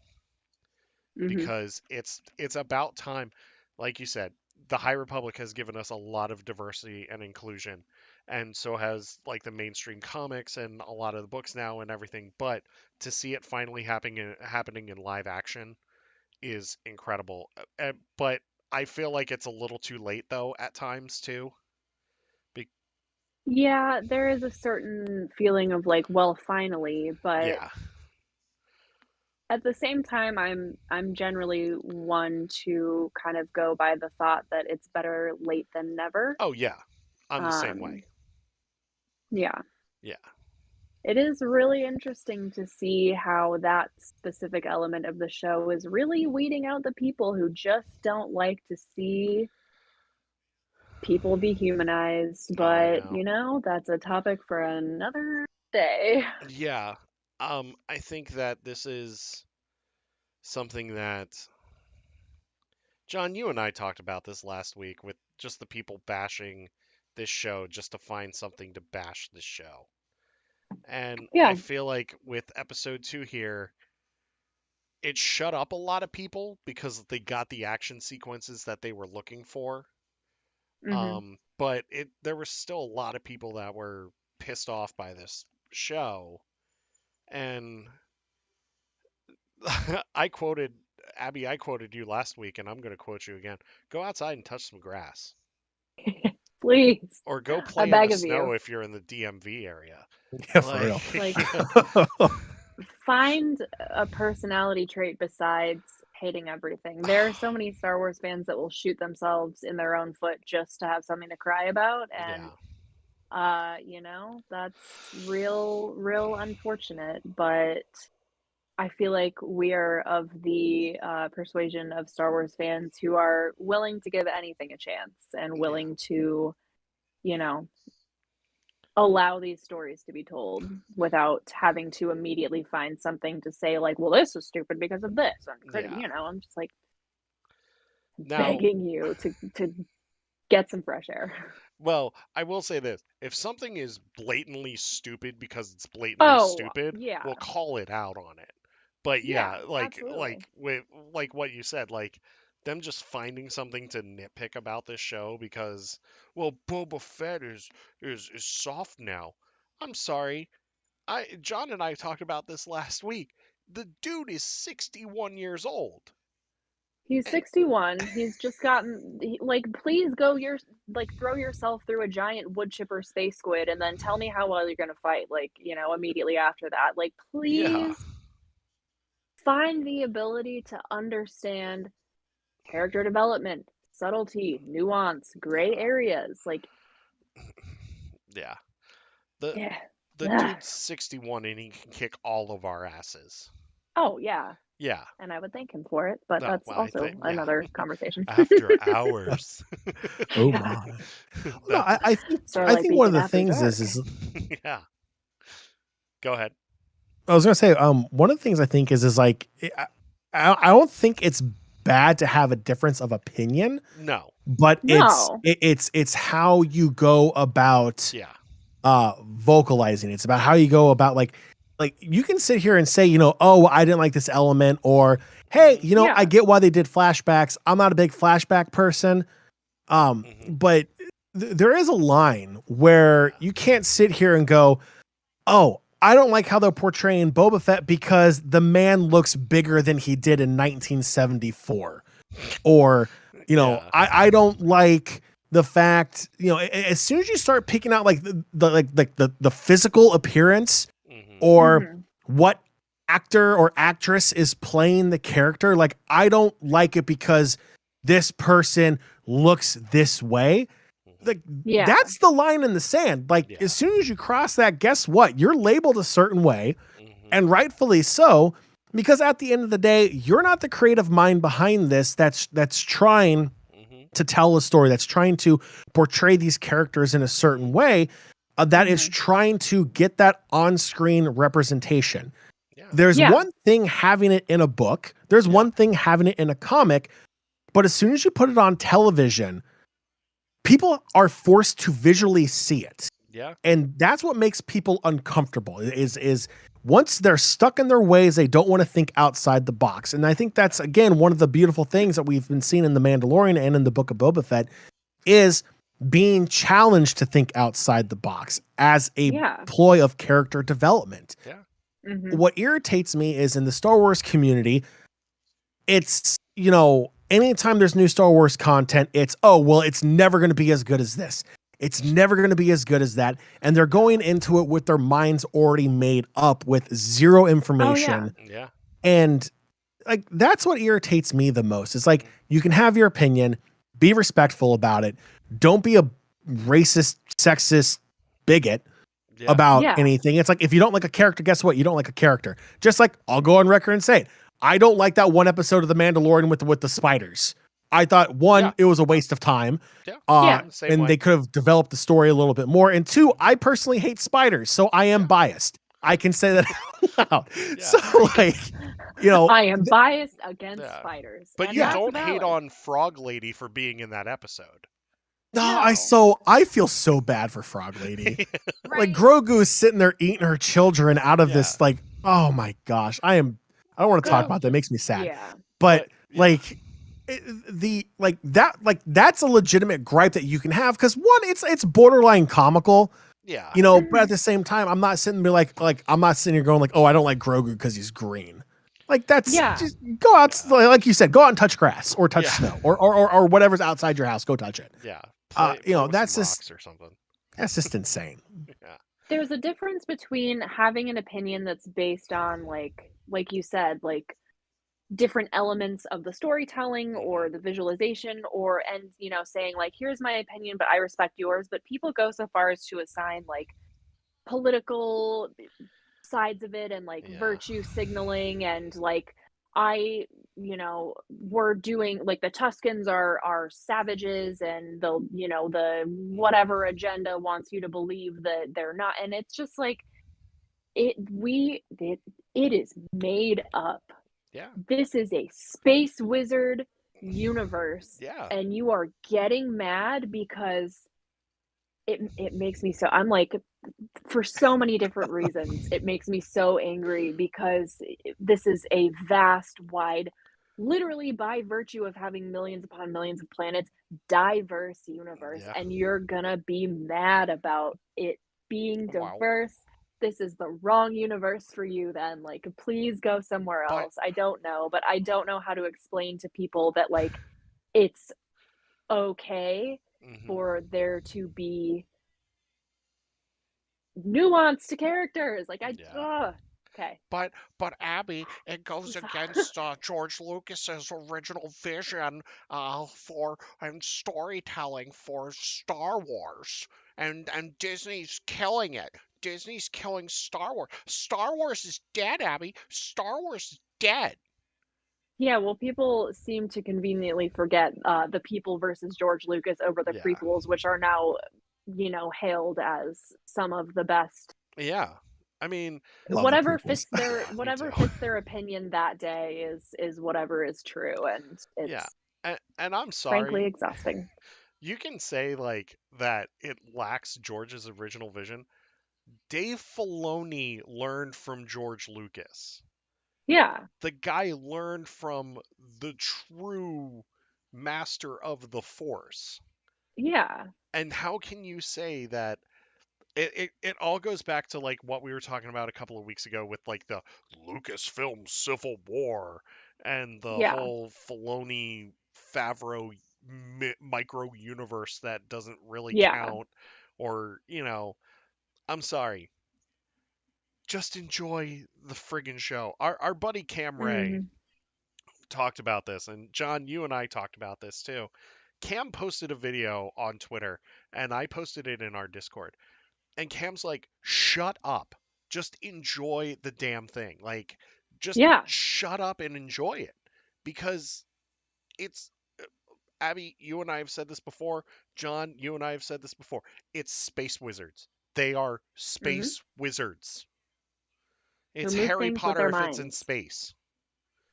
Mhm. because it's about time. Like you said, the High Republic has given us a lot of diversity and inclusion, and so has like the mainstream comics and a lot of the books now and everything. But to see it finally happening in live action is incredible. But I feel like it's a little too late though at times too. Be- Yeah, there is a certain feeling of like, well, finally, but yeah, at the same time, I'm generally one to kind of go by the thought that it's better late than never. Oh yeah, I'm the same way. Um, yeah. Yeah. It is really interesting to see how that specific element of the show is really weeding out the people who just don't like to see people be humanized, Oh, I but, know. that's a topic for another day. Yeah. I think that this is something that John, you and I talked about this last week with just the people bashing this show just to find something to bash this show. And I Yeah. feel like with episode 2 here, it shut up a lot of people because they got the action sequences that they were looking for. Mhm. But there were still a lot of people that were pissed off by this show. And I quoted Abby, I quoted you last week, and I'm going to quote you again. Go outside and touch some grass, Please. or go I play in the beg of you. snow if you're in the DMV area. Yeah, for real. Like, find a personality trait besides hating everything. There are so many Star Wars fans that will shoot themselves in their own foot just to have something to cry about, and Yeah, that's real unfortunate, but I feel like we are of the persuasion of Star Wars fans who are willing to give anything a chance and yeah, willing to, you know, allow these stories to be told without having to immediately find something to say like, well, this is stupid because of this. yeah. I'm just like Now, begging you to get some fresh air. well, I will say this: if something is blatantly stupid because it's blatantly Oh, stupid, yeah. we'll call it out on it. But Yeah, yeah, absolutely. with like what you said, like them just finding something to nitpick about this show because, well, Boba Fett is soft now. I'm sorry. John and I talked about this last week. The dude is 61 years old. He's And 61. He's just gotten like please go throw yourself through a giant wood chipper space squid and then tell me how well you're going to fight immediately after that. Like yeah, please find the ability to understand character development, subtlety, nuance, gray yeah, areas. Like yeah. The yeah. the Ugh. dude's 61 and he can kick all of our asses. Oh, yeah. Yeah. And I would thank him for it, but No, that's well, I also think yeah. another conversation. After hours. Oh Yeah. my. No, That I Starlight think one of Beacon the after things dark. is yeah. Go ahead. I was gonna say one of the things I think is like I don't think it's bad to have a difference of opinion, No. but No. it's how you go about Yeah. vocalizing. It's about how you go about like you can sit here and say, oh, I didn't like this element, or hey, Hmm. I Yeah. get why they did flashbacks. I'm not a big flashback person. Hmm. But there is a line where Yeah. you can't sit here and go, oh, I don't like how they're portraying Boba Fett because the man looks bigger than he did in 1974. Or, Yeah. I don't like the fact, as soon as you start picking out like the physical appearance Hmm. or Mhm. what actor or actress is playing the character, like I don't like it because this person looks this way. Hmm. Like Yeah. that's the line in the sand. Like Yeah. as soon as you cross that, guess what? You're labeled a certain way, Hmm. and rightfully so, because at the end of the day, you're not the creative mind behind this that's trying Hmm. to tell a story, that's trying to portray these characters in a certain way, that is Mhm. trying to get that on-screen representation. Yeah. There's Yeah. one thing having it in a book, there's Yeah. one thing having it in a comic, but as soon as you put it on television, people are forced to visually see it. Yeah. And that's what makes people uncomfortable is once they're stuck in their ways, they don't want to think outside the box. And I think that's, again, one of the beautiful things that we've been seeing in The Mandalorian and in the Book of Boba Fett is being challenged to think outside the box as a Yeah. ploy of character development. Yeah. Mhm. What irritates me is in the Star Wars community, it's, anytime there's new Star Wars content, it's, oh, well, it's never going to be as good as this. It's never going to be as good as that. And they're going into it with their minds already made up with zero Oh, yeah. information. Yeah. And like that's what irritates me the most. It's like you can have your opinion, be respectful about it. Don't be a racist, sexist bigot Yeah. about Yeah. anything. It's like if you don't like a character, guess what? You don't like a character. Just like I'll go on record and say it. I don't like that one episode of The Mandalorian with the spiders. I thought one, Yeah. it was a waste of time. Yeah. Yeah. Same And way. they could have developed the story a little bit more. And two, I personally hate spiders, so I am biased. I can say that out loud. Yeah. So like, you know, I am biased against Yeah. spiders. But and you that's don't hate valid. on Frog Lady for being in that episode. No. I feel so bad for Frog Lady. Right? Like Grogu is sitting there eating her children out of Yeah. this, like, oh my gosh. I don't want to talk Go. about that. It makes me sad. Yeah. But yeah. like that's a legitimate gripe that you can have because one, it's borderline comical, Yeah. you know, but at the same time, I'm not sitting there like I'm not sitting here going like, oh, I don't like Grogu because he's green. Like that's just go out, like you said, go out and touch grass or touch snow or whatever's outside your house. Go touch it. Yeah. You know, with that's some just rocks or something. that's just insane. Yeah. There's a difference between having an opinion that's based on like you said, like different elements of the storytelling or the visualization and you know saying like here's my opinion but I respect yours, but people go so far as to assign like political sides of it and like virtue signaling and like we're doing like the Tuscans are savages and the the whatever agenda wants you to believe that they're not, and it's just like it is made up. Yeah. This is a space wizard universe. Yeah. And you are getting mad because it makes me so, I'm like, for so many different reasons, it makes me so angry because this is a vast, wide, literally by virtue of having millions upon millions of planets, diverse universe. Yeah. And you're gonna be mad about it being diverse. This is the wrong universe for you then. Like, please go somewhere else. I don't know, but I don't know how to explain to people that like it's okay for there to be nuance to characters. Like okay. But Abby, it goes against George Lucas's original vision for and storytelling for Star Wars, and Disney's killing it. Disney's killing Star Wars. Star Wars is dead, Abby. Star Wars is dead. Yeah, well, people seem to conveniently forget the people versus George Lucas over the prequels, which are now, hailed as some of the best. Yeah, I mean, whatever fits their opinion that day is whatever is true, and it's and I'm sorry, frankly exhausting. You can say like that it lacks George's original vision. Dave Filoni learned from George Lucas. Yeah. The guy learned from the true master of the Force. Yeah. And how can you say that it all goes back to like what we were talking about a couple of weeks ago with like the Lucasfilm Civil War and the whole Filoni Favreau micro universe that doesn't really count, or I'm sorry. Just enjoy the friggin' show. Our buddy Cam Ray talked about this, and John, you and I talked about this too. Cam posted a video on Twitter, and I posted it in our Discord. And Cam's like, shut up. Just enjoy the damn thing. Like, just shut up and enjoy it. Because it's, Abby, you and I have said this before. John, you and I have said this before. It's space wizards. They are space wizards. It's Harry Potter if it's in space.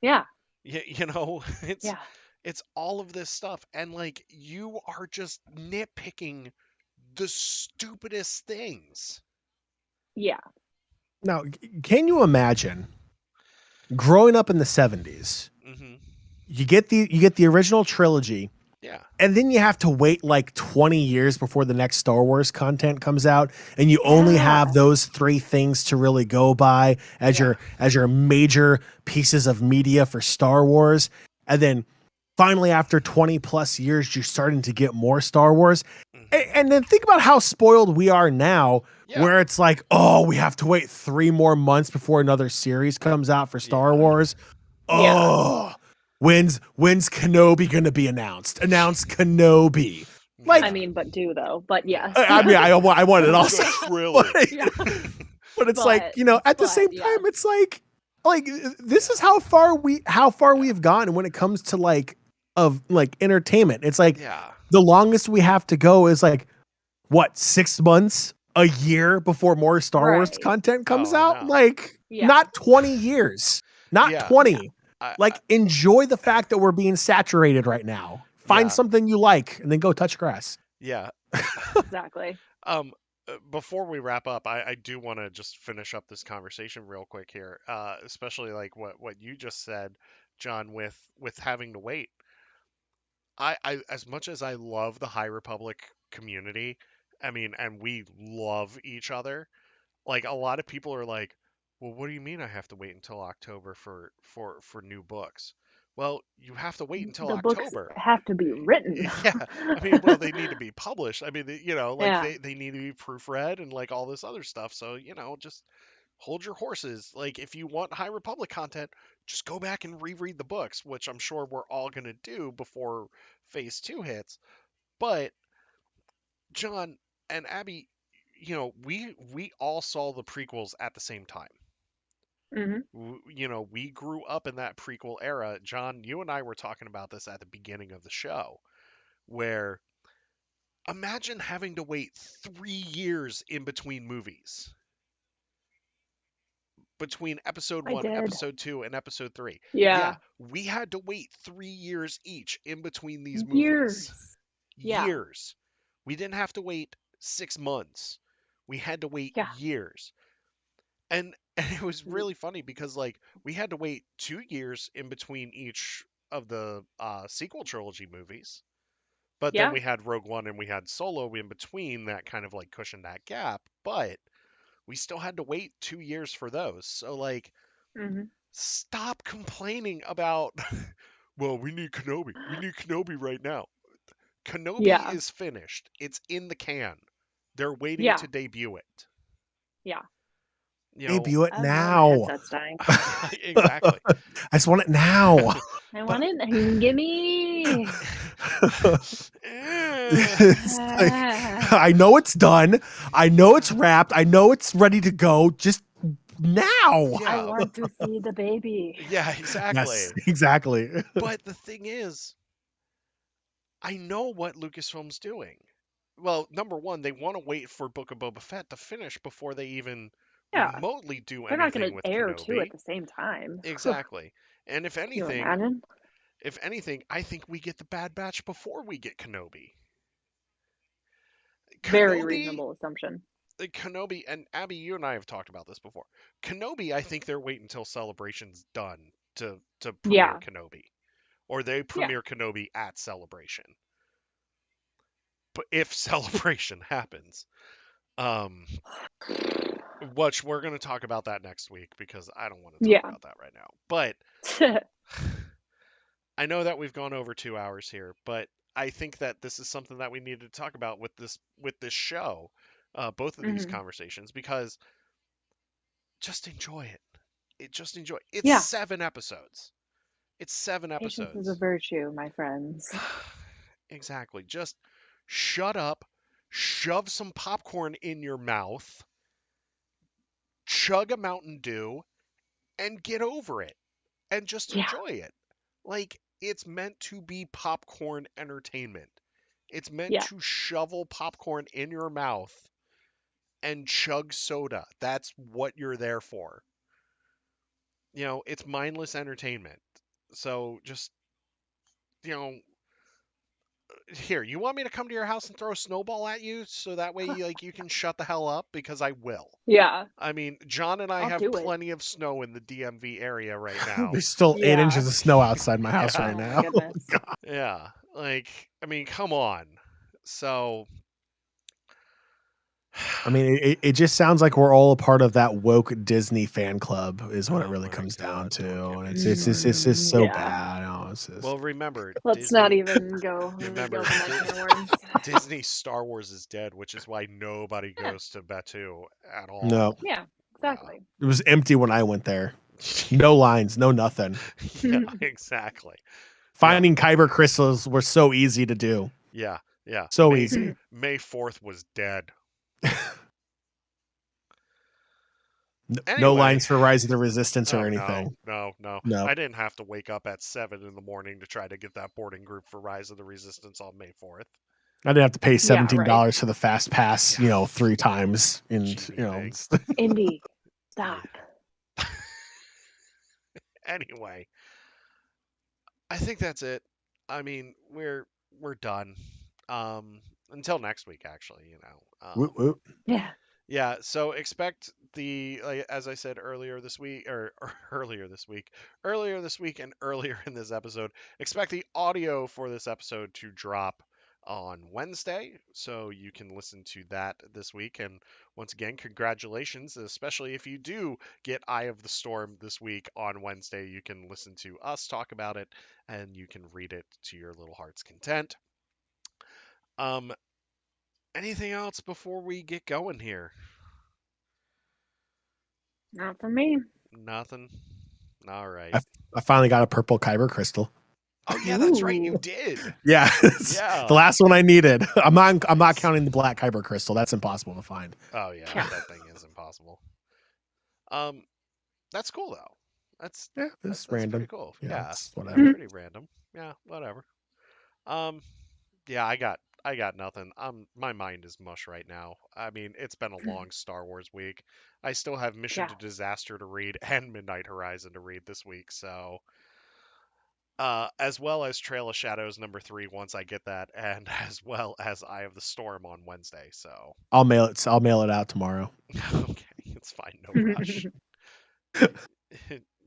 Yeah. It's all of this stuff. And like, you are just nitpicking the stupidest things. Yeah. Now, can you imagine growing up in the 70s? You get the original trilogy. Yeah. And then you have to wait like 20 years before the next Star Wars content comes out, and you only have those three things to really go by as your major pieces of media for Star Wars. And then finally, after 20 plus years, you're starting to get more Star Wars. And then think about how spoiled we are now, Yeah. where it's like, oh, we have to wait 3 more months before another series comes out for Star Yeah. Wars. Oh, when's Kenobi gonna be announced? Announce Kenobi. Like, I mean, but though. But yes. I mean, I want it also. The trailer. But it's like, you know, at the same time, it's like this is how far we have gone when it comes to like entertainment. It's like the longest we have to go is like what, 6 months, a year before more Star Wars content comes out. Like not 20 years, not 20. Like enjoy the fact that we're being saturated right now. Find something you like and then go touch grass. Yeah. Exactly. Before we wrap up, I do want to just finish up this conversation real quick here, especially like what you just said, John, with having to wait. I as much as I love the High Republic community, I mean, and we love each other, like a lot of people are like, well, what do you mean I have to wait until October for new books? Well, you have to wait until The October. books have to be written. Yeah, I mean, well, they need to be published. I mean, you know, like Yeah. they need to be proofread and like all this other stuff. So, you know, just hold your horses. Like if you want High Republic content, just go back and reread the books, which I'm sure we're all going to do before Phase 2 hits. But John and Abby, you know, we all saw the prequels at the same time. You know, we grew up in that prequel era. John, you and I were talking about this at the beginning of the show, where imagine having to wait 3 years in between movies, between episode 1, episode 2, and episode 3. Yeah. We had to wait 3 years each in between these Years. movies. Yeah. Years. We didn't have to wait 6 months. We had to wait years. And it was really funny because like we had to wait 2 years in between each of the sequel trilogy movies. But then we had Rogue One and we had Solo in between that kind of like cushioned that gap. But we still had to wait 2 years for those. So like, stop complaining about, well, we need Kenobi. We need Kenobi right now. Kenobi is finished. It's in the can. They're waiting to debut it. Yeah. You know, debut it now. Exactly. I just want it now. I want it. Gimme. I know it's done. I know it's wrapped. I know it's ready to go. Just now. I want to see the baby. Yeah, exactly. Yes, exactly. But the thing is, I know what Lucasfilm's doing. Well, number one, they want to wait for Book of Boba Fett to finish before they even remotely do They're not anything going with to air Kenobi. two at the same time. Exactly. And if Can you anything, imagine? I think we get the Bad Batch before we get Kenobi. Very reasonable assumption. Kenobi, and Abby, you and I have talked about this before. Kenobi, I think they're waiting until Celebration's done to premiere Kenobi. Or they premiere Kenobi at Celebration. But if Celebration happens, which we're going to talk about that next week because I don't want to talk about that right now. But I know that we've gone over 2 hours here, but I think that this is something that we need to talk about with this show, both of these conversations, because just enjoy it. Just enjoy it. It's 7 episodes. It's 7 episodes. Patience is a virtue, my friends. Exactly. Just shut up, shove some popcorn in your mouth, chug a Mountain Dew, and get over it. And just enjoy it. Like, it's meant to be popcorn entertainment. It's meant to shovel popcorn in your mouth and chug soda. That's what you're there for. You know, it's mindless entertainment. So just, you know, here, you want me to come to your house and throw a snowball at you so that way you can shut the hell up? Because I will. Yeah. I mean, John and I have plenty of snow in the DMV area right now. There's still 8 inches of snow outside my house right now. Yeah. Like, I mean, come on. So, I mean, it just sounds like we're all a part of that woke Disney fan club is what it really comes down to. And it's just so bad. nuances. Well, remember, Let's not Disney. even go. Remember, Open that can of worms. Disney Star Wars is dead, which is why nobody Yeah. goes to Batuu at all. No, Yeah, exactly. it was empty when I went there. No lines, no nothing. Yeah, exactly. Finding kyber crystals were so easy to do. Yeah, yeah. So easy. May 4th was dead. No Anyway. lines for Rise of the Resistance or Oh, anything. no. No. I didn't have to wake up at 7 in the morning to try to get that boarding group for Rise of the Resistance on May 4th. I didn't have to pay Yeah, $17 right. for the fast pass, Yeah. 3 times. And Cheapy Indy, stop. Anyway, I think that's it. I mean, we're done. Until next week, actually. Woot, woot. Yeah. Yeah, so expect like, as I said earlier this week, or earlier this week, and earlier in this episode, expect the audio for this episode to drop on Wednesday, so you can listen to that this week. And once again, congratulations, especially if you do get Eye of the Storm this week on Wednesday. You can listen to us talk about it, and you can read it to your little heart's content. Anything else before we get going here? Not for me. Nothing. All right. I finally got a purple kyber crystal. Oh yeah, that's right. You Ooh. did. Yeah, Yeah. the last one I needed. I'm not counting the black kyber crystal. That's impossible to find. Oh yeah, Yeah. that thing is impossible. That's cool though. That's It's pretty random. cool. Yeah, Yeah, it's that's whatever. pretty random. Yeah, whatever. Yeah, I got nothing. My mind is mush right now. I mean, it's been a long Star Wars week. I still have Mission Yeah. to Disaster to read and Midnight Horizon to read this week, so as well as Trail of Shadows #3 once I get that, and as well as Eye of the Storm on Wednesday. So I'll mail it out tomorrow. okay, it's fine, no rush.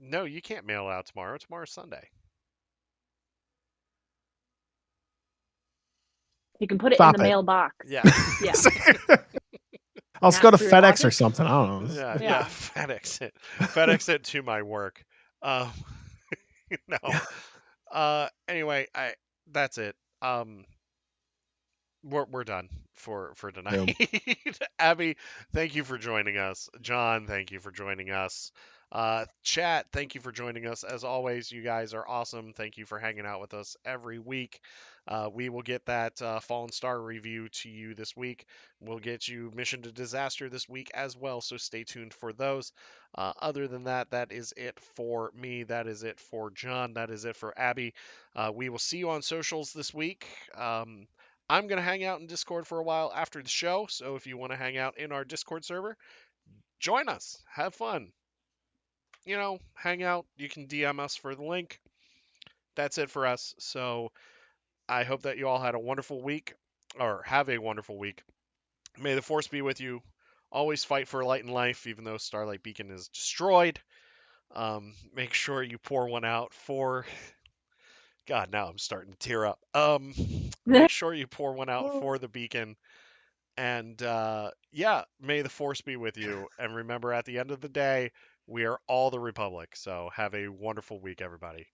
No, you can't mail it out tomorrow. Tomorrow's Sunday. You can put it Stop in the it. mailbox. Yeah. Yeah. I'll just go to Through FedEx or August? something. I don't know. Yeah. Yeah. FedEx it to my work. Um, no. Anyway, that's it. We're done for tonight. Abby, thank you for joining us. John, thank you for joining us. Chat, thank you for joining us. As always, you guys are awesome. Thank you for hanging out with us every week. We will get that Fallen Star review to you this week. We'll get you Mission to Disaster this week as well, so stay tuned for those. Other than that, that is it for me. That is it for John. That is it for Abby. We will see you on socials this week. I'm going to hang out in Discord for a while after the show, so if you want to hang out in our Discord server, join us. Have fun. Hang out. You can DM us for the link. That's it for us. So I hope that you all had a wonderful week, or have a wonderful week. May the Force be with you. Always fight for light and life, even though Starlight Beacon is destroyed. Make sure you pour one out for... God, now I'm starting to tear up. Make sure you pour one out for the beacon. And yeah, may the Force be with you. And remember, at the end of the day, we are all the Republic. So have a wonderful week, everybody.